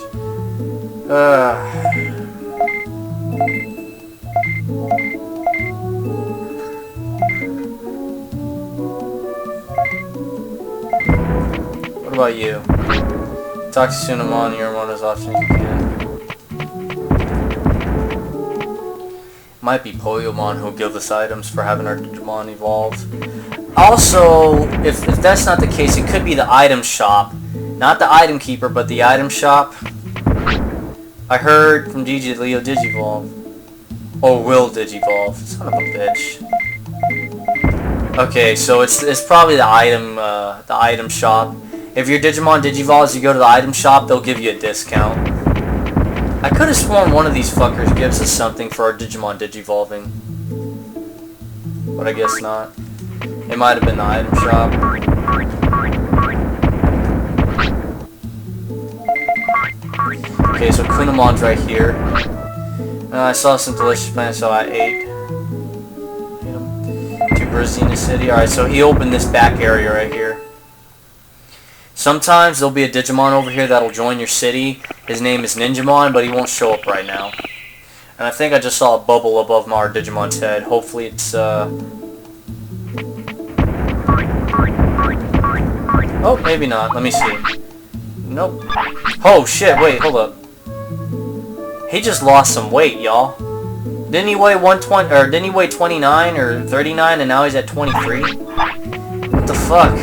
What about you? Talk to Sunamon, you're one as often as you can. Might be Poyomon who'll give us items for having our Digimon evolved. Also, if that's not the case, it could be the item shop. Not the item keeper, but the item shop. I heard from DJ Leo Digivolve. Or will Digivolve. Son of a bitch. Okay, so it's probably the item shop. If your Digimon Digivolves, you go to the item shop, they'll give you a discount. I could have sworn one of these fuckers gives us something for our Digimon Digivolving. But I guess not. It might have been the item shop. Okay, so Kunamon's right here. I saw some delicious plants, so I ate. To Brazina City. Alright, so he opened this back area right here. Sometimes there'll be a Digimon over here that'll join your city. His name is Ninjamon, but he won't show up right now. And I think I just saw a bubble above our Digimon's head. Hopefully it's, oh, maybe not. Let me see. Nope. Oh, shit. Wait, hold up. He just lost some weight, y'all. Didn't he weigh 120, or didn't he weigh 29 or 39, and now he's at 23? What the fuck?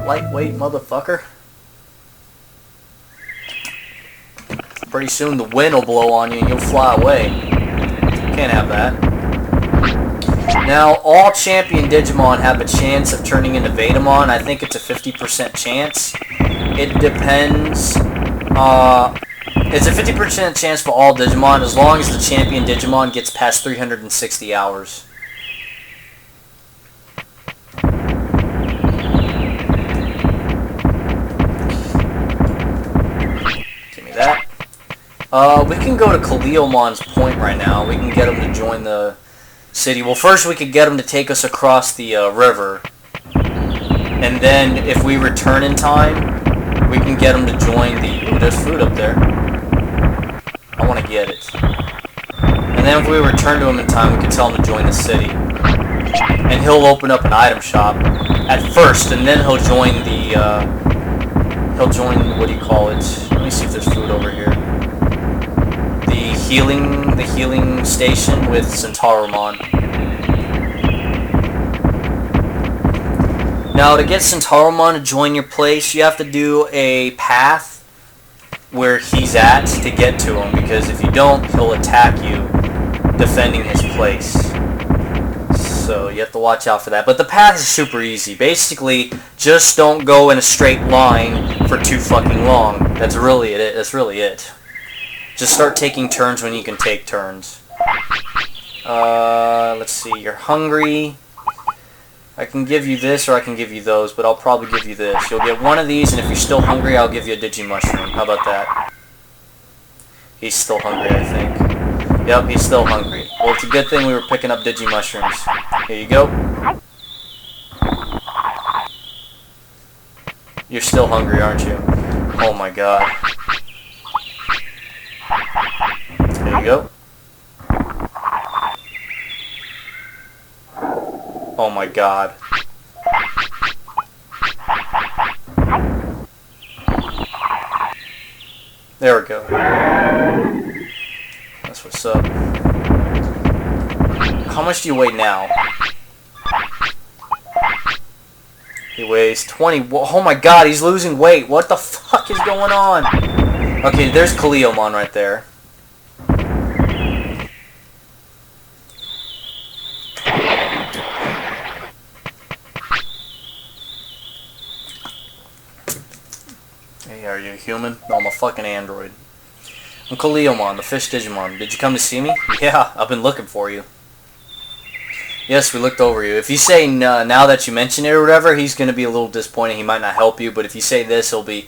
Lightweight motherfucker. Pretty soon the wind will blow on you and you'll fly away. Can't have that. Now, all champion Digimon have a chance of turning into Vetamon. I think it's a 50% chance. It depends. It's a 50% chance for all Digimon as long as the champion Digimon gets past 360 hours. Give me that. We can go to Kaleomon's point right now. We can get him to join the city. Well, first we could get him to take us across the river. And then, if we return in time, we can get him to join the... Ooh, there's food up there. I want to get it. And then if we return to him in time, we can tell him to join the city. And he'll open up an item shop at first, and then he'll join the... what do you call it? Let me see if there's food over here. The healing station with Centauromon. Now, to get Centauromon to join your place, you have to do a path where he's at to get to him, because if you don't, he'll attack you defending his place. So you have to watch out for that. But the path is super easy. Basically, just don't go in a straight line for too fucking long. That's really it. That's really it. Just start taking turns when you can take turns. Let's see. You're hungry. I can give you this or I can give you those, but I'll probably give you this. You'll get one of these, and if you're still hungry, I'll give you a Digimushroom. How about that? He's still hungry, I think. Yep, he's still hungry. Well, it's a good thing we were picking up Digimushrooms. Here you go. You're still hungry, aren't you? Oh my god. There you go. Oh my god. There we go. That's what's up. How much do you weigh now? He weighs 20. Oh my god, he's losing weight. What the fuck is going on? Okay, there's Kaleomon right there. Hey, are you a human? No, I'm a fucking android. I'm Kaleomon, the fish Digimon. Did you come to see me? Yeah, I've been looking for you. Yes, we looked over you. If you say now that you mention it or whatever, he's gonna be a little disappointed. He might not help you, but if you say this, he'll be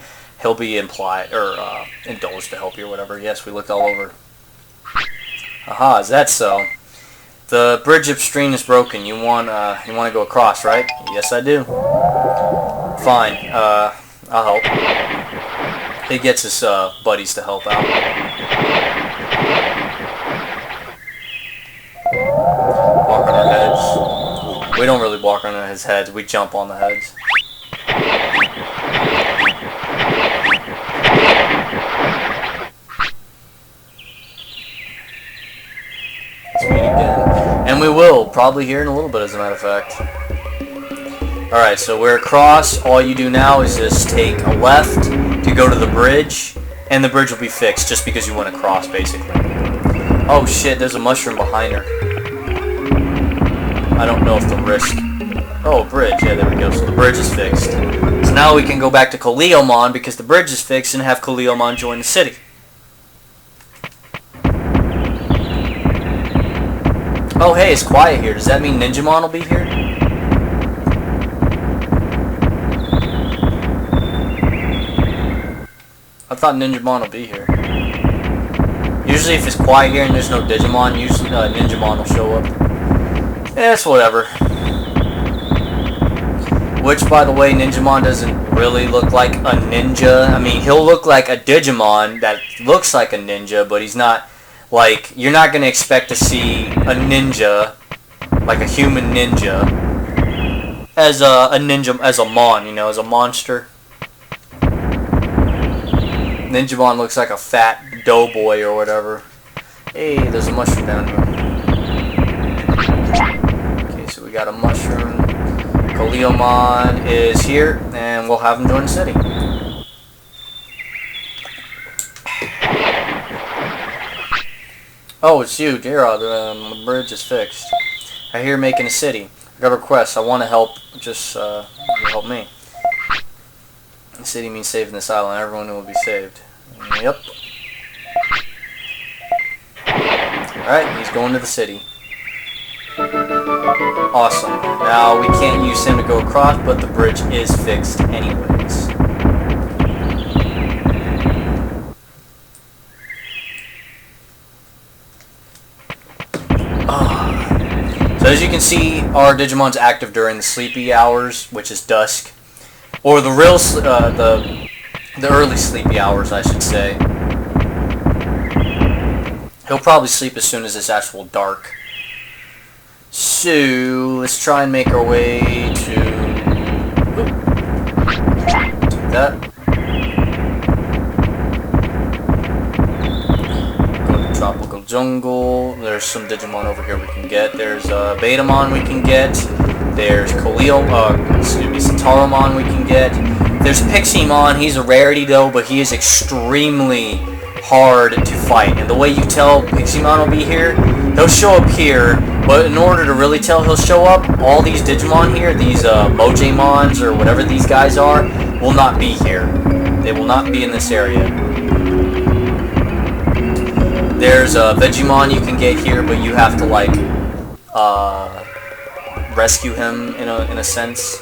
implied or indulged to help you or whatever. Yes, we looked all over. Aha, is that so? The bridge upstream is broken. You want to go across, right? Yes, I do. Fine. I'll help. He gets his buddies to help out. Walk on our heads. We don't really walk on his heads. We jump on the heads. Let's meet again. And we will, probably here in a little bit, as a matter of fact. Alright, so we're across. All you do now is just take a left to go to the bridge, and the bridge will be fixed just because you went across, basically. Oh shit, there's a mushroom behind her. I don't know if the risk... Oh, bridge. Yeah, there we go. So the bridge is fixed. So now we can go back to Kaleomon because the bridge is fixed and have Kaleomon join the city. Oh, hey, it's quiet here. Does that mean Ninjamon will be here? I thought Ninjamon will be here. Usually if it's quiet here and there's no Digimon, usually Ninjamon will show up. Yeah, it's whatever. Which, by the way, Ninjamon doesn't really look like a ninja. I mean, he'll look like a Digimon that looks like a ninja, but he's not, like, you're not going to expect to see a ninja, like a human ninja, as a ninja, as a mon, you know, as a monster. Ninjamon looks like a fat doughboy or whatever. Hey, there's a mushroom down here. Okay, so we got a mushroom. Kaleomon is here, and we'll have him join the city. Oh, it's you, J-Rod. The bridge is fixed. I hear you're making a city. I got a request. I want to help. Just help me. The city means saving this island. Everyone will be saved. Yep. Alright, he's going to the city. Awesome. Now, we can't use him to go across, but the bridge is fixed anyways. So as you can see, our Digimon's active during the sleepy hours, which is dusk. Or the real, the early sleepy hours, I should say. He'll probably sleep as soon as it's actual dark. So, let's try and make our way to... Take that. Go to Tropical Jungle. There's some Digimon over here we can get. There's Betamon we can get. There's Sataromon we can get. There's Pixiemon. He's a rarity though, but he is extremely hard to fight. And the way you tell Pixiemon will be here, he'll show up here, but in order to really tell he'll show up, all these Digimon here, these Mojamons or whatever these guys are, will not be here. They will not be in this area. There's a Vegemon you can get here, but you have to like rescue him in a sense.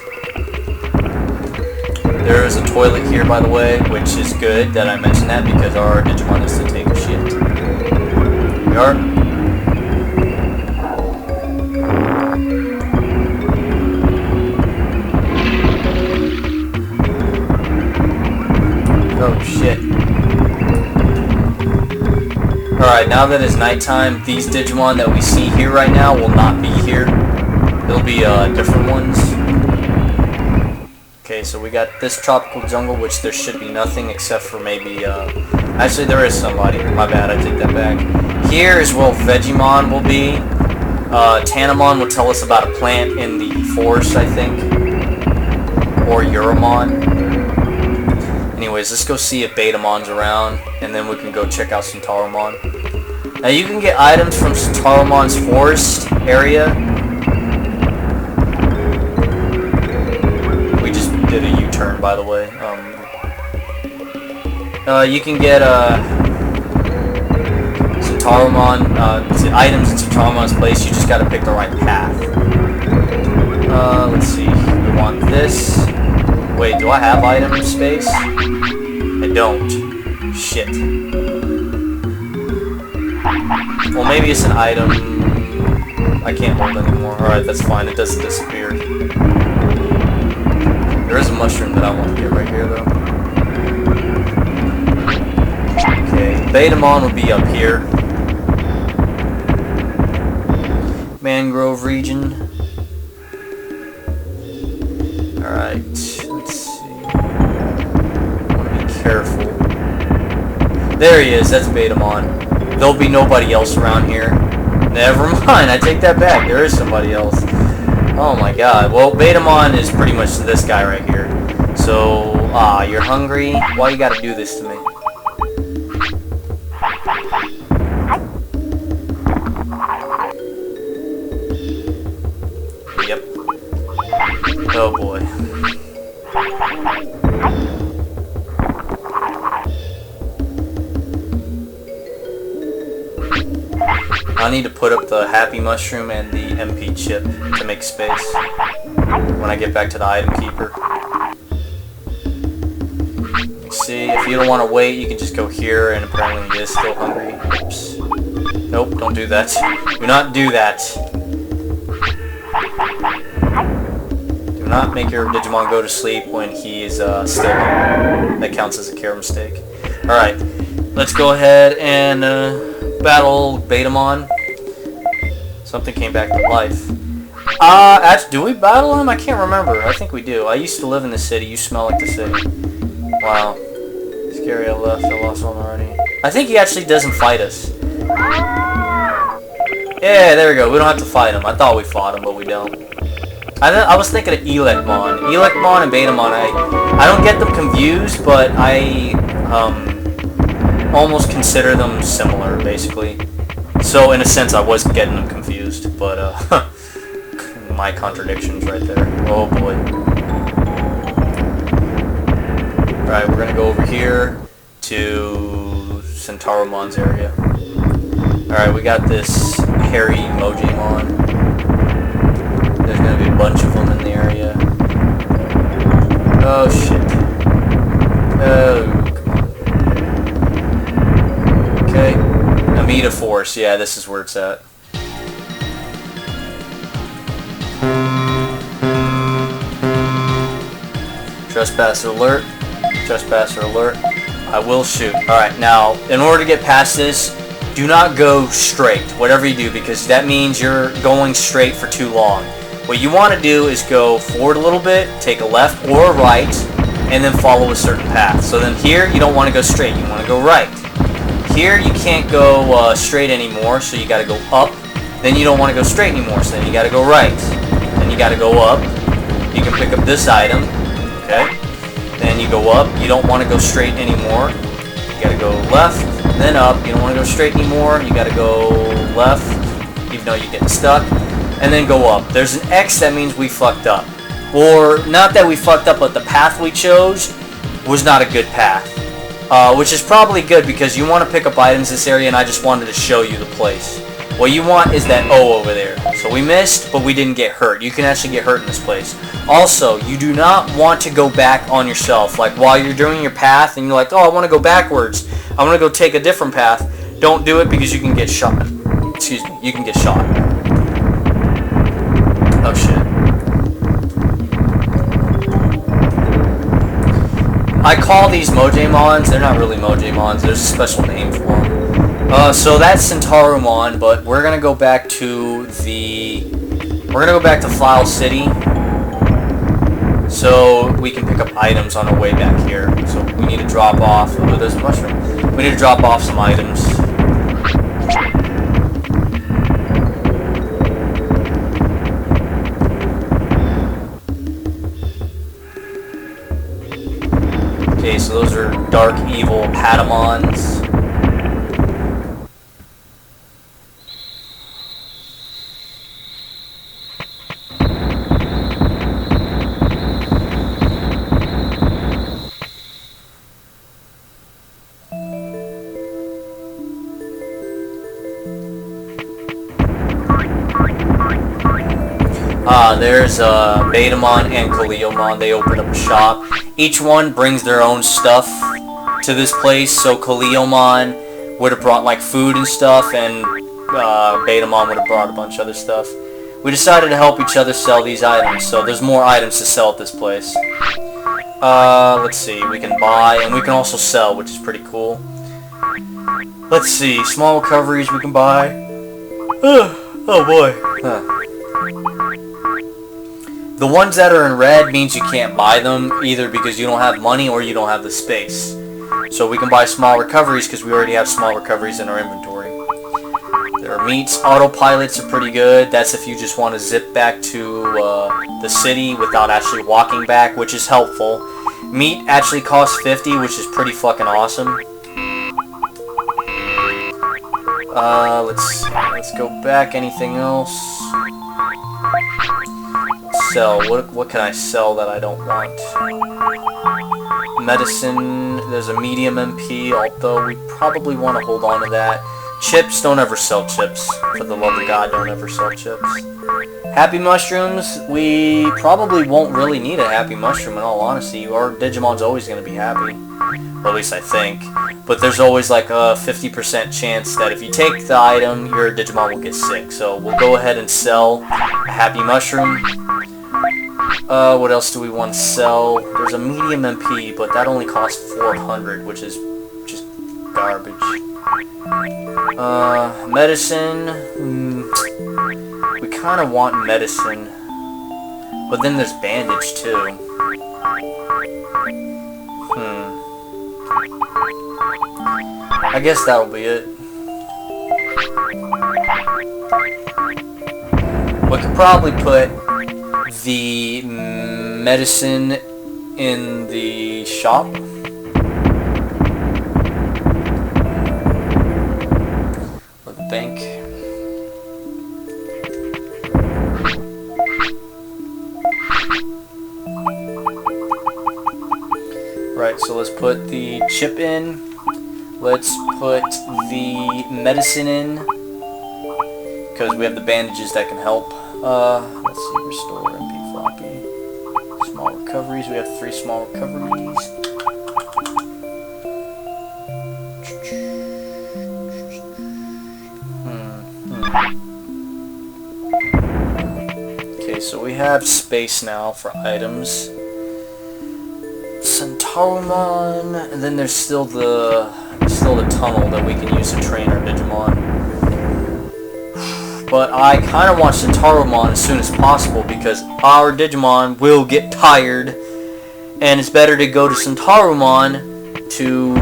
There is a toilet here, by the way, which is good that I mentioned that because our Digimon is to take a shit. Here we are. Oh shit. Alright, now that it's nighttime, these Digimon that we see here right now will not be here. There'll be different ones. Okay, so we got this Tropical Jungle, which there should be nothing except for maybe, actually there is somebody. My bad, I take that back. Here is where Vegemon will be. Tanamon will tell us about a plant in the forest, I think. Or Euromon. Anyways, let's go see if Betamon's around, and then we can go check out Centauramon. Now you can get items from Centauromon's forest area. We just did a U-turn, by the way. You can get Centauramon, items in Centauromon's place. You just gotta pick the right path. Let's see. We want this. Wait, do I have item space? I don't. Shit. Well, maybe it's an item I can't hold anymore. Alright, that's fine. It doesn't disappear. There is a mushroom that I want to get right here, though. Okay, Betamon will be up here. Mangrove region. Alright, let's see. I want to be careful. There he is, that's Betamon. There'll be nobody else around here. Never mind, I take that back. There is somebody else. Oh my god. Well, Betamon is pretty much this guy right here. So, you're hungry? Why you gotta do this to me? Yep. Oh boy. I need to put up the Happy Mushroom and the MP chip to make space when I get back to the item keeper. See, if you don't want to wait, you can just go here, and apparently he is still hungry. Oops. Nope, don't do that. Do not do that. Do not make your Digimon go to sleep when he is still hungry. That counts as a care mistake. Alright, let's go ahead and battle Betamon. Something came back to life. Actually, do we battle him? I can't remember. I think we do. I used to live in the city. You smell like the city. Wow. Scary, I left. I lost one already. I think he actually doesn't fight us. Yeah, there we go. We don't have to fight him. I thought we fought him, but we don't. I was thinking of Elecmon. Elecmon and Betamon, I don't get them confused, but I almost consider them similar, basically. So, in a sense, I was getting them confused, but, my contradictions right there. Oh, boy. Alright, we're gonna go over here to Centauromon's area. Alright, we got this hairy Mojamon. There's gonna be a bunch of them in the area. Oh, shit. Oh, okay. Amida Force, yeah, this is where it's at. Trespasser alert. Trespasser alert. I will shoot. Alright, now, in order to get past this, do not go straight, whatever you do, because that means you're going straight for too long. What you want to do is go forward a little bit, take a left or a right, and then follow a certain path. So then here, you don't want to go straight, you want to go right. Here, you can't go straight anymore, so you got to go up. Then you don't want to go straight anymore, so then you got to go right. Then you got to go up. You can pick up this item, okay? Then you go up. You don't want to go straight anymore. You got to go left, then up. You don't want to go straight anymore. You got to go left, even though you're getting stuck. And then go up. There's an X, that means we fucked up. Or, not that we fucked up, but the path we chose was not a good path. Which is probably good because you want to pick up items in this area, and I just wanted to show you the place. What you want is that O over there. So we missed, but we didn't get hurt. You can actually get hurt in this place. Also, you do not want to go back on yourself. Like, while you're doing your path, and you're like, oh, I want to go backwards. I want to go take a different path. Don't do it because you can get shot. Excuse me, you can get shot. Oh, shit. I call these Mojamons. They're not really Mojamons. There's a special name for them. So that's Centauramon, but we're gonna go back to Flower City, so we can pick up items on our way back here. So we need to drop off. Oh, there's a mushroom. We need to drop off some items. So those are dark, evil Patamons. There's Betamon and Kaleomon. They open up a shop. Each one brings their own stuff to this place. So Kaleomon would have brought like food and stuff, and Betamon would have brought a bunch of other stuff. We decided to help each other sell these items, so there's more items to sell at this place. Let's see. We can buy, and we can also sell, which is pretty cool. Let's see. Small recoveries we can buy. Oh boy. Huh. The ones that are in red means you can't buy them, either because you don't have money or you don't have the space. So we can buy small recoveries because we already have small recoveries in our inventory. There are meats. Autopilots are pretty good. That's if you just want to zip back to the city without actually walking back, which is helpful. Meat actually costs 50, which is pretty fucking awesome. Let's go back. Anything else? Sell. What can I sell that I don't want? Medicine. There's a medium MP, although we probably want to hold on to that. Chips. Don't ever sell chips. For the love of God, don't ever sell chips. Happy mushrooms. We probably won't really need a happy mushroom in all honesty. Our Digimon's always going to be happy. Or at least I think. But there's always like a 50% chance that if you take the item, your Digimon will get sick. So we'll go ahead and sell a happy mushroom. What else do we want to sell? There's a medium MP, but that only costs 400, which is just garbage. Medicine. We kind of want medicine. But then there's bandage, too. I guess that'll be it. We could probably put the medicine in the shop. Or the bank. Right, so let's put the chip in. Let's put the medicine in, because we have the bandages that can help. Let's see, restore MP floppy. Small recoveries, we have 3 small recoveries. Okay, so we have space now for items. Centaurimon, and then there's still the tunnel that we can use to train our Digimon. But I kind of want Centaurimon as soon as possible because our Digimon will get tired, and it's better to go to Centaurimon to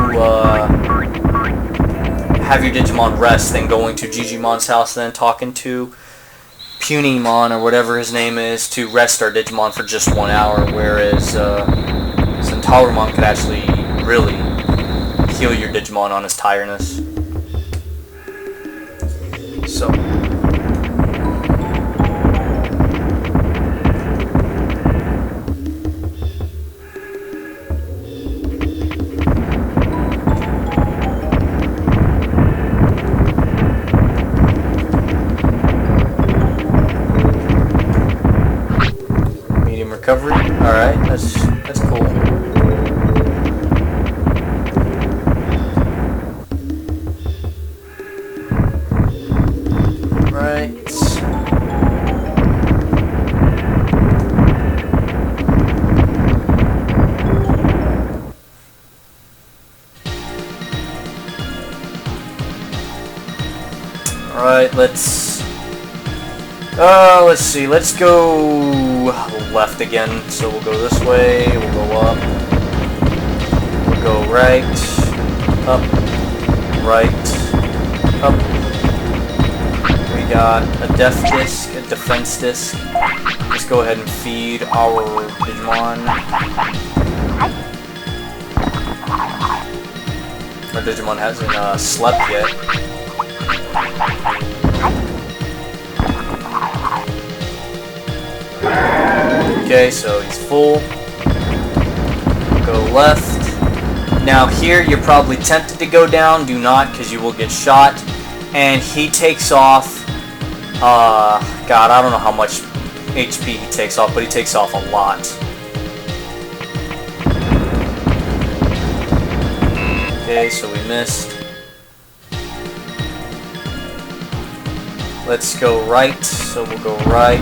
have your Digimon rest than going to Gigimon's house and then talking to Punimon or whatever his name is to rest our Digimon for just 1 hour, whereas Centaurimon could actually really heal your Digimon on his tiredness. So. Medium recovery. Alright, that's cool. Alright, let's see, let's go left again, so we'll go this way, we'll go up, we'll go right, up, up, we got a death disc, a defense disc, let's go ahead and feed our Digimon. Our Digimon hasn't slept yet. Okay, so he's full. Go left. Now here you're probably tempted to go down. Do not, because you will get shot. And he takes off. God, I don't know how much HP he takes off, but he takes off a lot. Okay, so we missed. Let's go right. So we'll go right,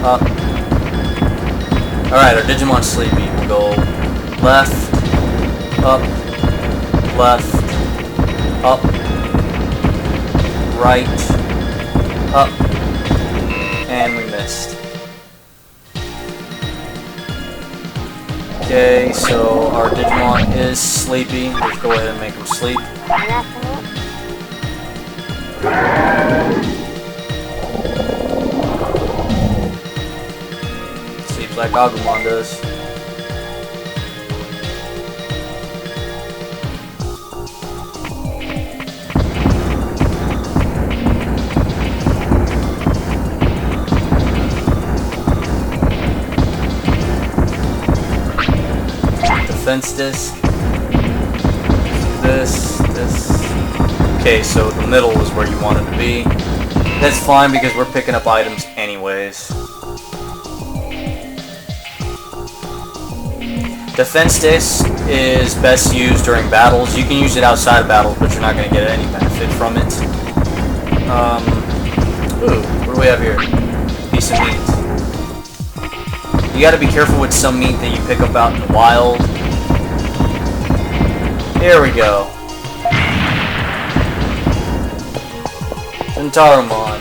up. Alright, our Digimon's sleepy. We'll go left, up, left, up, right, up, and we missed. Okay, so our Digimon is sleepy. Let's go ahead and make him sleep. Sleeps like Agumon does. Defense disc. This. Okay, so the middle is where you want it to be. That's fine because we're picking up items anyways. Defense disc is best used during battles. You can use it outside of battles, but you're not going to get any benefit from it. Ooh, what do we have here? Piece of meat. You got to be careful with some meat that you pick up out in the wild. Here we go. Centaurimon.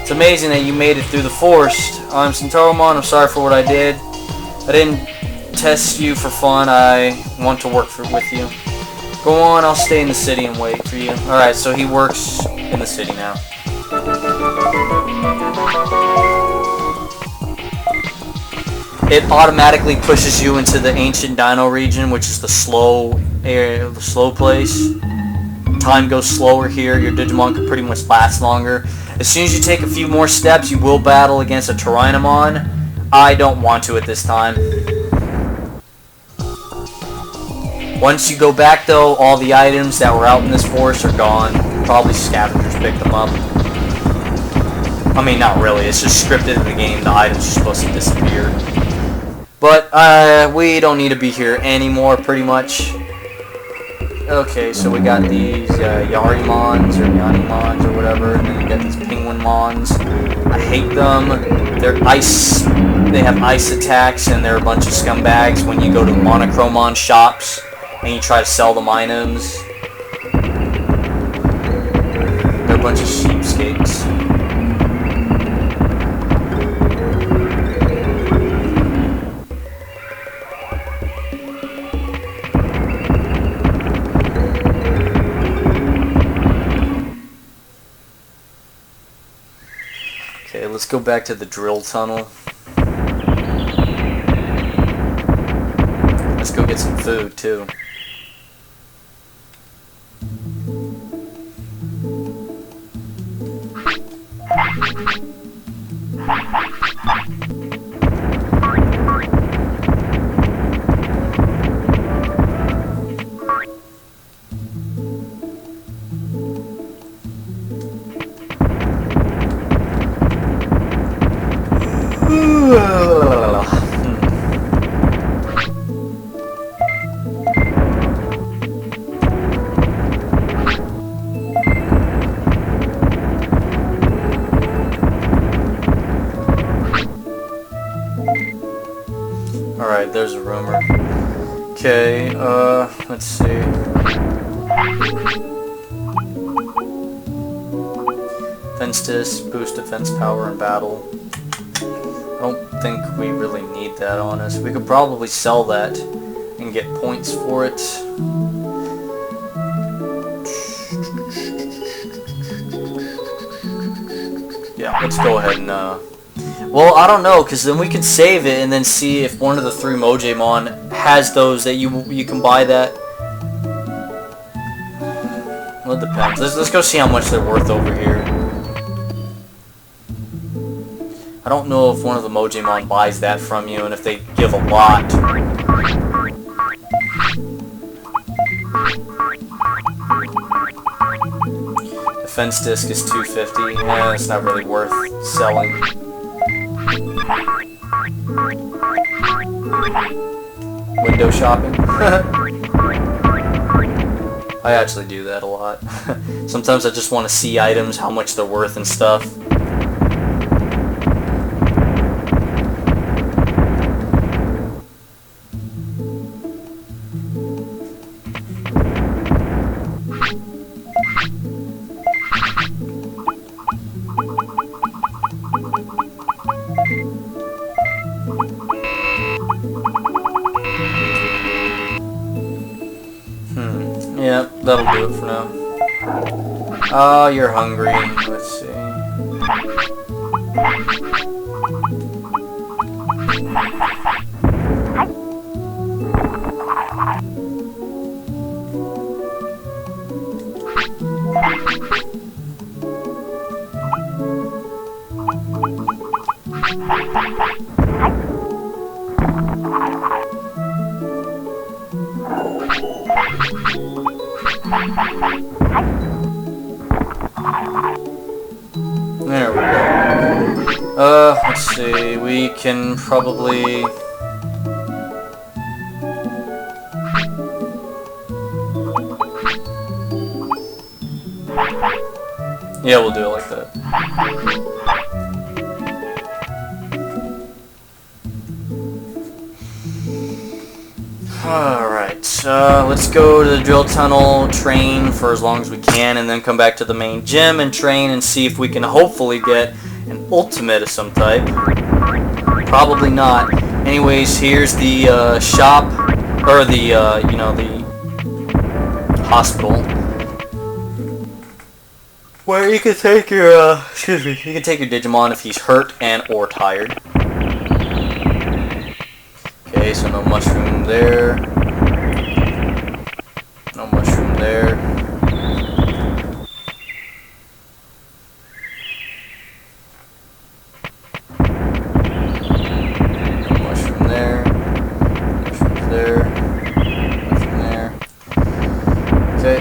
It's amazing that you made it through the forest. I'm Centaurimon. I'm sorry for what I did. I didn't test you for fun. I want to work with you. Go on, I'll stay in the city and wait for you. Alright, so he works in the city now. It automatically pushes you into the ancient Dino region, which is the slow area, the slow place. Time goes slower here. Your Digimon can pretty much last longer. As soon as you take a few more steps, you will battle against a Tyrannomon. I don't want to at this time. Once you go back though, all the items that were out in this forest are gone. Probably scavengers picked them up. I mean, not really. It's just scripted in the game. The items are supposed to disappear. But we don't need to be here anymore, pretty much. Okay, so we got these Yarimons or Yanimons or whatever, and then you got these Penguinmons. I hate them. They're ice. They have ice attacks, and they're a bunch of scumbags when you go to Monochromon shops and you try to sell them items. They're a bunch of cheapskates. Okay, let's go back to the drill tunnel. Let's go get some food, too. Alright, there's a rumor. Okay, let's see. Defense disc, boost defense power in battle. I don't think we really need that on us. We could probably sell that and get points for it. Yeah, let's go ahead and, well, I don't know, because then we can save it and then see if one of the 3 Mojamon has those that you can buy that. Well, it depends. Let's go see how much they're worth over here. I don't know if one of the Mojimon buys that from you, and if they give a lot. Defense disc is $250. Yeah, it's not really worth selling. Window shopping. I actually do that a lot. Sometimes I just want to see items, how much they're worth and stuff. Yep, that'll do it for now. Oh, you're hungry. Let's see. There we go. Let's see, we can probably... Yeah, we'll do it like that. Alright, let's go to the drill tunnel, train for as long as we can, and then come back to the main gym and train and see if we can hopefully get an ultimate of some type. Probably not. Anyways, here's the shop, or the, you know, the hospital, where you can take your, excuse me, you can take your Digimon if he's hurt and or tired. Okay, so no mushroom there. No mushroom there. No mushroom there. Mushroom there. Mushroom there. Okay.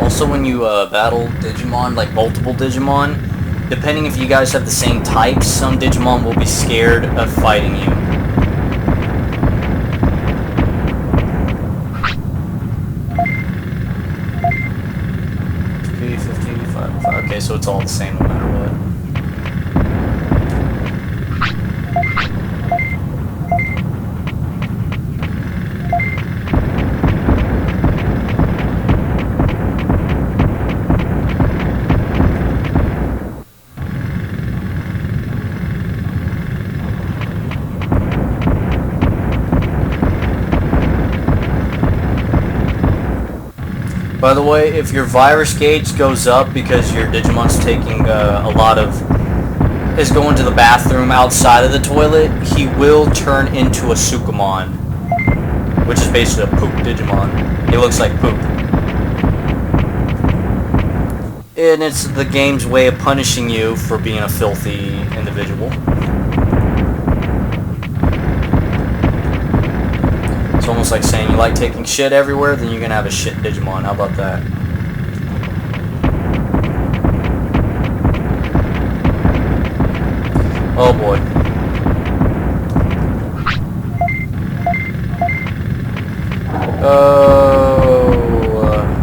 Also, when you battle Digimon, like multiple Digimon, depending if you guys have the same types, some Digimon will be scared of fighting you. Okay, so it's all the same no matter what. By the way, if your virus gauge goes up because your Digimon's taking a lot of... is going to the bathroom outside of the toilet, he will turn into a Sukamon, which is basically a poop Digimon. He looks like poop. And it's the game's way of punishing you for being a filthy individual. It's almost like saying you like taking shit everywhere, then you're gonna have a shit Digimon. How about that? Oh boy.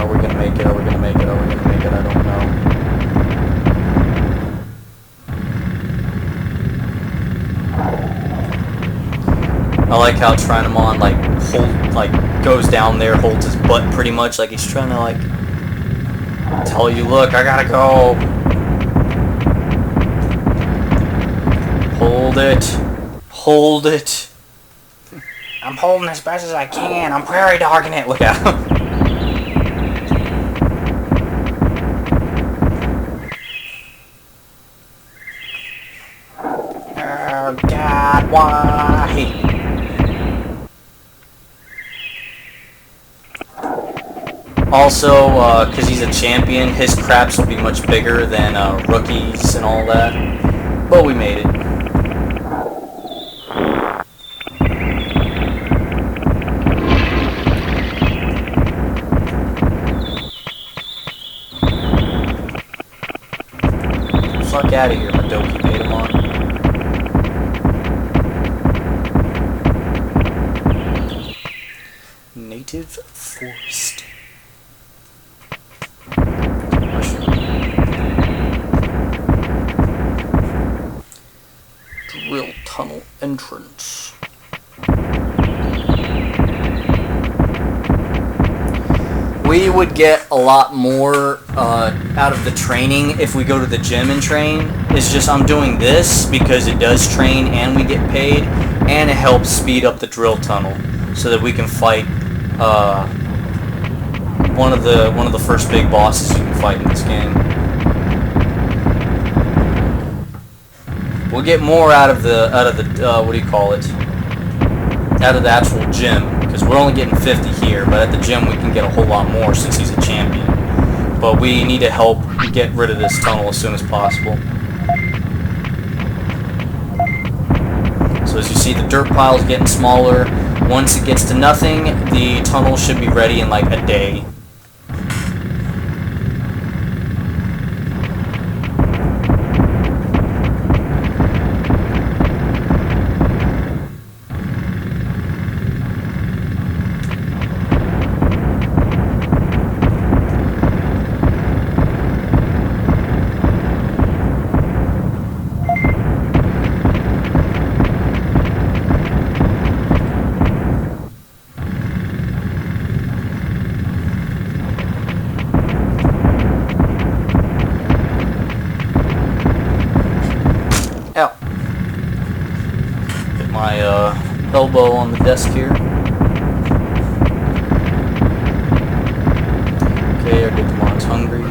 Are we gonna make it? Are we gonna make it? Are we gonna make it? I don't know. I like how Trinomon goes down there, holds his butt pretty much like he's trying to tell you, look, I gotta go. Hold it. Hold it. I'm holding as best as I can. I'm prairie dogging it. Look out. Oh God, why? Also, because he's a champion, his craps will be much bigger than rookies and all that. But we made it. Fuck out of here, Madoki Betamon. Native forest. Drill tunnel entrance. We would get a lot more out of the training if we go to the gym and train. It's just I'm doing this because it does train and we get paid, and it helps speed up the drill tunnel so that we can fight one of the first big bosses you can fight in this game. We'll get more out of the what do you call it? Out of the actual gym, because we're only getting 50 here, but at the gym we can get a whole lot more since he's a champion. But we need to help get rid of this tunnel as soon as possible. So as you see, the dirt pile is getting smaller. Once it gets to nothing, the tunnel should be ready in like a day. Ow. Hit my elbow on the desk here. Okay, our Digimon's hungry.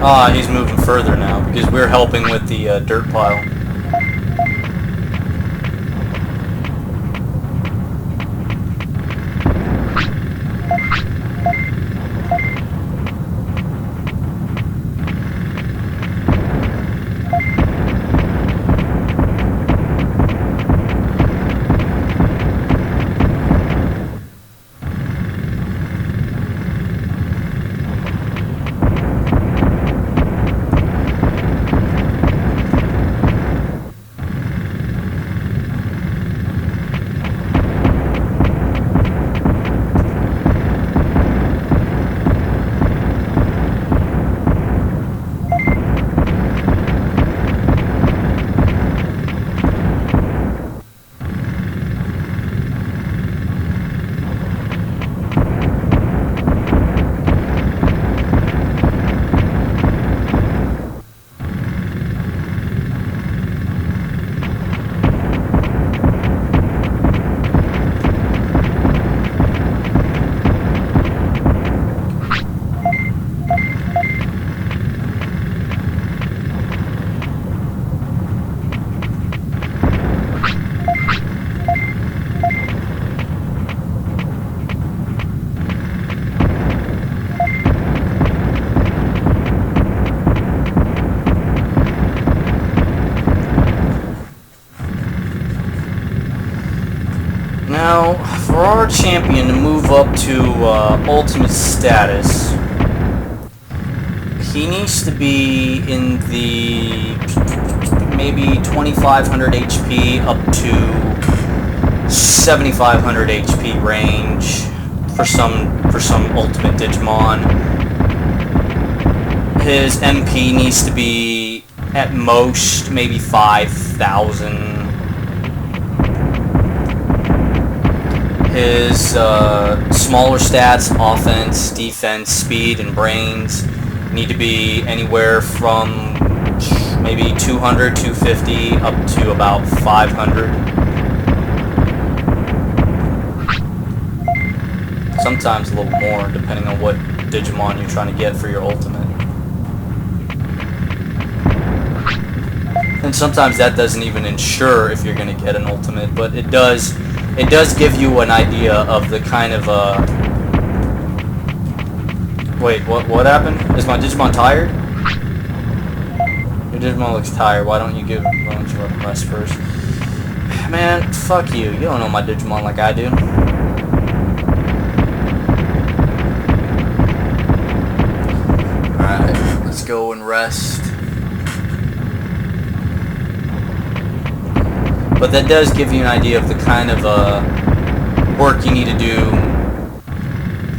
Ah, he's moving further now because we're helping with the dirt pile. Now, for our champion to move up to ultimate status, he needs to be in the maybe 2500 HP up to 7500 HP range for some ultimate Digimon. His MP needs to be at most maybe 5000. His smaller stats, offense, defense, speed, and brains need to be anywhere from maybe 200, 250 up to about 500. Sometimes a little more, depending on what Digimon you're trying to get for your ultimate. And sometimes that doesn't even ensure if you're going to get an ultimate, but it does give you an idea of the kind of wait, what happened? Is my Digimon tired? Your Digimon looks tired. Why don't you let him rest first? Man, fuck you. You don't know my Digimon like I do. Alright, let's go and rest. But that does give you an idea of the kind of work you need to do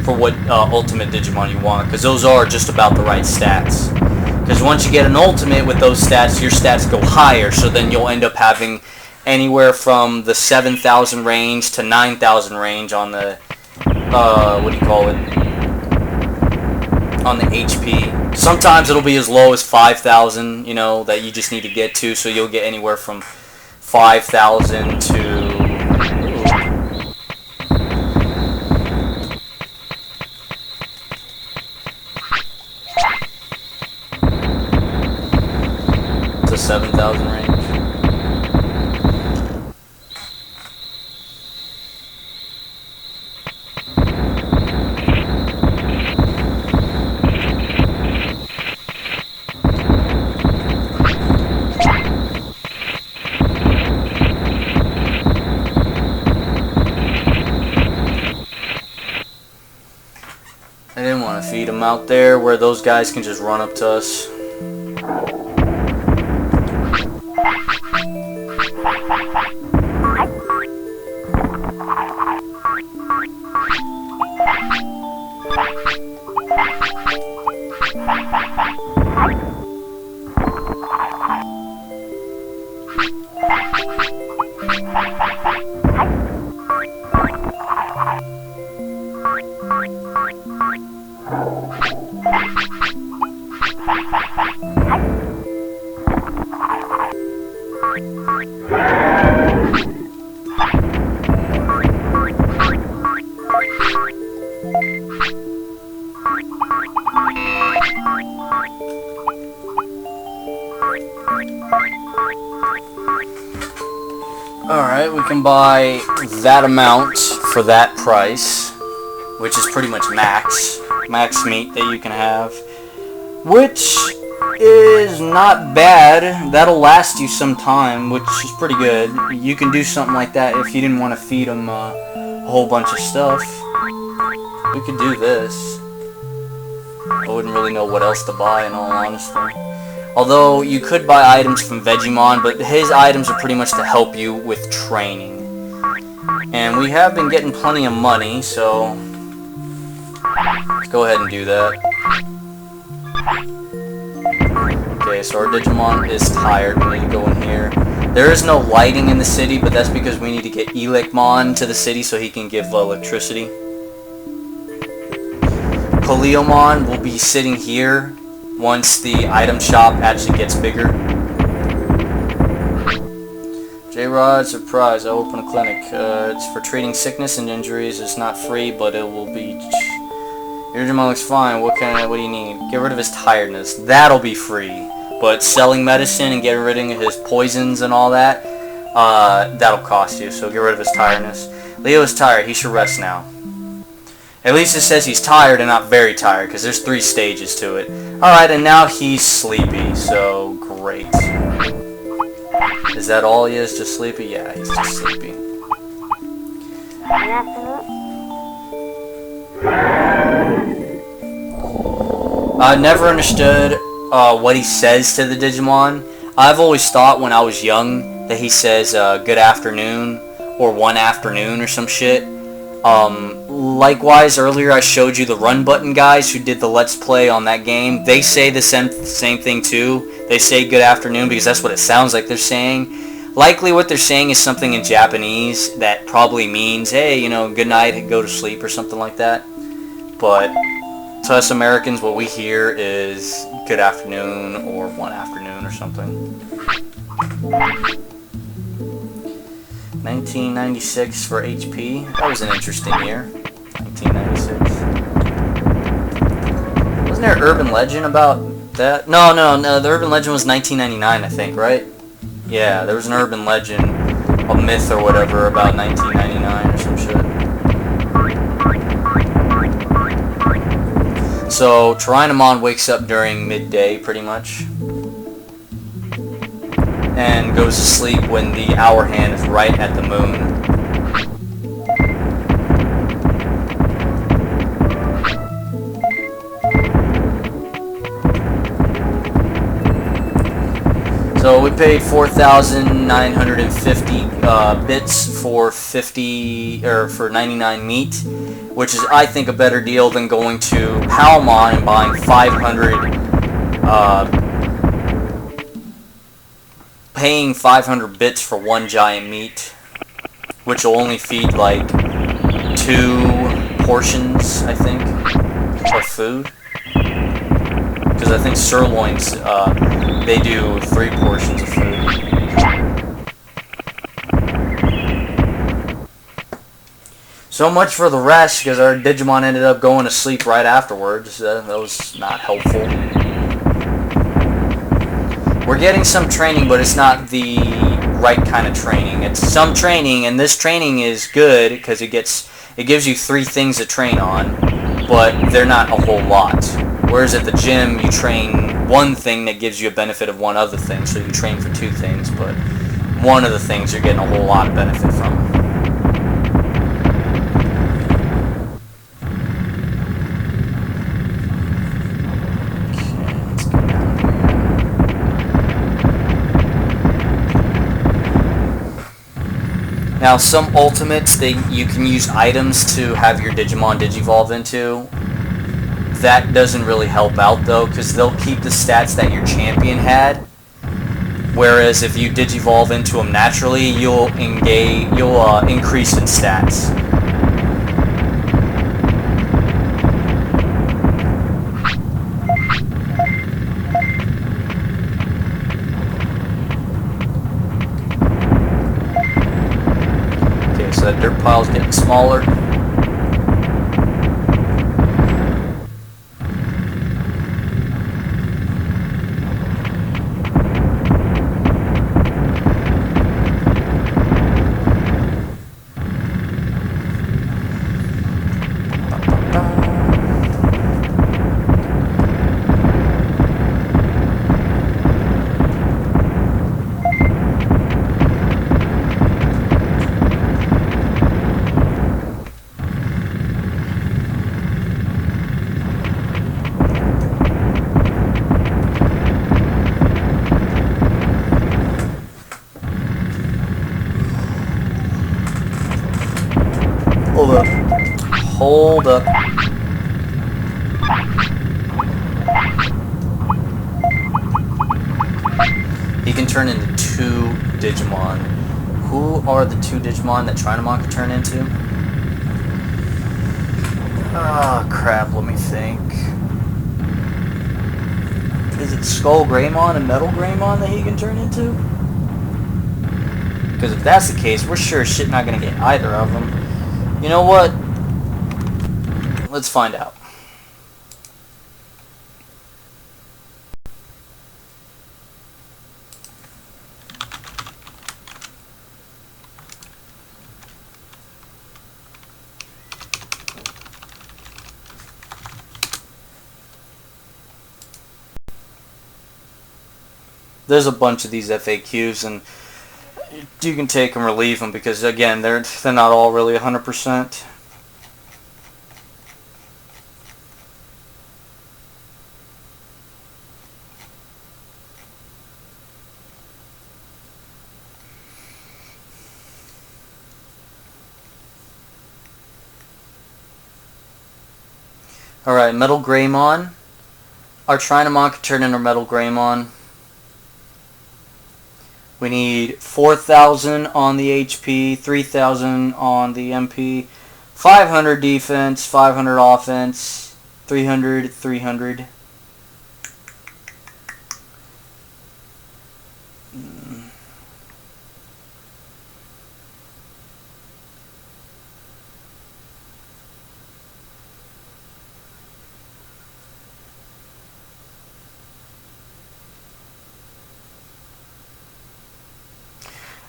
for what ultimate Digimon you want, because those are just about the right stats. Because once you get an ultimate with those stats, your stats go higher, so then you'll end up having anywhere from the 7,000 range to 9,000 range on the, what do you call it, on the HP. Sometimes it'll be as low as 5,000, you know, that you just need to get to, so you'll get anywhere from 5,000 to to 7,000 range. I didn't want to feed them out there where those guys can just run up to us. can buy that amount for that price, which is pretty much max meat that you can have, which is not bad. That'll last you some time, which is pretty good. You can do something like that if you didn't want to feed them a whole bunch of stuff. We could do this. I wouldn't really know what else to buy in all honesty. Although you could buy items from Digimon, but his items are pretty much to help you with training. And we have been getting plenty of money, so let's go ahead and do that. Okay, so our Digimon is tired. We need to go in here. There is no lighting in the city, but that's because we need to get Elecmon to the city so he can give electricity. Poliomon will be sitting here once the item shop actually gets bigger. J-Rod, surprise, I open a clinic. It's for treating sickness and injuries. It's not free, but it will be... Your Digimon looks fine. What do you need? Get rid of his tiredness. That'll be free. But selling medicine and getting rid of his poisons and all that, that'll cost you. So get rid of his tiredness. Leo is tired. He should rest now. At least it says he's tired and not very tired, because there's 3 stages to it. Alright, and now he's sleepy, so great. Is that all he is? Just sleepy? Yeah, he's just sleepy. I never understood what he says to the Digimon. I've always thought when I was young that he says good afternoon or one afternoon or some shit. Likewise, earlier I showed you the run button guys who did the Let's Play on that game. They say the same thing too. They say good afternoon because that's what it sounds like they're saying. Likely what they're saying is something in Japanese that probably means, hey, you know, good night and go to sleep or something like that. But to us Americans, what we hear is good afternoon or one afternoon or something. 1996 for HP. That was an interesting year. 1996. Wasn't there an urban legend about that? No. The urban legend was 1999, I think, right? Yeah, there was an urban legend, a myth or whatever, about 1999 or some shit. So, Tyrannomon wakes up during midday, pretty much, and goes to sleep when the hour hand is right at the moon. So we paid 4,950 bits for 99 meat, which is, I think, a better deal than going to Palmon and buying 500 paying 500 bits for one giant meat, which will only feed like 2 portions, I think, of food. Because I think sirloins, they do 3 portions of food. So much for the rest, because our Digimon ended up going to sleep right afterwards. That was not helpful. We're getting some training, but it's not the right kind of training. It's some training, and this training is good because it gives you 3 things to train on, but they're not a whole lot. Whereas at the gym, you train 1 thing that gives you a benefit of 1 other thing, so you train for 2 things, but one of the things you're getting a whole lot of benefit from. Now, some ultimates, you can use items to have your Digimon digivolve into. That doesn't really help out, though, because they'll keep the stats that your champion had. Whereas if you digivolve into them naturally, you'll increase in stats. So that dirt pile's getting smaller. up. Hold up. He can turn into 2 Digimon. Who are the 2 Digimon that Trinamon can turn into? Oh, crap, let me think. Is it Skull Greymon and Metal Greymon that he can turn into? Because if that's the case, we're sure as shit not going to get either of them. You know what? Let's find out. There's a bunch of these FAQs, and you can take them or leave them because, again, they're not all really 100%. Alright, Metal Greymon. Our Trinamon can turn into Metal Greymon. We need 4,000 on the HP, 3,000 on the MP, 500 defense, 500 offense, 300, 300.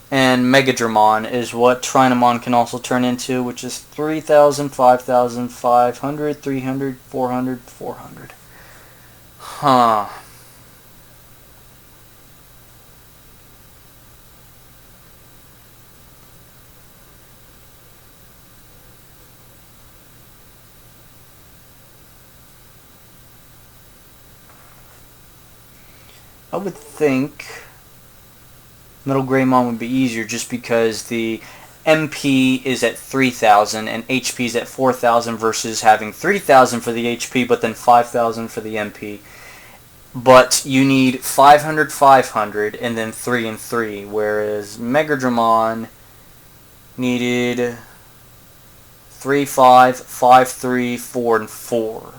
And Megadramon is what Trinamon can also turn into, which is 3,000, 5,000, 500, 300, 400, 400. Huh. I would think Metal Greymon would be easier just because the MP is at 3,000 and HP is at 4,000 versus having 3,000 for the HP but then 5,000 for the MP. But you need 500, 500 and then 3 and 3, whereas Megadramon needed 3, 5, 5, 3, 4, and 4.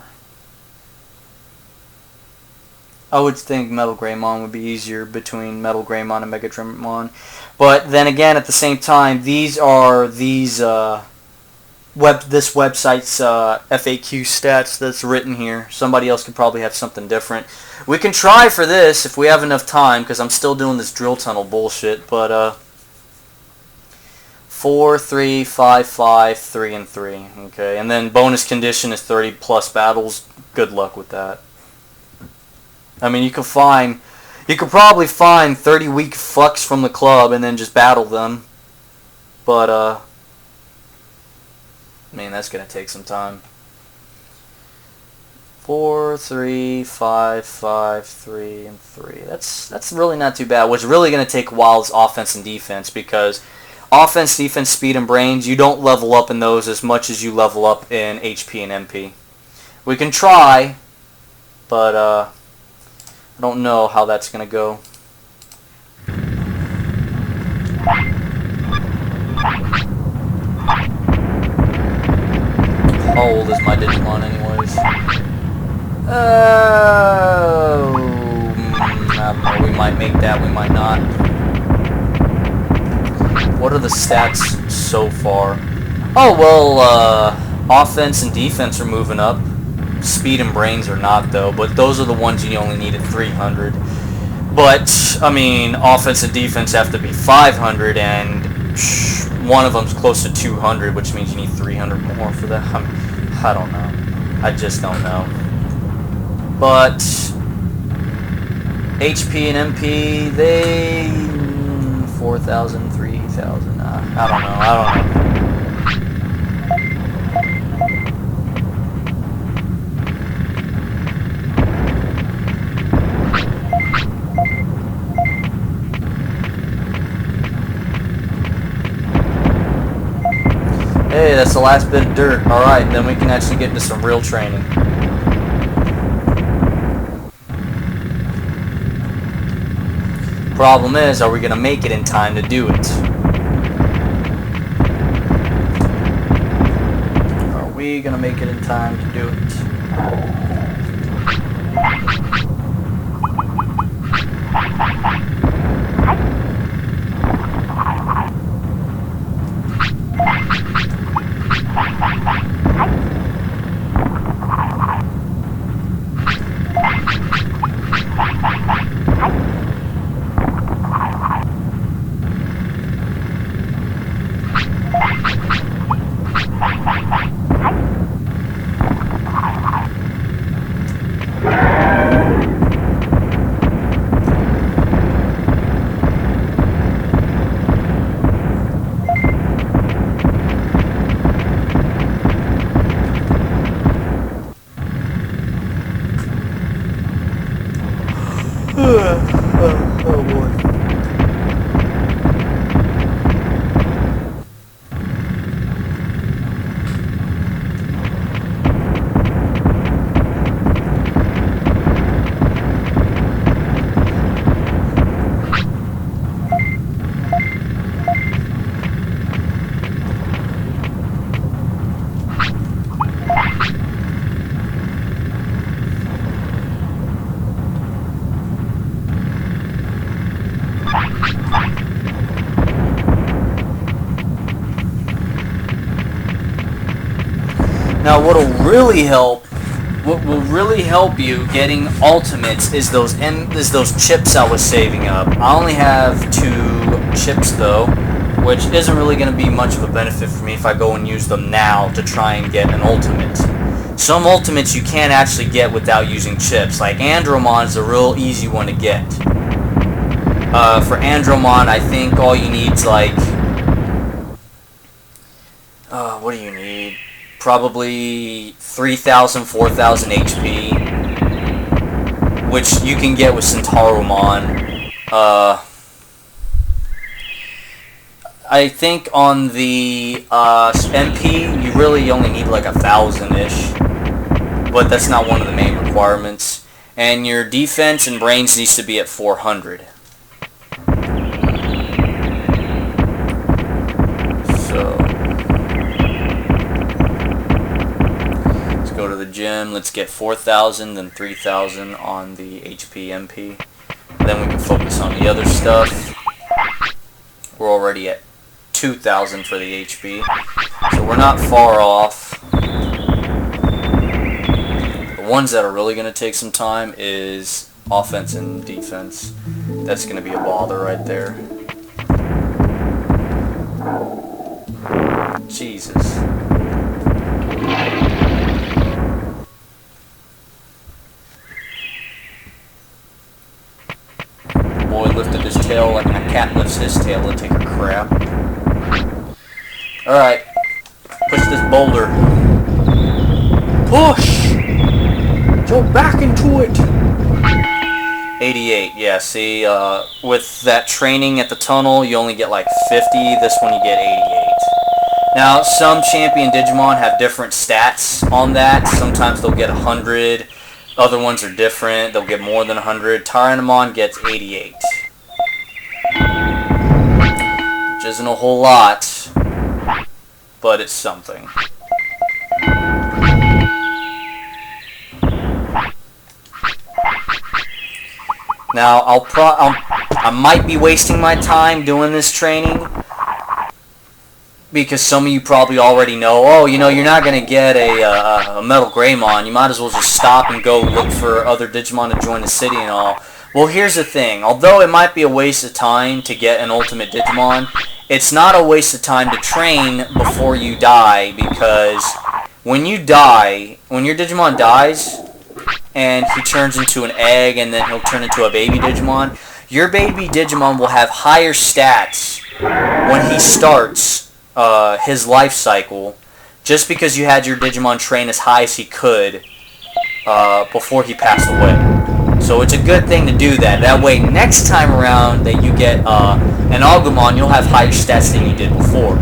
I would think Metal Greymon would be easier between Metal Greymon and Megadramon. But then again, at the same time, these are this website's FAQ stats that's written here. Somebody else could probably have something different. We can try for this if we have enough time, because I'm still doing this drill tunnel bullshit. But 4, 3, 5, 5, 3, and 3. Okay, and then bonus condition is 30 plus battles. Good luck with that. I mean, you could probably find 30 weak fucks from the club and then just battle them. But, I mean, that's gonna take some time. 4, 3, 5, 5, 3, and 3. That's really not too bad. What's really gonna take a while is offense and defense, because offense, defense, speed, and brains, you don't level up in those as much as you level up in HP and MP. We can try, but, I don't know how that's going to go. How old is my Digimon anyways? I don't know. We might make that, we might not. What are the stats so far? Oh, well, offense and defense are moving up. Speed and brains are not, though, but those are the ones you only need at 300. But, I mean, offense and defense have to be 500, and one of them's close to 200, which means you need 300 more for that. I don't know. I just don't know. But HP and MP, they 4,000, 3,000. I don't know. Hey, that's the last bit of dirt. Alright, then we can actually get into some real training. Problem is, are we going to make it in time to do it? Are we going to make it in time to do it? Oh boy. Now, what will really help you getting ultimates is those chips I was saving up. I only have 2 chips though, which isn't really going to be much of a benefit for me if I go and use them now to try and get an ultimate. Some ultimates you can't actually get without using chips. Like Andromon is a real easy one to get. For Andromon, I think all you need is like, what do you need? Probably 3,000, 4,000 HP, which you can get with Centauroumon. I think on the MP, you really only need like 1,000-ish, but that's not one of the main requirements. And your defense and brains needs to be at 400. Go to the gym, let's get 4,000, then 3,000 on the HP MP. Then we can focus on the other stuff. We're already at 2,000 for the HP, so we're not far off. The ones that are really going to take some time is offense and defense. That's going to be a bother right there. Jesus. Boy lifted his tail like my cat lifts his tail to take a crap. Alright. Push this boulder. Push! Go back into it! 88, yeah, see, with that training at the tunnel, you only get like 50. This one you get 88. Now, some champion Digimon have different stats on that. Sometimes they'll get 100. Other ones are different. They'll get more than 100. Tyrannomon gets 88. Which isn't a whole lot, but it's something. Now, I might be wasting my time doing this training, because some of you probably already know, oh, you know, you're not going to get a Metal Greymon. You might as well just stop and go look for other Digimon to join the city and all. Well, here's the thing. Although it might be a waste of time to get an Ultimate Digimon, it's not a waste of time to train before you die, because when you die, when your Digimon dies, and he turns into an egg, and then he'll turn into a baby Digimon, your baby Digimon will have higher stats when he starts his life cycle, just because you had your Digimon train as high as he could before he passed away. So it's a good thing to do that. That way, next time around that you get an Agumon, you'll have higher stats than you did before.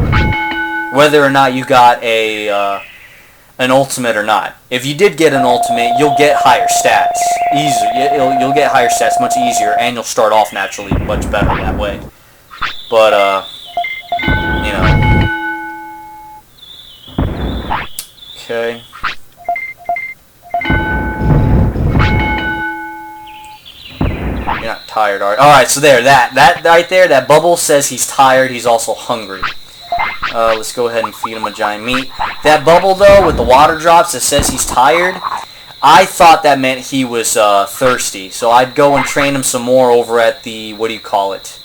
whether or not you got an ultimate or not. If you did get an ultimate, you'll get higher stats. You'll get higher stats much easier, and you'll start off naturally much better that way. But, you know. Okay. You're not tired, are you? Alright, so there, that right there, that bubble says he's tired, he's also hungry. Let's go ahead and feed him a giant meat. That bubble, though, with the water drops that says he's tired, I thought that meant he was thirsty. So I'd go and train him some more over at the, what do you call it?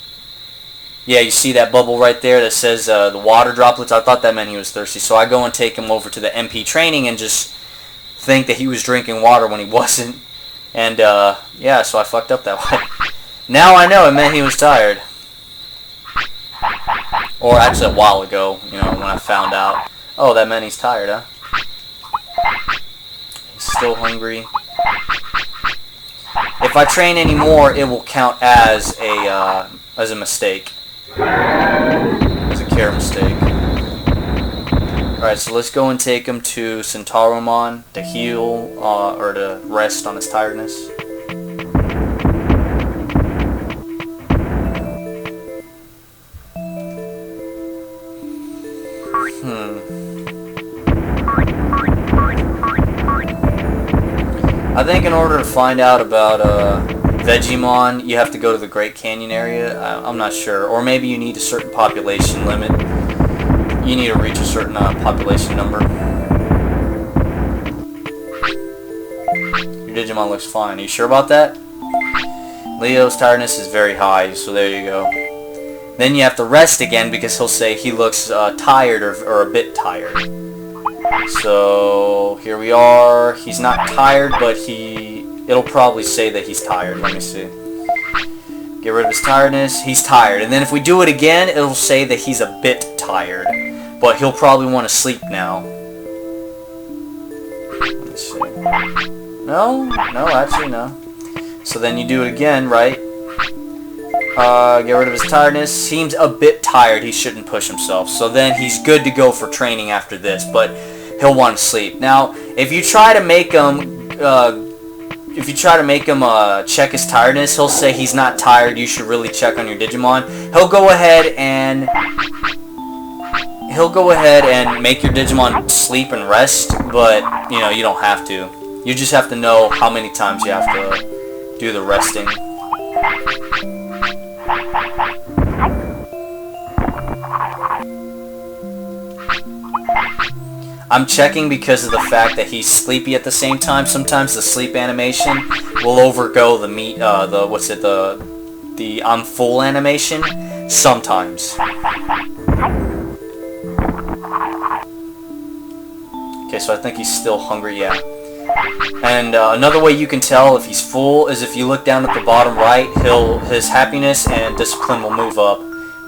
Yeah, you see that bubble right there that says the water droplets? I thought that meant he was thirsty. So I go and take him over to the MP training and just think that he was drinking water when he wasn't. And, yeah, so I fucked up that way. Now I know it meant he was tired. Or actually a while ago, you know, when I found out. Oh, that meant he's tired, huh? He's still hungry. If I train anymore, it will count as a mistake. As a care mistake. Alright, so let's go and take him to Centaurimon to heal, or to rest on his tiredness. I think in order to find out about Digimon, you have to go to the Great Canyon area. I'm not sure. Or maybe you need a certain population limit. You need to reach a certain population number. Your Digimon looks fine. Are you sure about that? Leo's tiredness is very high, so there you go. Then you have to rest again because he'll say he looks tired or a bit tired. So here we are. He's not tired, but it'll probably say that he's tired. Let me see. Get rid of his tiredness. He's tired. And then if we do it again, it'll say that he's a bit tired. But he'll probably want to sleep now. Let's see. No, actually no. So then you do it again, right? Get rid of his tiredness. Seems a bit tired. He shouldn't push himself. So then he's good to go for training after this, but he'll want to sleep. Now, if you try to make him, check his tiredness, he'll say he's not tired. You should really check on your Digimon. He'll go ahead and make your Digimon sleep and rest, but you know you don't have to. You just have to know how many times you have to do the resting. I'm checking because of the fact that he's sleepy at the same time. Sometimes the sleep animation will overgo the I'm full animation. Sometimes. Okay, so I think he's still hungry, yeah. And another way you can tell if he's full is if you look down at the bottom right, his happiness and discipline will move up.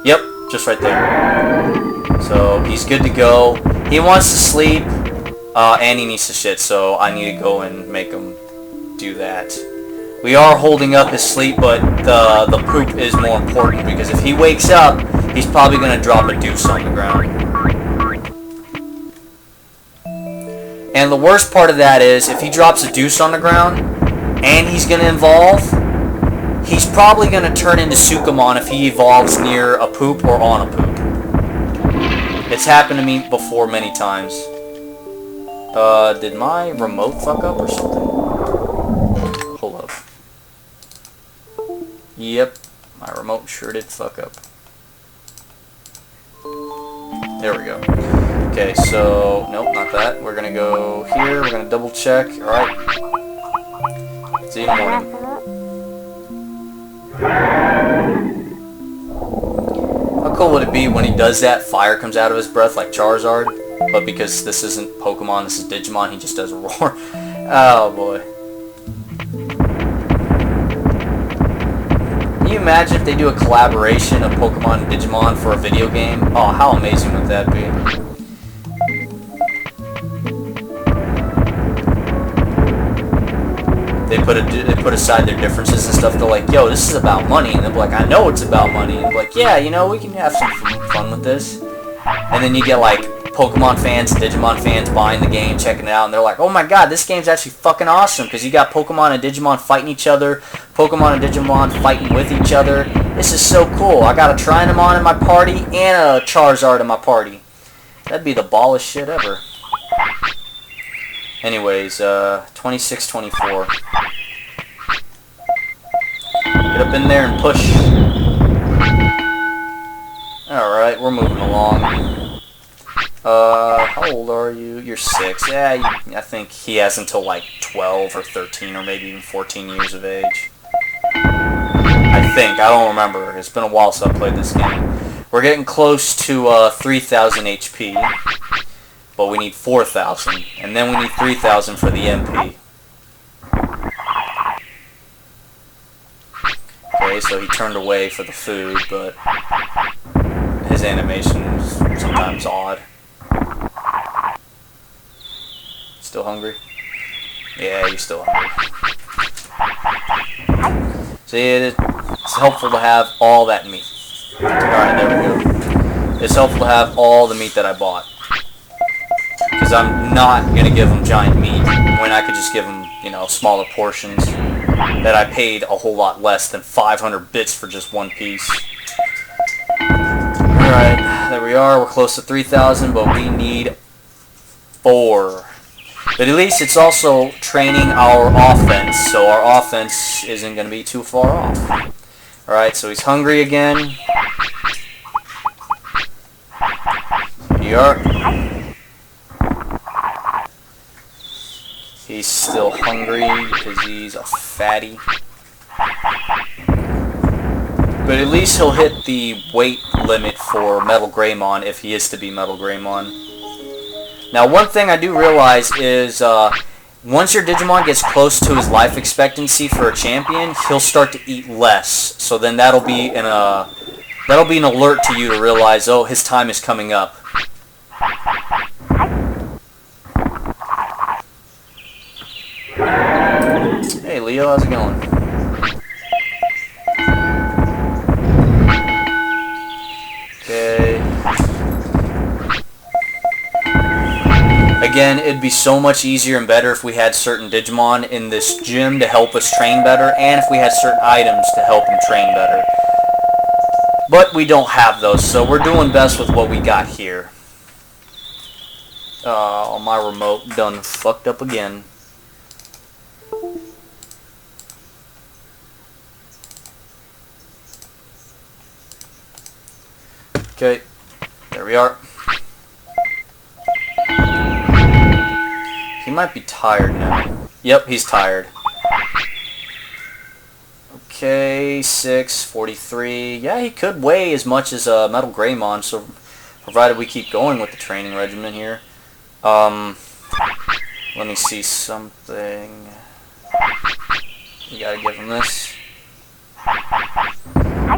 Yep, just right there. So he's good to go. He wants to sleep, and he needs to shit, so I need to go and make him do that. We are holding up his sleep, but the poop is more important, because if he wakes up, he's probably going to drop a deuce on the ground. And the worst part of that is, if he drops a deuce on the ground, and he's going to evolve, he's probably going to turn into Sukamon if he evolves near a poop or on a poop. It's happened to me before many times. Did my remote fuck up or something? Hold up. Yep, my remote sure did fuck up. There we go. Okay, so, nope, not that. We're gonna go here, we're gonna double check. Alright. See you in the morning. How cool would it be when he does that, fire comes out of his breath like Charizard? But because this isn't Pokemon, this is Digimon, he just does a roar. Oh boy. Can you imagine if they do a collaboration of Pokemon and Digimon for a video game? Oh, how amazing would that be? They put aside their differences and stuff. They're like, yo, this is about money. And they're like, I know it's about money. And they're like, yeah, you know, we can have some fun with this. And then you get like Pokemon fans, Digimon fans buying the game, checking it out, and they're like, oh my god, this game's actually fucking awesome, because you got Pokemon and Digimon fighting each other, Pokemon and Digimon fighting with each other. This is so cool. I got a Trinomon in my party and a Charizard in my party. That'd be the ballest shit ever. Anyways, 26-24. Get up in there and push. Alright, we're moving along. How old are you? You're 6. Yeah, I think he has until like 12 or 13 or maybe even 14 years of age. I think. I don't remember. It's been a while since I played this game. We're getting close to 3,000 HP. But we need 4,000. And then we need 3,000 for the MP. Okay, so he turned away for the food, but his animation is sometimes odd. Still hungry? Yeah, you're still hungry. See, it's helpful to have all that meat. Alright, there we go. It's helpful to have all the meat that I bought. Because I'm not going to give him giant meat when I could just give him, you know, smaller portions that I paid a whole lot less than 500 bits for just one piece. Alright, there we are. We're close to 3,000, but we need 4. But at least it's also training our offense, so our offense isn't going to be too far off. Alright, so he's hungry again. Here you are. He's still hungry because he's a fatty. But at least he'll hit the weight limit for Metal Greymon if he is to be Metal Greymon. Now, one thing I do realize is once your Digimon gets close to his life expectancy for a champion, he'll start to eat less. So then that'll be an alert to you to realize, oh, his time is coming up. Hey Leo, how's it going? Okay. Again, it'd be so much easier and better if we had certain Digimon in this gym to help us train better, and if we had certain items to help him train better. But we don't have those, so we're doing best with what we got here. Oh, my remote done fucked up again. Okay, there we are. He might be tired now. Yep, he's tired. Okay, 6:43. Yeah, he could weigh as much as Metal Greymon, so provided we keep going with the training regimen here. Let me see something. We gotta give him this.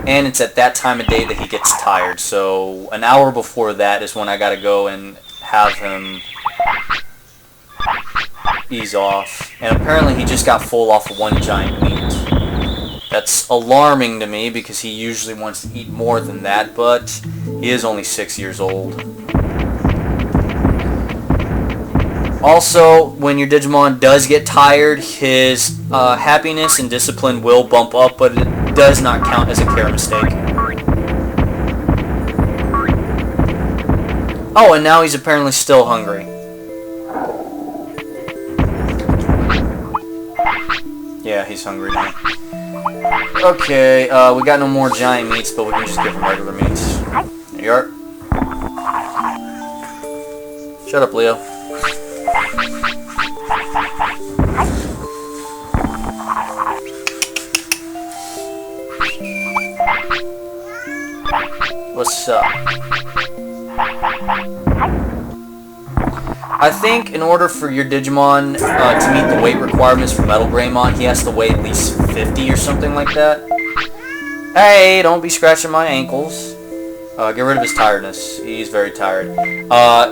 And it's at that time of day that he gets tired, so an hour before that is when I gotta go and have him ease off. And apparently he just got full off of one giant meat. That's alarming to me because he usually wants to eat more than that, but he is only 6 years old. Also, when your Digimon does get tired, his happiness and discipline will bump up, but it does not count as a care mistake. Oh, and now he's apparently still hungry. Yeah, he's hungry now. Okay, we got no more giant meats, but we can just give him regular meats. There you are. Shut up, Leo. What's up? I think in order for your Digimon to meet the weight requirements for Metal Greymon, he has to weigh at least 50 or something like that. Hey, don't be scratching my ankles. Get rid of his tiredness. He's very tired.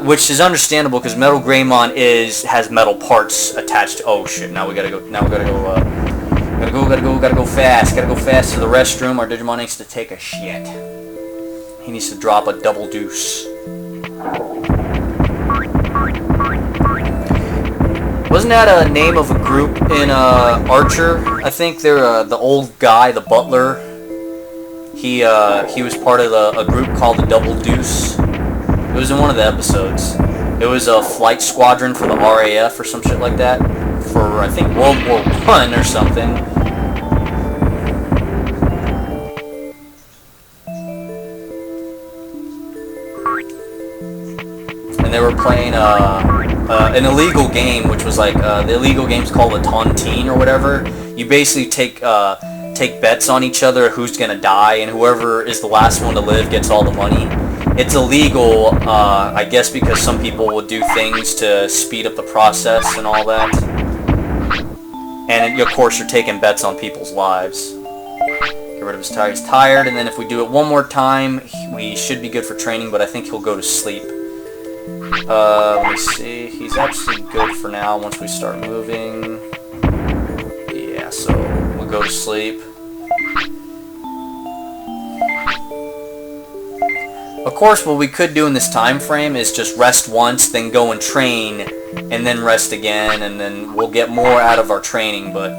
Which is understandable because Metal Greymon has metal parts attached to... Oh shit, now we gotta go. Now we gotta go, gotta go fast. Gotta go fast to the restroom. Our Digimon needs to take a shit. He needs to drop a double deuce. Wasn't that a name of a group in Archer? I think they're the old guy, the butler. He was part of a group called the Double Deuce. It was in one of the episodes. It was a flight squadron for the RAF or some shit like that. For, I think, World War I or something. And they were playing an illegal game, which was like, the illegal game's called a tontine or whatever. You basically take bets on each other who's gonna die, and whoever is the last one to live gets all the money. It's illegal, I guess, because some people will do things to speed up the process and all that. And of course, you're taking bets on people's lives. Get rid of his tire. He's tired, and then if we do it one more time, we should be good for training, but I think he'll go to sleep. Let me see. He's actually good for now once we start moving. Yeah, so we'll go to sleep. Of course, what we could do in this time frame is just rest once, then go and train, and then rest again, and then we'll get more out of our training, but...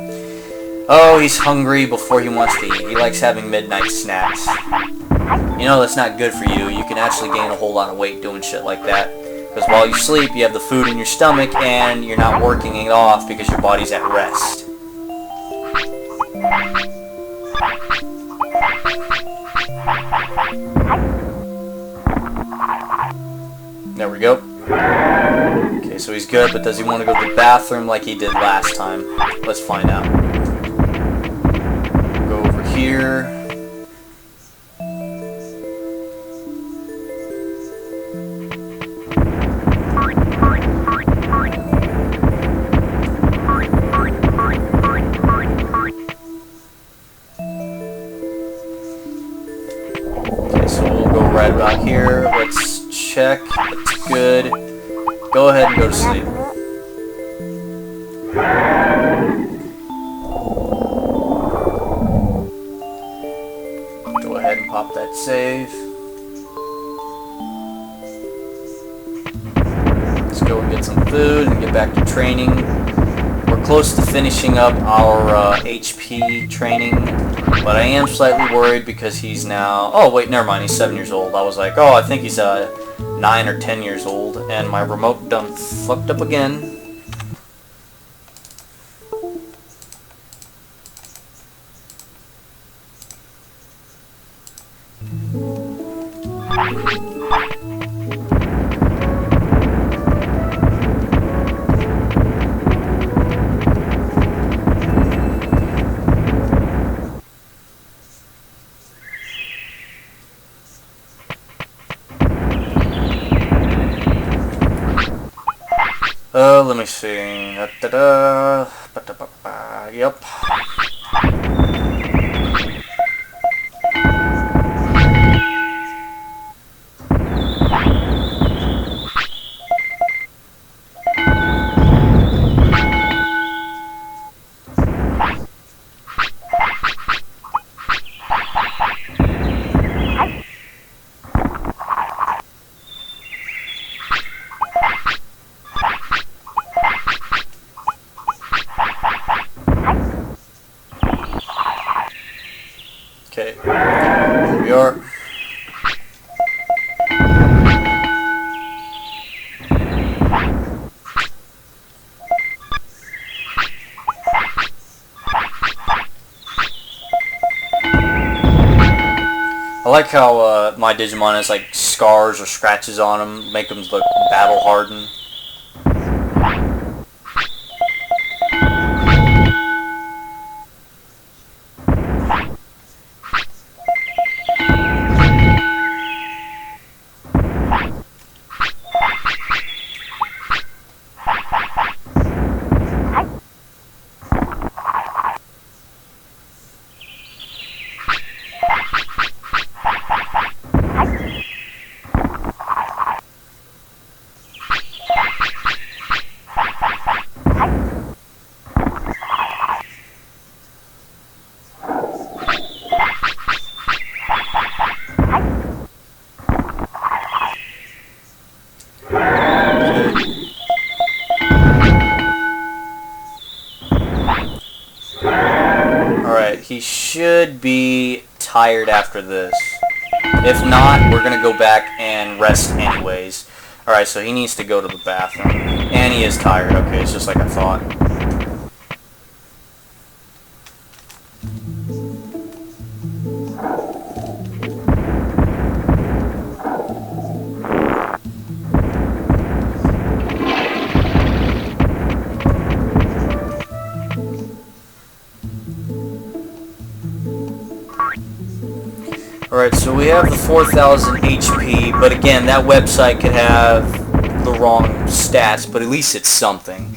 Oh, he's hungry before he wants to eat. He likes having midnight snacks. You know, that's not good for you. You can actually gain a whole lot of weight doing shit like that. Because while you sleep, you have the food in your stomach, and you're not working it off because your body's at rest. There we go. Okay, so he's good, but does he want to go to the bathroom like he did last time? Let's find out. Go over here. Okay, so we'll go right about here. Let's check. It's good. Go ahead and go to sleep. Go ahead and pop that save. Let's go and get some food and get back to training. We're close to finishing up our HP training, but I am slightly worried because he's now... Oh, wait, never mind. He's 7 years old. I was like, oh, I think he's 9 or 10 years old, and my remote done fucked up again. Let me see. Yep. Okay, here we are. I like how my Digimon has like scars or scratches on them, make them look battle hardened. he should be tired after this. If not, we're going to go back and rest anyways. Alright, so he needs to go to the bathroom. And he is tired. Okay, it's just like I thought. Alright, so we have the 4,000 HP, but again, that website could have the wrong stats, but at least it's something.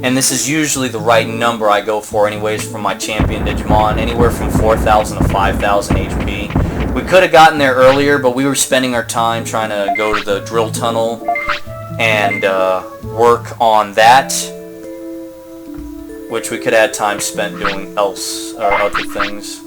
And this is usually the right number I go for anyways for my champion Digimon, anywhere from 4,000 to 5,000 HP. We could have gotten there earlier, but we were spending our time trying to go to the drill tunnel and work on that, which we could have had time spent doing else or other things.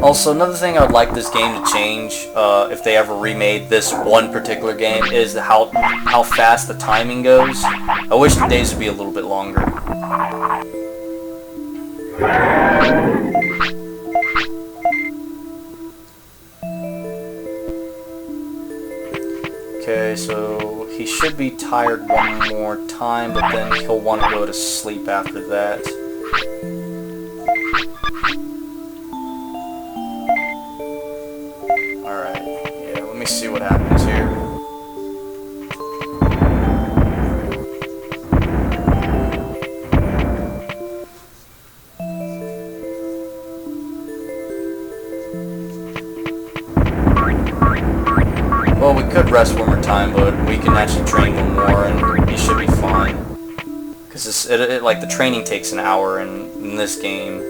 Also, another thing I would like this game to change, if they ever remade this one particular game, is how fast the timing goes. I wish the days would be a little bit longer. Okay, so he should be tired one more time, but then he'll want to go to sleep after that. Alright, yeah, let me see what happens here. Well, we could rest one more time, but we can actually train one more, and he should be fine. Because like the training takes an hour, and in this game,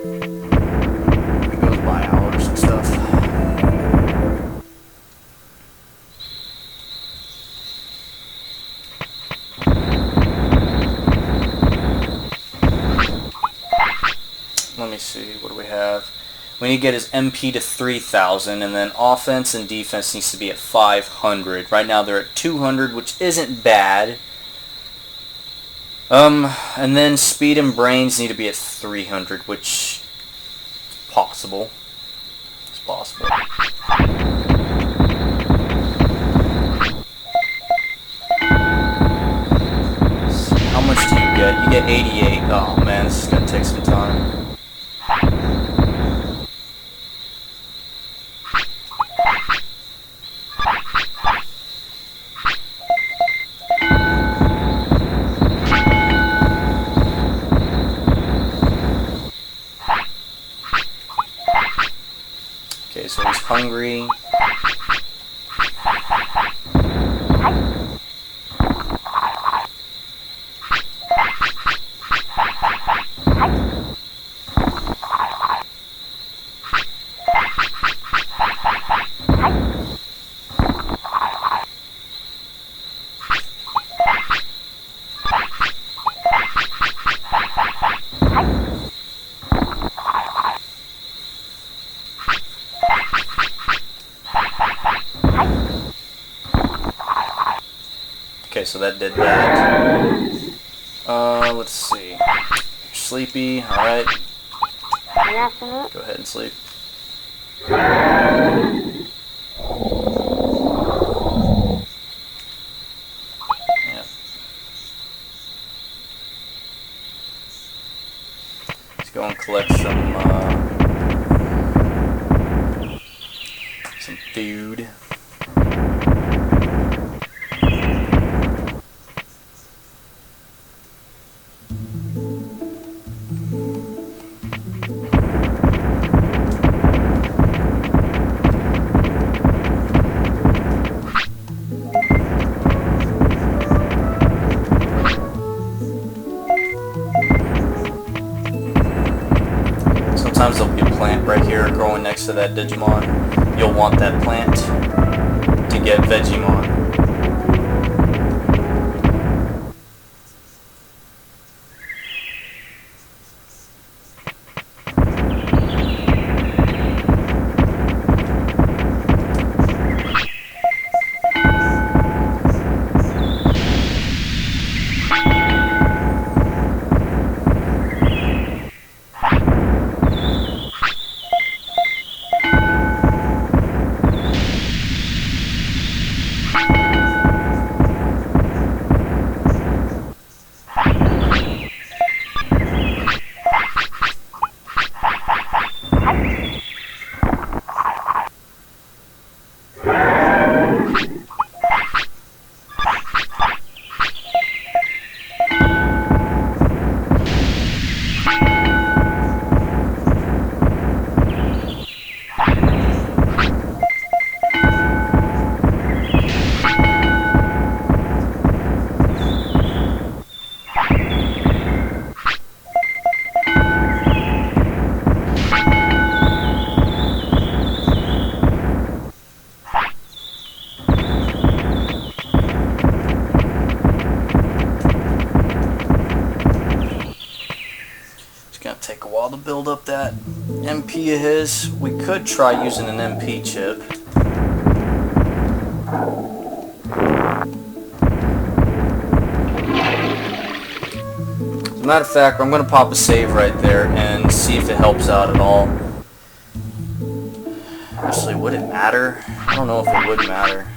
it goes by hours and stuff. Let me see, what do we have? We need to get his MP to 3,000, and then offense and defense needs to be at 500. Right now they're at 200, which isn't bad. And then speed and brains need to be at 300, which is possible. It's possible. So how much do you get? You get 88. Oh man, this is going to take some time. Okay, so he's hungry. Okay, so that did that. Let's see. You're sleepy, alright. Go ahead and sleep. Yeah. Let's go and collect some food. Sometimes there'll be a plant right here growing next to that Digimon. You'll want that plant to get Vegemon. build up that MP of his. We could try using an MP chip. As a matter of fact, I'm going to pop a save right there and see if it helps out at all. Actually, would it matter? I don't know if it would matter.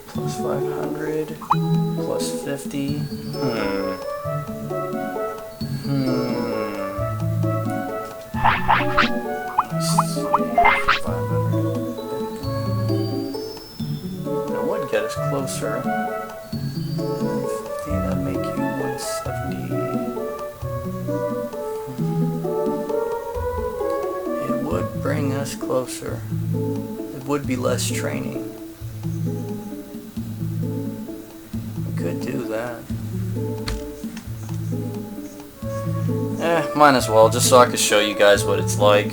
Plus 500, plus 50. Let's see, 500. That would get us closer. 50, that'd make you 170. It would bring us closer. It would be less training. We could do that. Might as well, just so I could show you guys what it's like.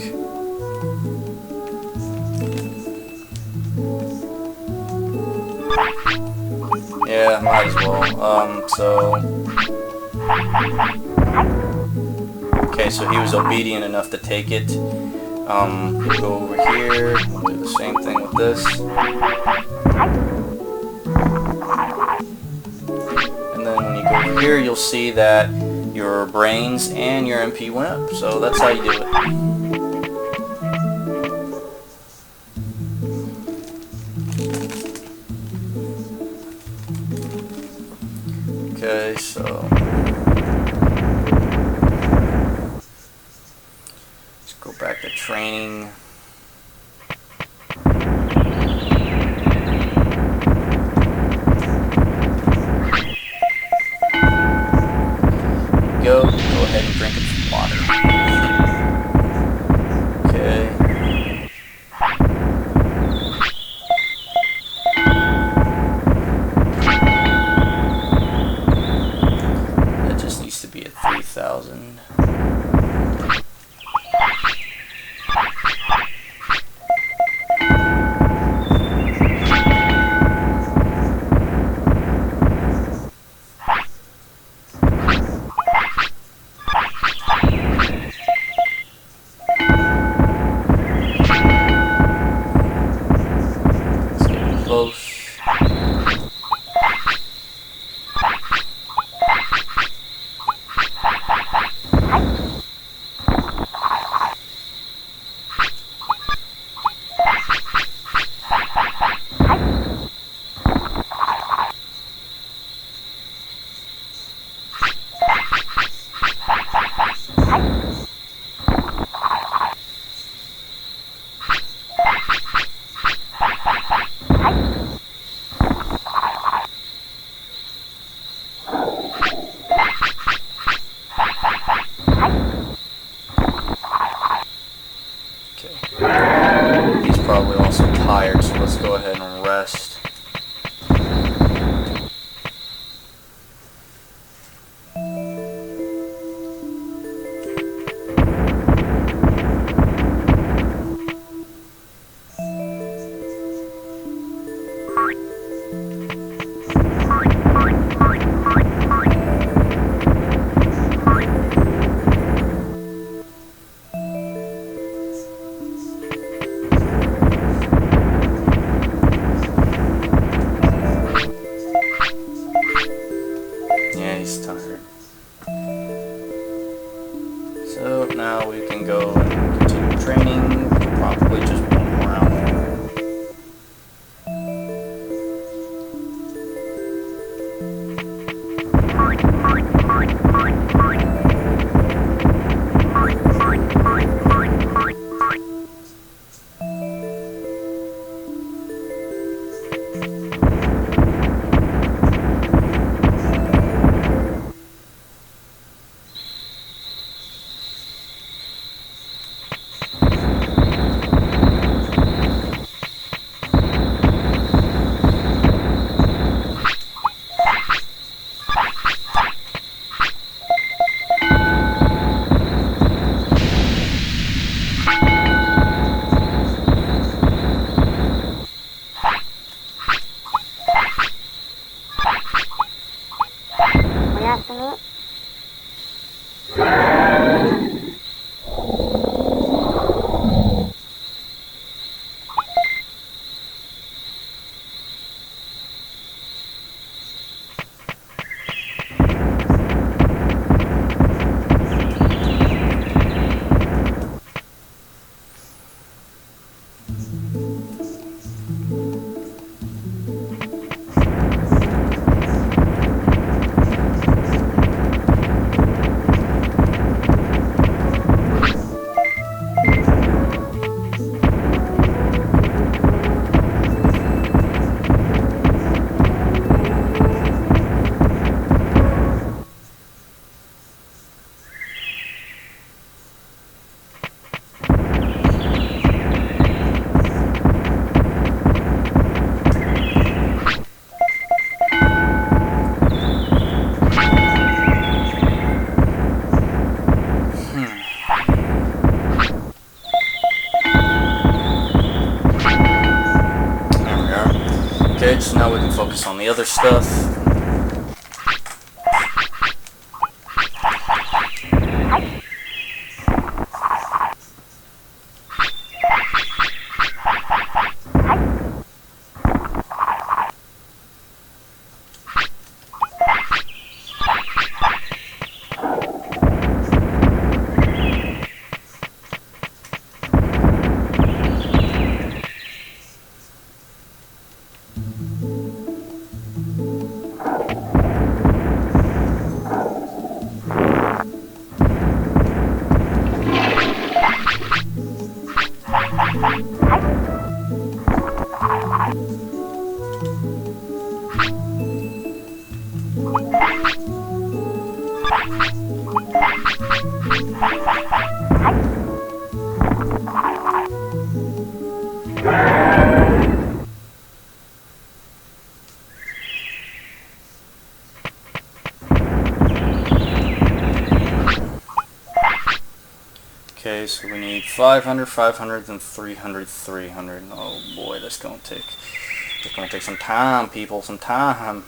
Yeah, might as well. Okay, so he was obedient enough to take it. We'll go over here, we'll do the same thing with this. And then when you go over here, you'll see that your brains and your MP went up. So that's how you do it. Okay, so let's go back to training. Go ahead and drink some water. Okay. That just needs to be at 3,000. Close. He's probably also tired, so let's go ahead and rest. Okay, so now we can focus on the other stuff. Okay, so we need 500, 500, and 300, 300. Oh boy, that's gonna take some time, people, some time.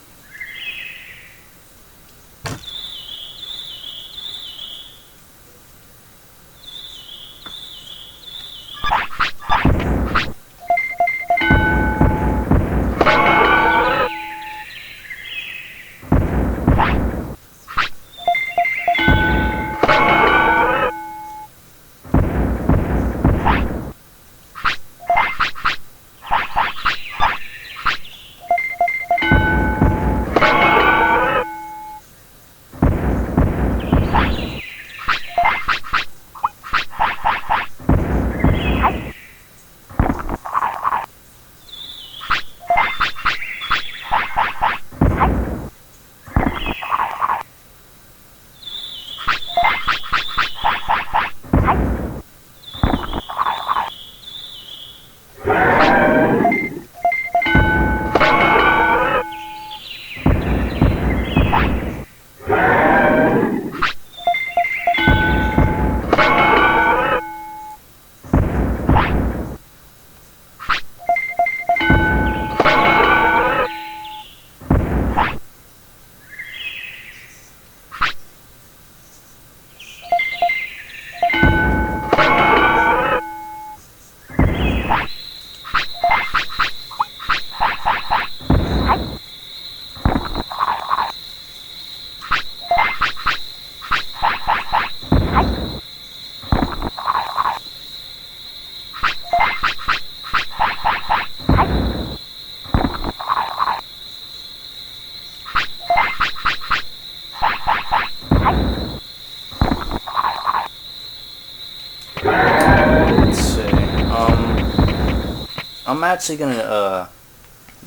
I'm actually gonna,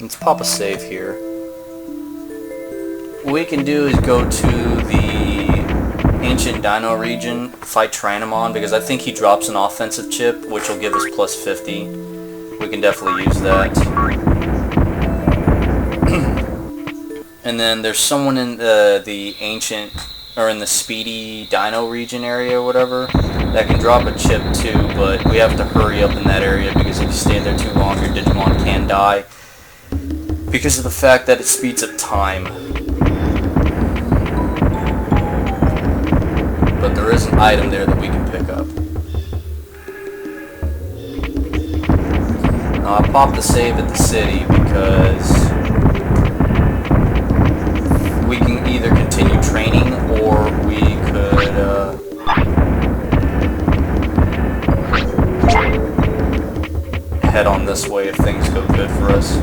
let's pop a save here. What we can do is go to the Ancient Dino region, fight Tranamon, because I think he drops an offensive chip, which will give us plus 50. We can definitely use that. And then there's someone in the Ancient, or in the Speedy Dino region area or whatever, that can drop a chip too, but we have to hurry up in that area because if you stay there too long, your Digimon can die because of the fact that it speeds up time. but there is an item there that we can pick up. Now, I popped the save at the city because we can either continue training or we could head on this way if things go good for us.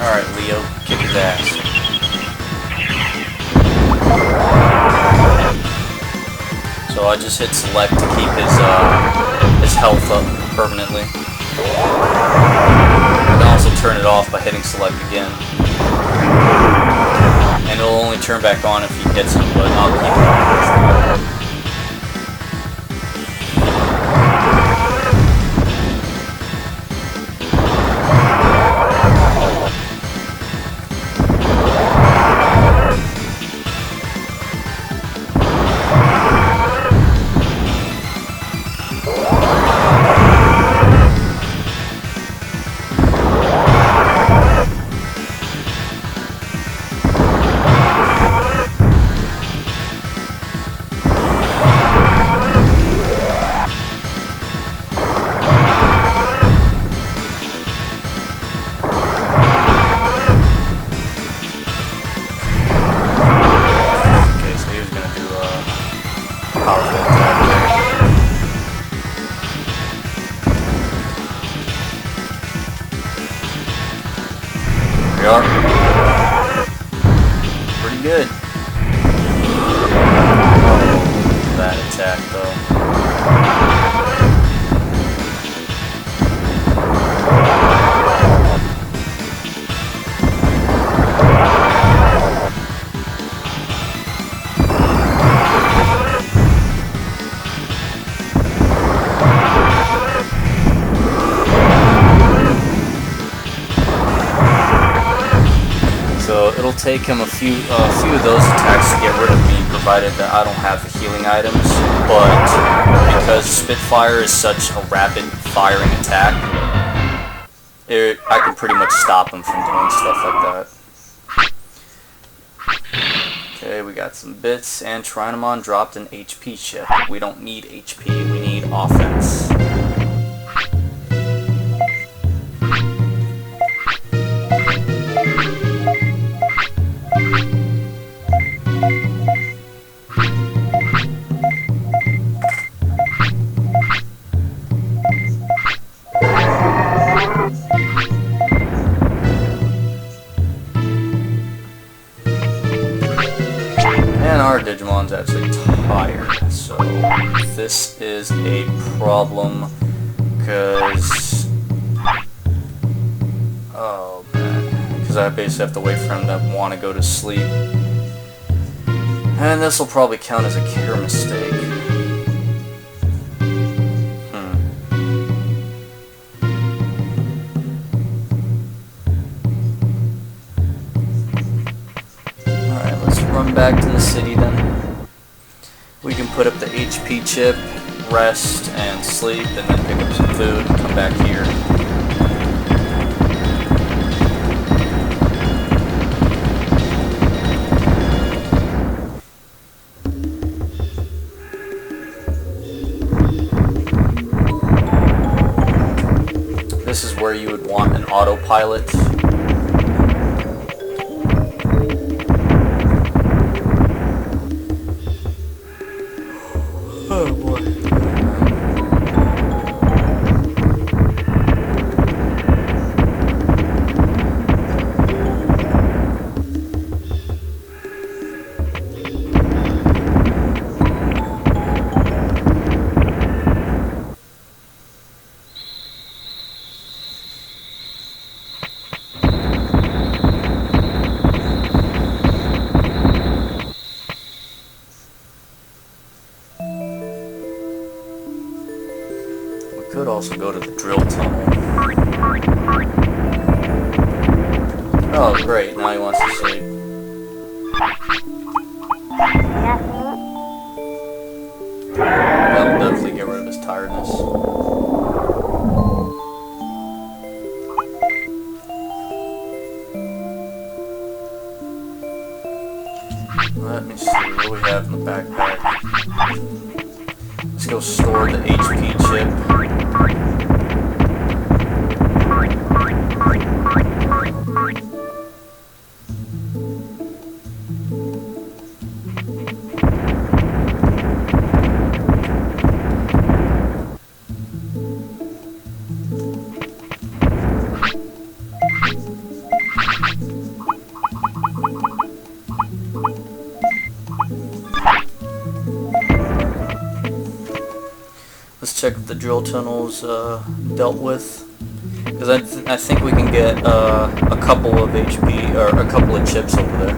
Alright, Leo, kick his ass. So I just hit select to keep his health up permanently. I can also turn it off by hitting select again. And it'll only turn back on if he hits him, but I'll keep it on. We are. Pretty good. Oh, that attack though. So it'll take him a few of those attacks to get rid of me, provided that I don't have the healing items. But because Spitfire is such a rapid firing attack, I can pretty much stop him from doing stuff like that. Okay, we got some bits, and Trinomon dropped an HP chip. We don't need HP, we need offense. And our Digimon's actually tired, so this is a problem, because, oh man, because I basically have to wait for him to want to go to sleep. And this will probably count as a care mistake. Alright, let's run back to the city then. We can put up the HP chip, rest, and sleep, and then pick up some food and come back here. This is where you would want an autopilot. Oh boy. also go to the drill tunnel. Oh, great. Now he wants to sleep. That'll definitely get rid of his tiredness. Let me see, what do we have in the backpack? Let's go store the HP chip. Let's check if the drill tunnel's dealt with, because I think we can get a couple of HP or a couple of chips over there.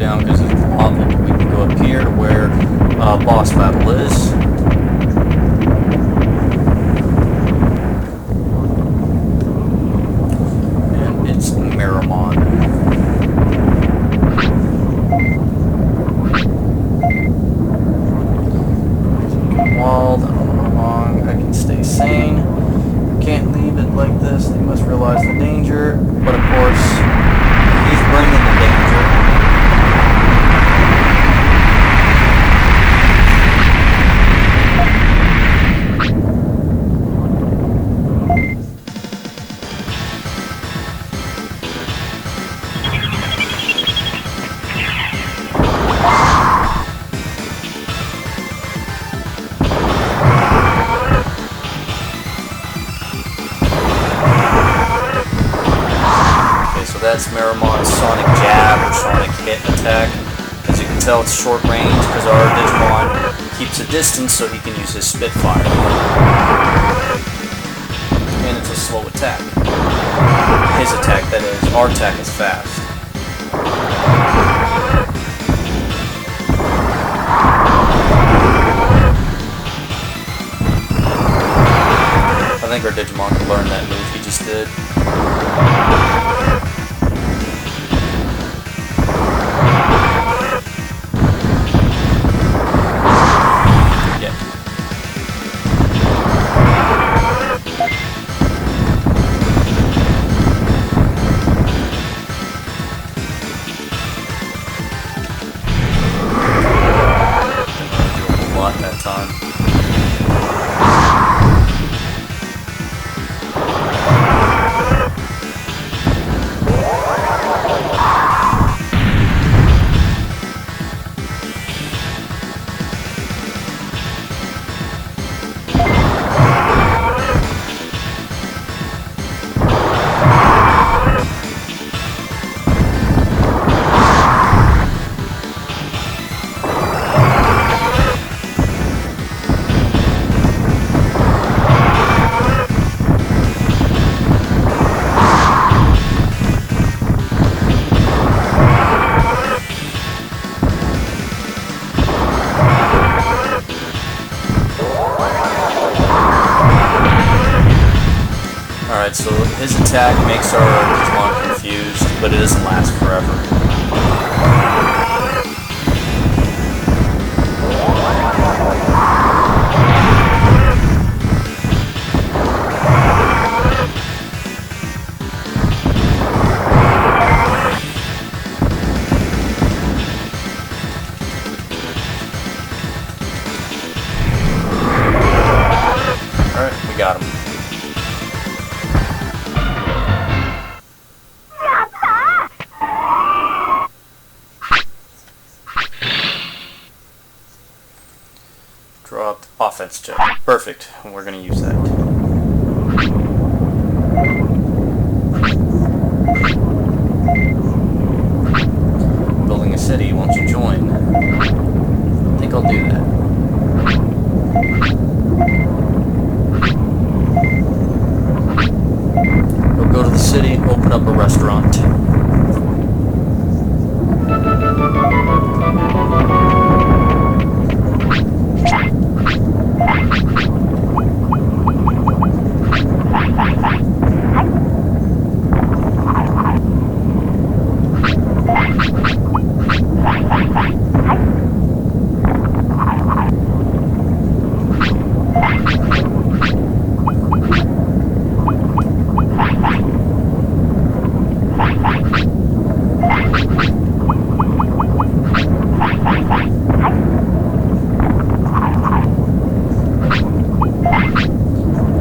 down because it's lava, but we can go up here to where boss battle is. And it's Miramon. Wild, I don't know how long I can stay sane. Can't leave it like this. They must realize the danger, but of course, he's bringing the danger. That's Miramon's Sonic Jab or Sonic Hit attack. tell it's short range because our Digimon keeps a distance so he can use his Spitfire. And it's a slow attack. His attack, that is. Our attack is fast. I think our Digimon can learn that move he just did. Alright, so his attack makes our Digimon confused, but it doesn't last forever. Alright, we got him. Dropped offense check. Perfect. And we're going to use that. Building a city, won't you join? I think I'll do that. We'll go to the city, open up a restaurant.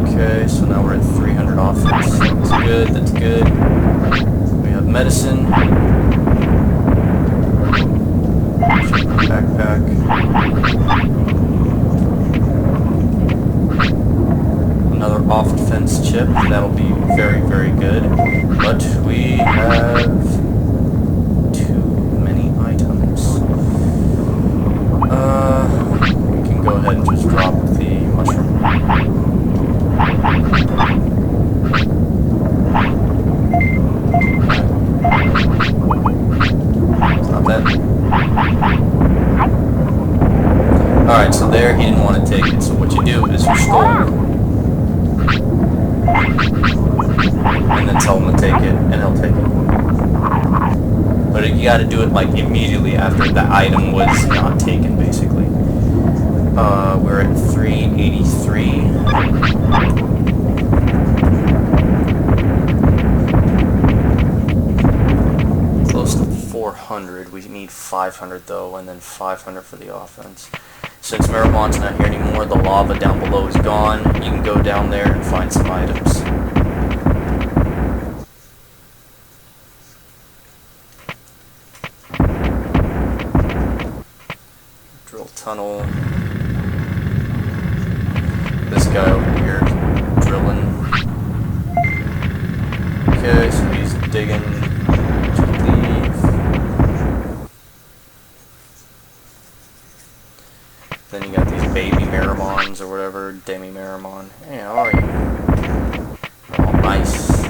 Okay, so now we're at 300 offense. That's good, that's good. We have medicine. Backpack. Another offense chip. That'll be very, very good. But we have too many items. We can go ahead and just drop the mushroom. It's not bad. Alright, so there he didn't want to take it. So what you do is you scold. And then tell him to take it, and he'll take it. But you gotta do it like immediately after the item was not taken, basically. We're at 383. Close to 400. We need 500 though, and then 500 for the offense. Since Maribon's not here anymore, the lava down below is gone. You can go down there and find some items. Drill tunnel. This guy over here drilling. Okay, so he's digging to leave. or whatever. Demi-Meramon. Hey, how are you? Oh, nice.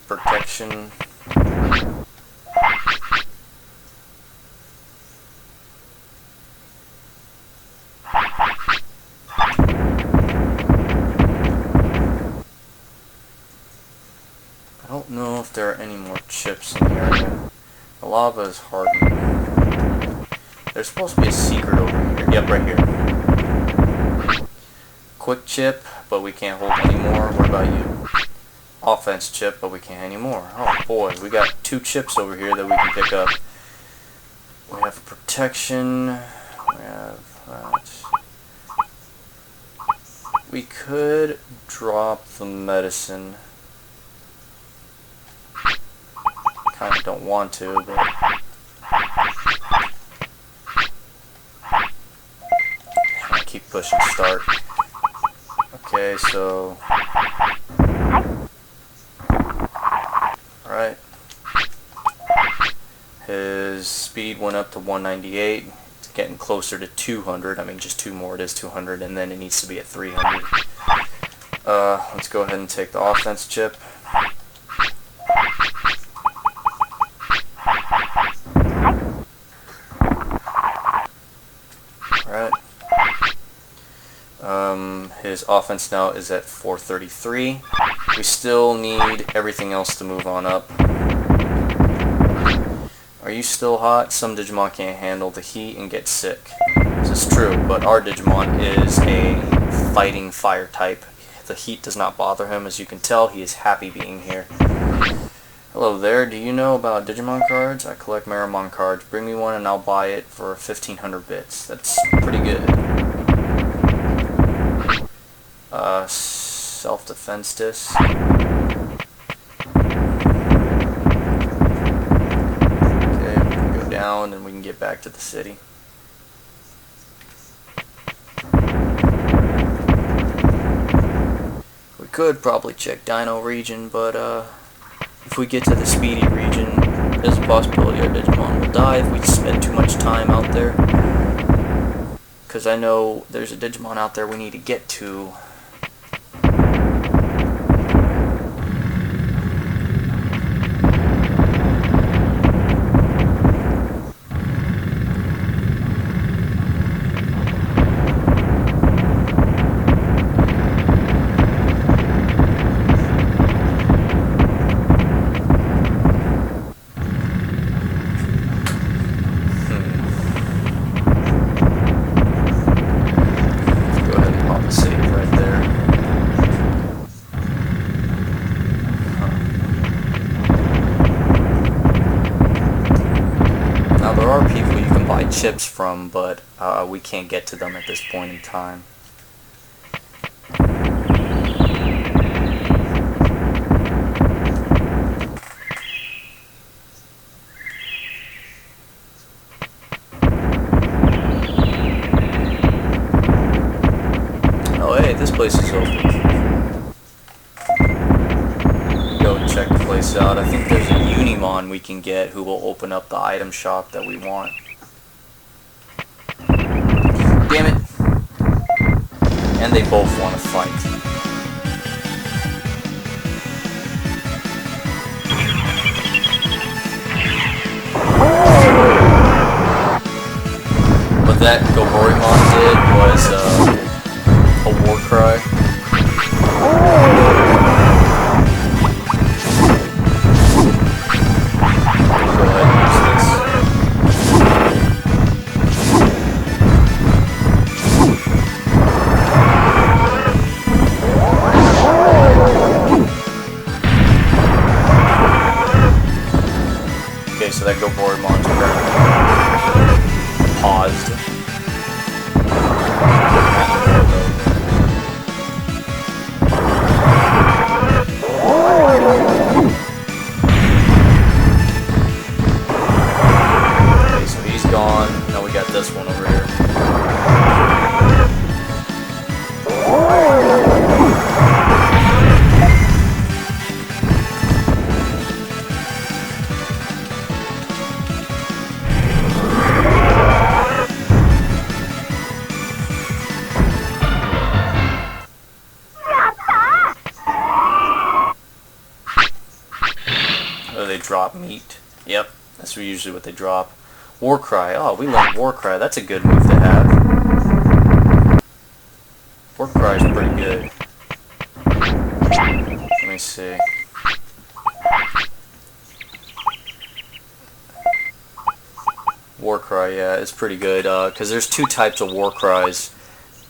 Protection. I don't know if there are any more chips in the area. The lava is hardened. There's supposed to be a secret over here. Yep, right here. Quick chip, but we can't hold anymore. What about you? Offense chip, but we can't anymore. Oh boy, we got 2 chips over here that we can pick up. We have protection. We have that. We could drop the medicine. Kind of don't want to, but I keep pushing start. Okay, so alright. His speed went up to 198. It's getting closer to 200. I mean, just 2 more, it is 200, and then it needs to be at 300. Let's go ahead and take the offense chip. Alright. His offense now is at 433. We still need everything else to move on up. Are you still hot? Some Digimon can't handle the heat and get sick. This is true, but our Digimon is a fighting fire type. The heat does not bother him. As you can tell, he is happy being here. Hello there, do you know about Digimon cards? I collect Meramon cards. Bring me one and I'll buy it for 1500 bits. That's pretty good. Self-defense disc. Okay, we can go down and we can get back to the city. We could probably check Dino region, but if we get to the Speedy region, there's a possibility our Digimon will die if we spend too much time out there. Because I know there's a Digimon out there we need to get to. Chips from, but we can't get to them at this point in time. Oh hey, this place is open. Go and check the place out. I think there's a Unimon we can get who will open up the item shop that we want. Damn it. And they both want to fight. What that Goborimon did was a war cry. Go ahead and use this. So that Goborymon's currently paused. drop meat. Yep, that's usually what they drop. War Cry. Oh, we love War Cry. That's a good move to have. War Cry is pretty good. Let me see. War Cry, yeah, it's pretty good, because there's two types of War Cries.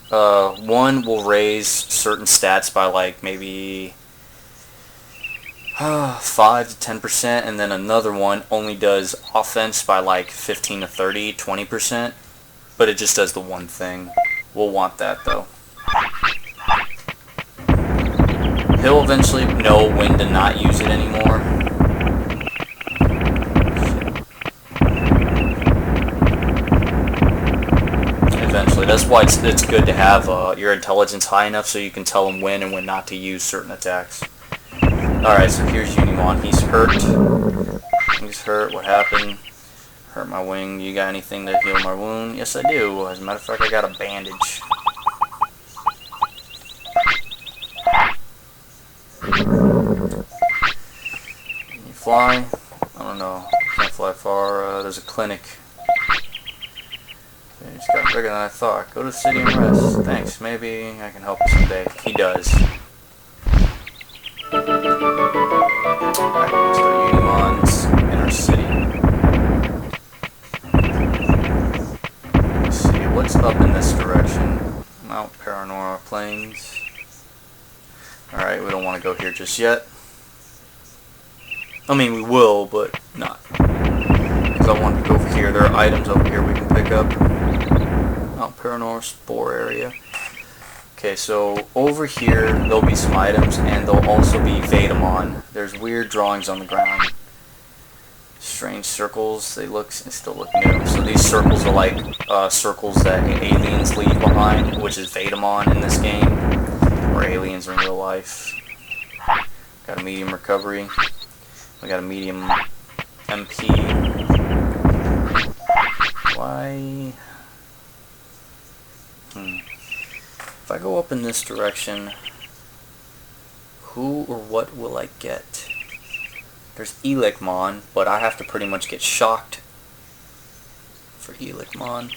One will raise certain stats by, like, maybe 5 to 10%, and then another one only does offense by, like, 15 to 30, 20%, but it just does the one thing. We'll want that, though. He'll eventually know when to not use it anymore. Eventually. That's why it's good to have your intelligence high enough so you can tell him when and when not to use certain attacks. Alright, so here's Unimon. He's hurt. He's hurt. What happened? Hurt my wing. You got anything to heal my wound? Yes, I do. As a matter of fact, I got a bandage. Can you fly? I don't know. Can't fly far. There's a clinic. He just got bigger than I thought. Go to the city and rest. Thanks. Maybe I can help you someday. He does. Alright, let's go to Unimon's inner city. Let's see, what's up in this direction? Mount Paranora Plains. Alright, we don't want to go here just yet. I mean, we will, but not. Because I want to go over here. There are items over here we can pick up. Mount Paranora Spore area. Okay, so over here there'll be some items, and there'll also be Vadamon. There's weird drawings on the ground. Strange circles. They still look new. So these circles are like circles that aliens leave behind, which is Vadamon in this game, or aliens in real life. Got a medium recovery. We got a medium MP. Why? If I go up in this direction, who or what will I get? There's Elicmon, but I have to pretty much get shocked for Elicmon.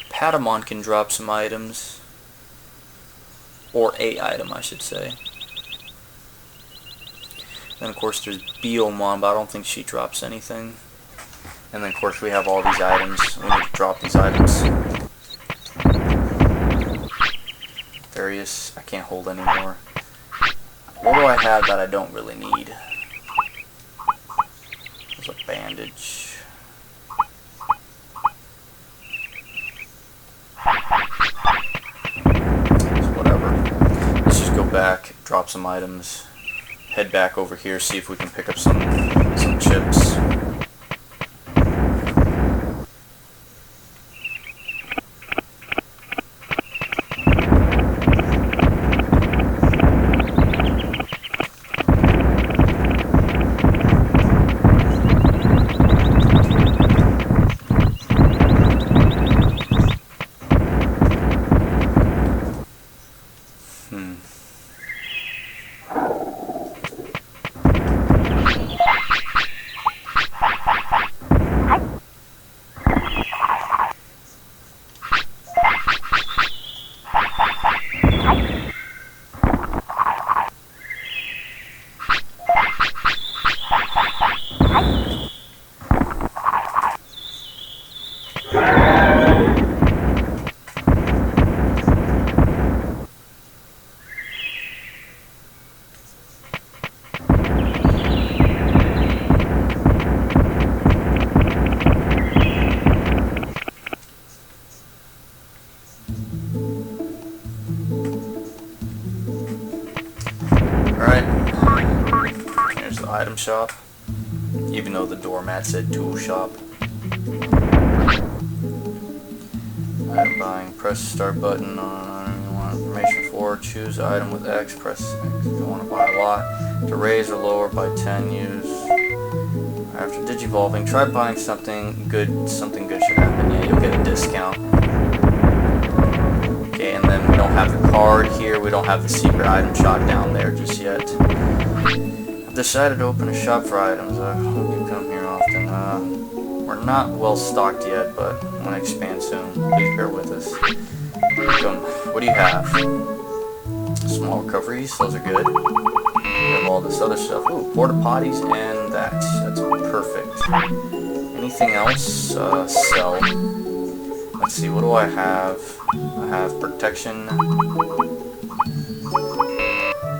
Patamon can drop some items. Or a item, I should say. Then of course there's Beelmon, but I don't think she drops anything. And then of course we have all these items. We need to drop these items. Various. I can't hold anymore. What do I have that I don't really need? There's a bandage. It's whatever. Let's just go back, drop some items, head back over here, see if we can pick up some chips. Item shop, even though the doormat said tool shop. Item buying, press the start button on item you want information for, choose item with X, press X if you want to buy a lot. To raise or lower by 10, use. After digivolving, try buying something good should happen. Yeah, you'll get a discount. Okay, and then we don't have the card here, we don't have the secret item shop down there just yet. decided to open a shop for items. I hope you come here often. We're not well stocked yet, but I want to expand soon. Please bear with us. What do you have? Small recoveries, those are good. We have all this other stuff. Ooh, porta potties and that. That's perfect. Anything else? Sell. Let's see, what do I have? I have protection.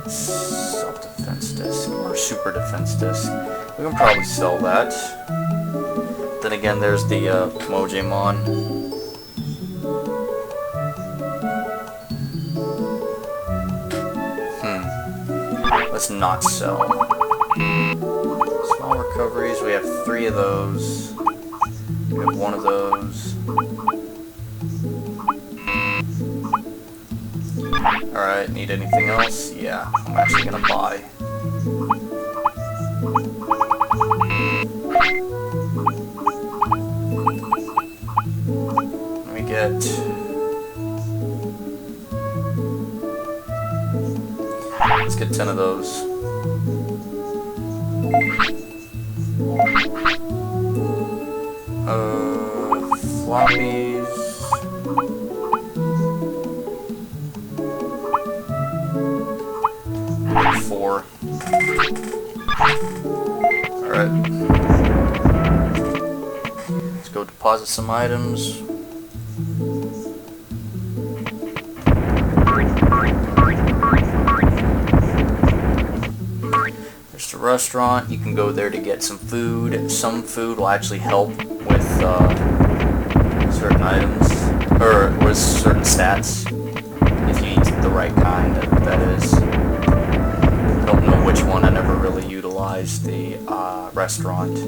Self-defense disc or super defense disc. We can probably sell that. Then again, there's the Digimon. Let's not sell. Small recoveries. We have 3 of those. We have 1 of those. Alright, need anything else? Yeah, I'm actually gonna buy. Let me get... Let's get 10 of those. Floppies. 4. Alright. Let's go deposit some items. There's the restaurant. You can go there to get some food. Some food will actually help with certain items, or with certain stats, if you eat the right kind, that is. I don't know which one. I never really utilized the restaurant.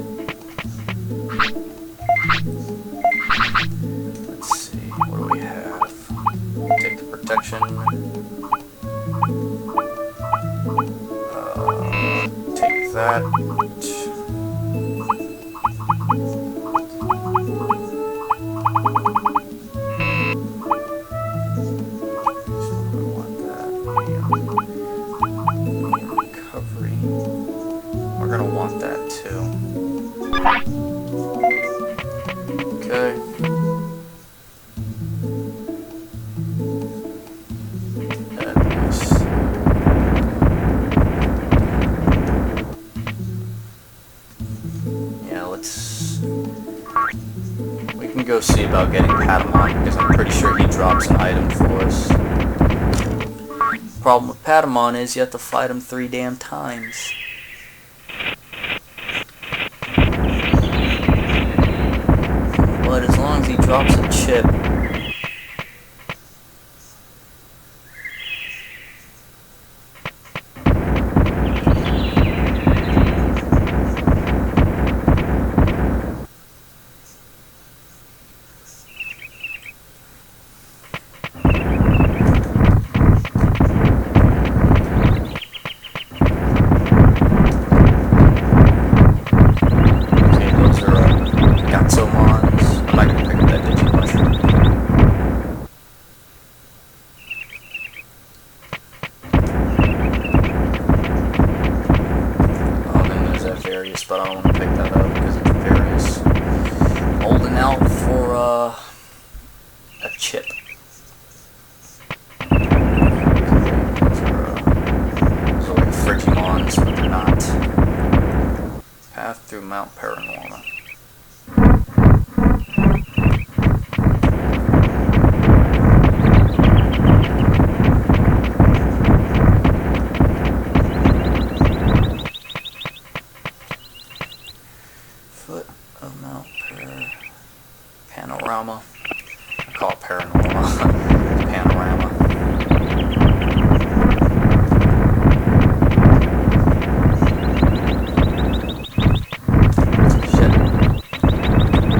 Let's see, what do we have? Take the protection. Take that. We're gonna want that too. Okay. Yeah, we can go see about getting Patamon, because I'm pretty sure he drops an item for us. Problem with Patamon is you have to fight him 3 damn times. But as long as he drops a chip, but I don't want to pick that up because it's various. Holding out for a chip. Those are like Frigimons, but they're not. Path through Mount Paranorma. Panorama. I call it Paranorma. Panorama. Shit.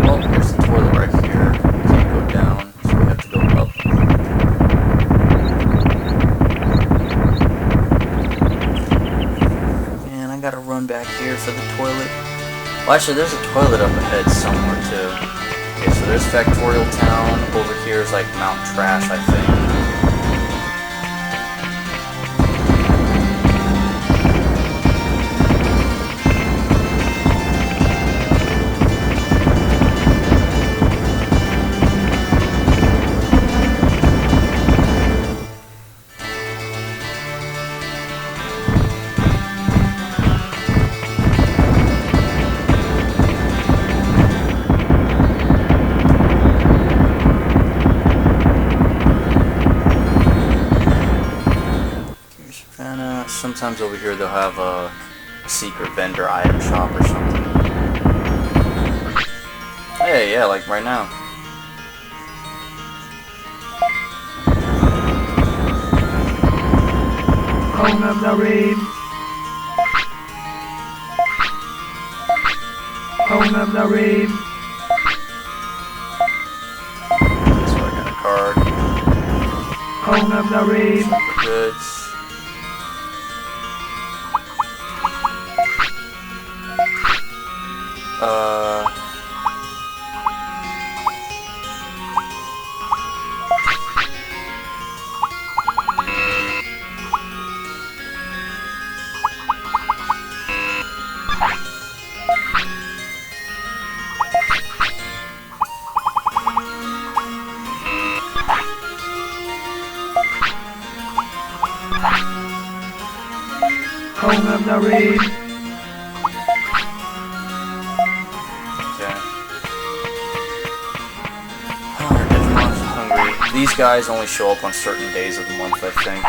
Well, here's the toilet right here. Can't go down, so we have to go up. And I gotta run back here for the toilet. Well, actually, there's a toilet up ahead somewhere, too. Okay, so there's Factorial Town. Over here is like Mount Trash, I think. sometimes over here they'll have a secret vendor item shop or something. Hey, yeah, like right now. So I got a card. Super goods. Digimon's hungry. These guys only show up on certain days of the month, I think.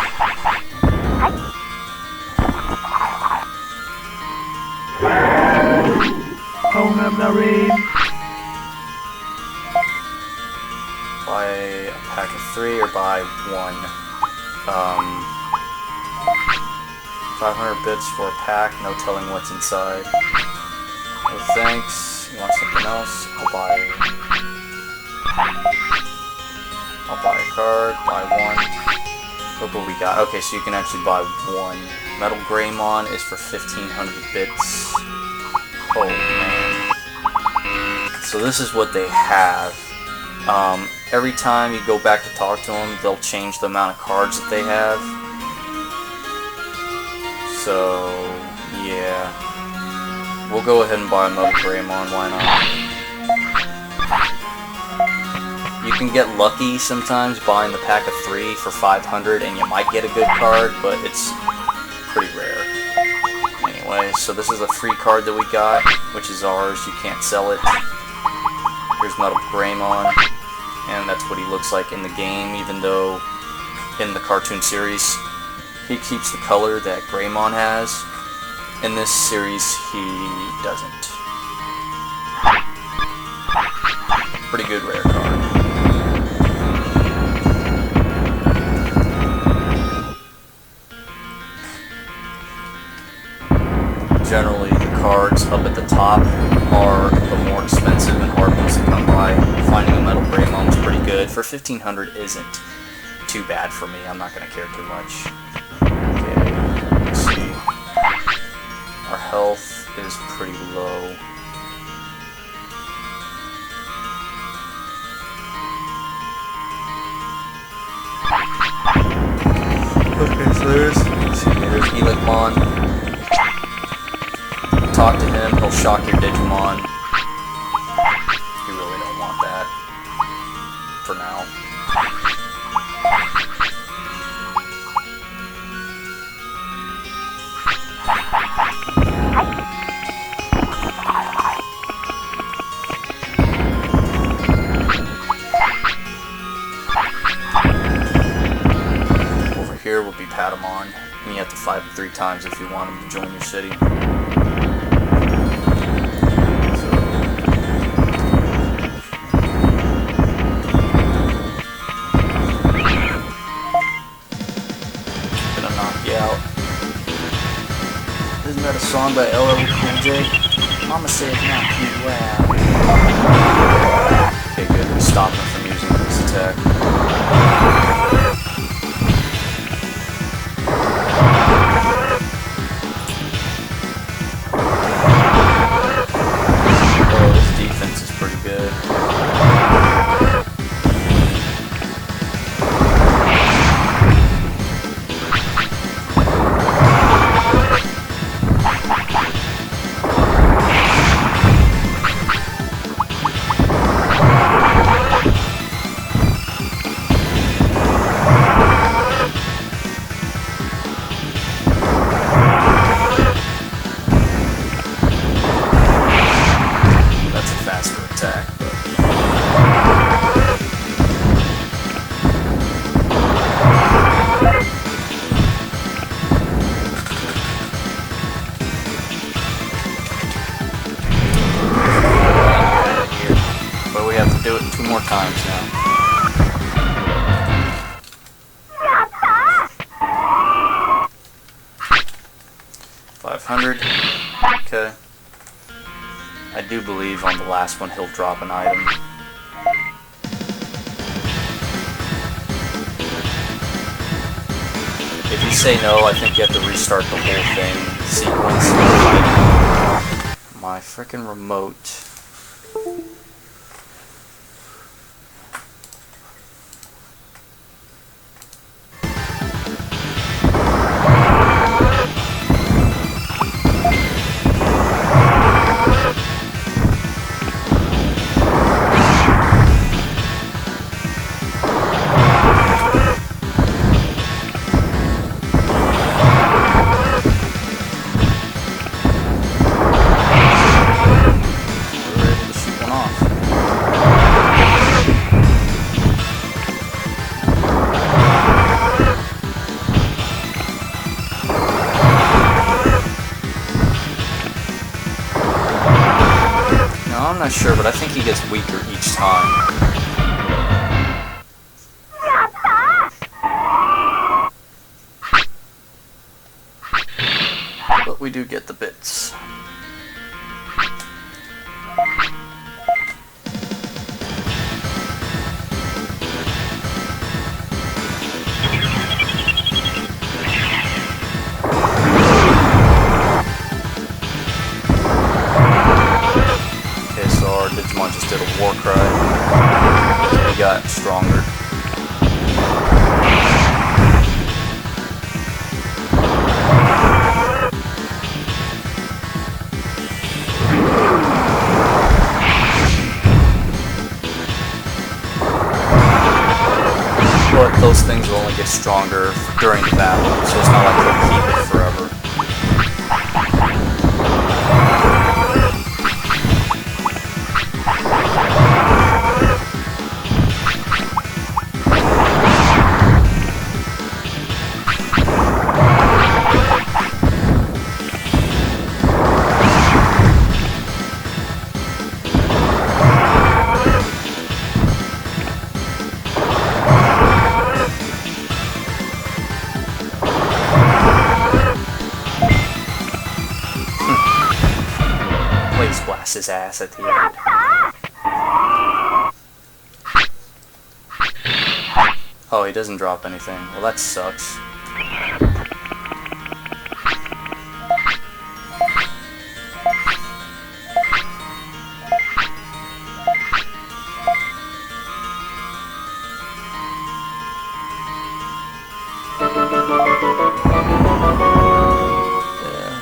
Buy a pack of 3 or buy 1. 500 bits for a pack, no telling what's inside. No thanks. You want something else? I'll buy a card, buy 1. Look what we got. Okay, so you can actually buy 1. Metal Greymon is for 1500 bits. Oh man. So this is what they have. Every time you go back to talk to them, they'll change the amount of cards that they have. So, yeah. We'll go ahead and buy another Greymon, why not? You can get lucky sometimes buying the pack of 3 for 500 and you might get a good card, but it's pretty rare. Anyway, so this is a free card that we got, which is ours. You can't sell it. Here's Metal Greymon, and that's what he looks like in the game, even though in the cartoon series he keeps the color that Greymon has. In this series, he doesn't. Pretty good rare card. Generally, the cards up at the top are the more expensive and hard ones to come by. Finding a Metal Greymon is pretty good. For 1500 isn't too bad for me. I'm not going to care too much. Okay, let's see. Our health is pretty low. Okay, so there's Elecmon. Talk to him, he'll shock your Digimon. You really don't want that. For now. Over here would be Patamon, and you have to fight him 3 times if you want him to join your city. Isn't that a song by LL Cool J? Mama said knock you out. Okay, good. We stopped him from using this attack. Oh, this defense is pretty good. times now. 500. Okay. I do believe on the last one he'll drop an item. If you say no, I think you have to restart the whole thing, sequence. My frickin' remote. I'm not sure, but I think he gets weaker each time. But we do get the bits. Digimon just did a war cry. He got stronger. But those things will only get stronger during the battle, so it's not like they'll keep it forever. Blast his ass at the end. Oh, he doesn't drop anything. Well, that sucks.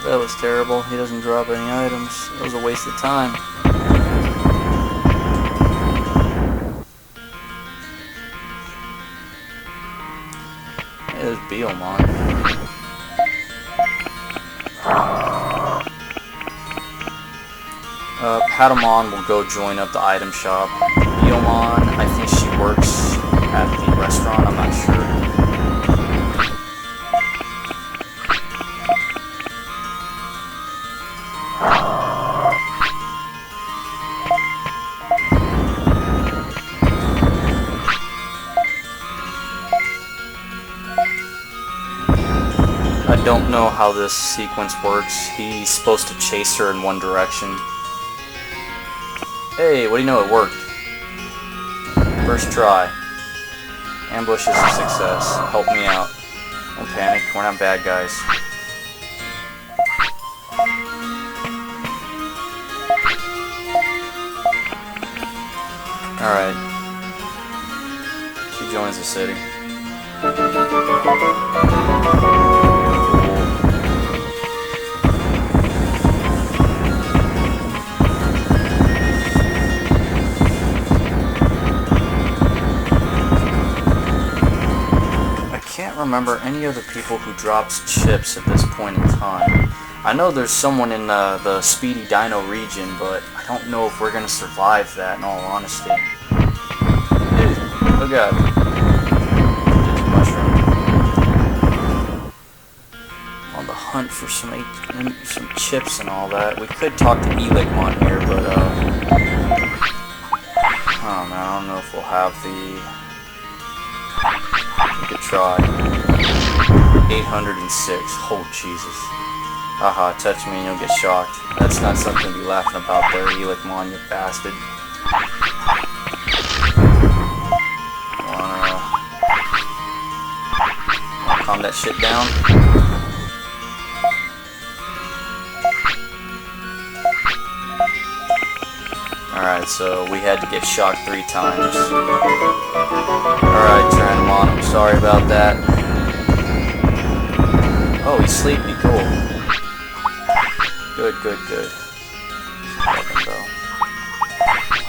That was terrible. He doesn't drop any items. It was a waste of time. Hey, there's Digimon. Patamon will go join up the item shop. Digimon, I think she works at the restaurant. I'm not sure. I don't know how this sequence works. He's supposed to chase her in one direction. Hey, what do you know? It worked. First try. Ambush is a success. Help me out. Don't panic. We're not bad guys. Alright. She joins the city. I can't remember any other people who drops chips at this point in time. I know there's someone in the Speedy Dino region, but I don't know if we're gonna survive that in all honesty. Oh god. On the hunt for some chips and all that. We could talk to Eligmon here, but Oh man, I don't know if we'll have the... We could try. 806. Oh, Jesus. Haha, touch me and you'll get shocked. That's not something to be laughing about there, Elicmon, you bastard. Wanna calm that shit down? Alright, so we had to get shocked 3 times. Alright, Tyrannomon, I'm sorry about that. Oh, he's sleepy, cool. Good, good, good.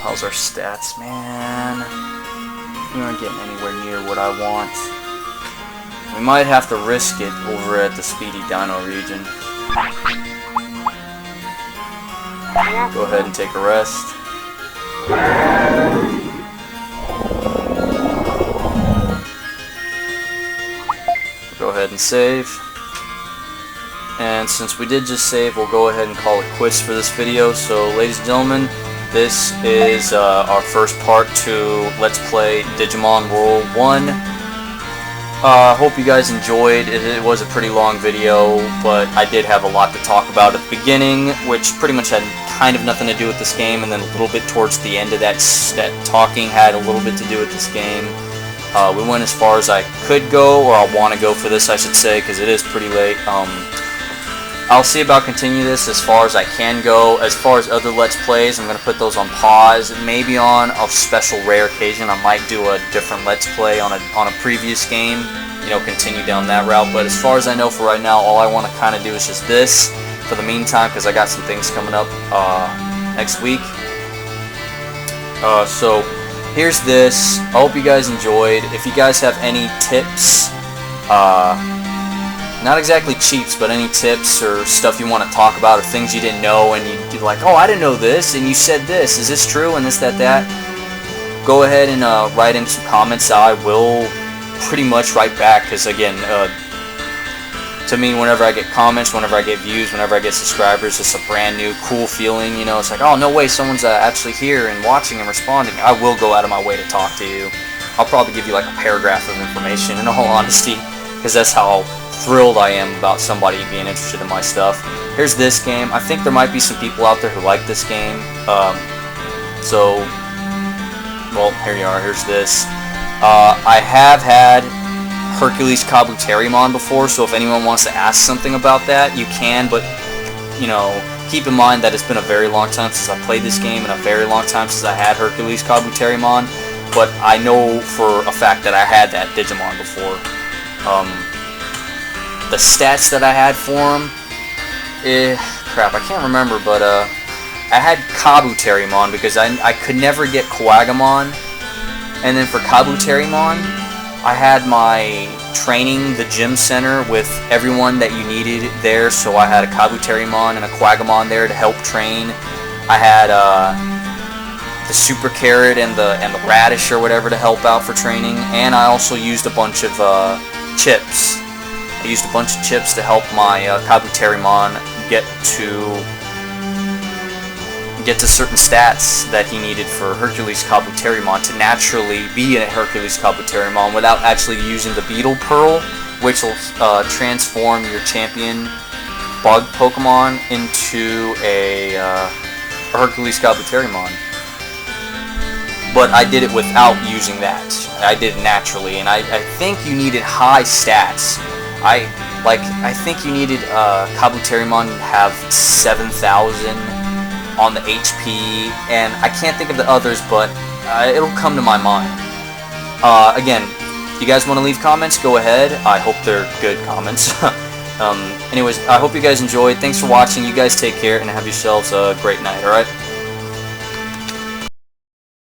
How's our stats, man? We aren't getting anywhere near what I want. We might have to risk it over at the Speedy Dino region. Go ahead and take a rest. Go ahead and save. And since we did just save, we'll go ahead and call it quits for this video. So, ladies and gentlemen, this is our first part to Let's Play Digimon World 1. Hope you guys enjoyed. It was a pretty long video, but I did have a lot to talk about at the beginning, which pretty much had kind of nothing to do with this game, and then a little bit towards the end of that talking had a little bit to do with this game. We went as far as I could go, or I want to go for this, I should say, because it is pretty late. I'll see about continuing this as far as I can go. As far as other Let's Plays, I'm going to put those on pause. Maybe on a special rare occasion, I might do a different Let's Play on a previous game. You know, continue down that route. But as far as I know for right now, all I want to kind of do is just this for the meantime, because I got some things coming up next week. So here's this. I hope you guys enjoyed. If you guys have any tips, not exactly cheats, but any tips or stuff you want to talk about, or things you didn't know and you're like, oh, I didn't know this, and you said this, is this true, and this, that, go ahead and write in some comments. I will pretty much write back, because again, to me, whenever I get comments, whenever I get views, whenever I get subscribers, it's a brand new, cool feeling, you know. It's like, oh, no way, someone's actually here and watching and responding. I will go out of my way to talk to you. I'll probably give you like a paragraph of information, in all honesty, because that's how thrilled I am about somebody being interested in my stuff. Here's this game. I think there might be some people out there who like this game. So, well, here you are. Here's this. I have had Hercules Kabuterimon before, so if anyone wants to ask something about that, you can, but, you know, keep in mind that it's been a very long time since I played this game, and a very long time since I had Hercules Kabuterimon, but I know for a fact that I had that Digimon before. The stats that I had for him, crap, I can't remember, but I had Kabuterimon because I could never get Quagamon, and then for Kabuterimon, I had my training, the gym center with everyone that you needed there, so I had a Kabuterimon and a Quagamon there to help train. I had the Super Carrot and the Radish or whatever to help out for training, and I also used a bunch of chips. I used a bunch of chips to help my Kabuterimon get to certain stats that he needed for Hercules Kabuterimon to naturally be a Hercules Kabuterimon without actually using the Beetle Pearl, which will transform your champion bug Pokemon into a Hercules Kabuterimon. But I did it without using that. I did it naturally, and I think you needed high stats. I think you needed Kabuterimon to have 7,000 on the HP, and I can't think of the others, but it'll come to my mind. Again, if you guys want to leave comments, go ahead. I hope they're good comments. Anyways, I hope you guys enjoyed. Thanks for watching. You guys take care, and have yourselves a great night, alright?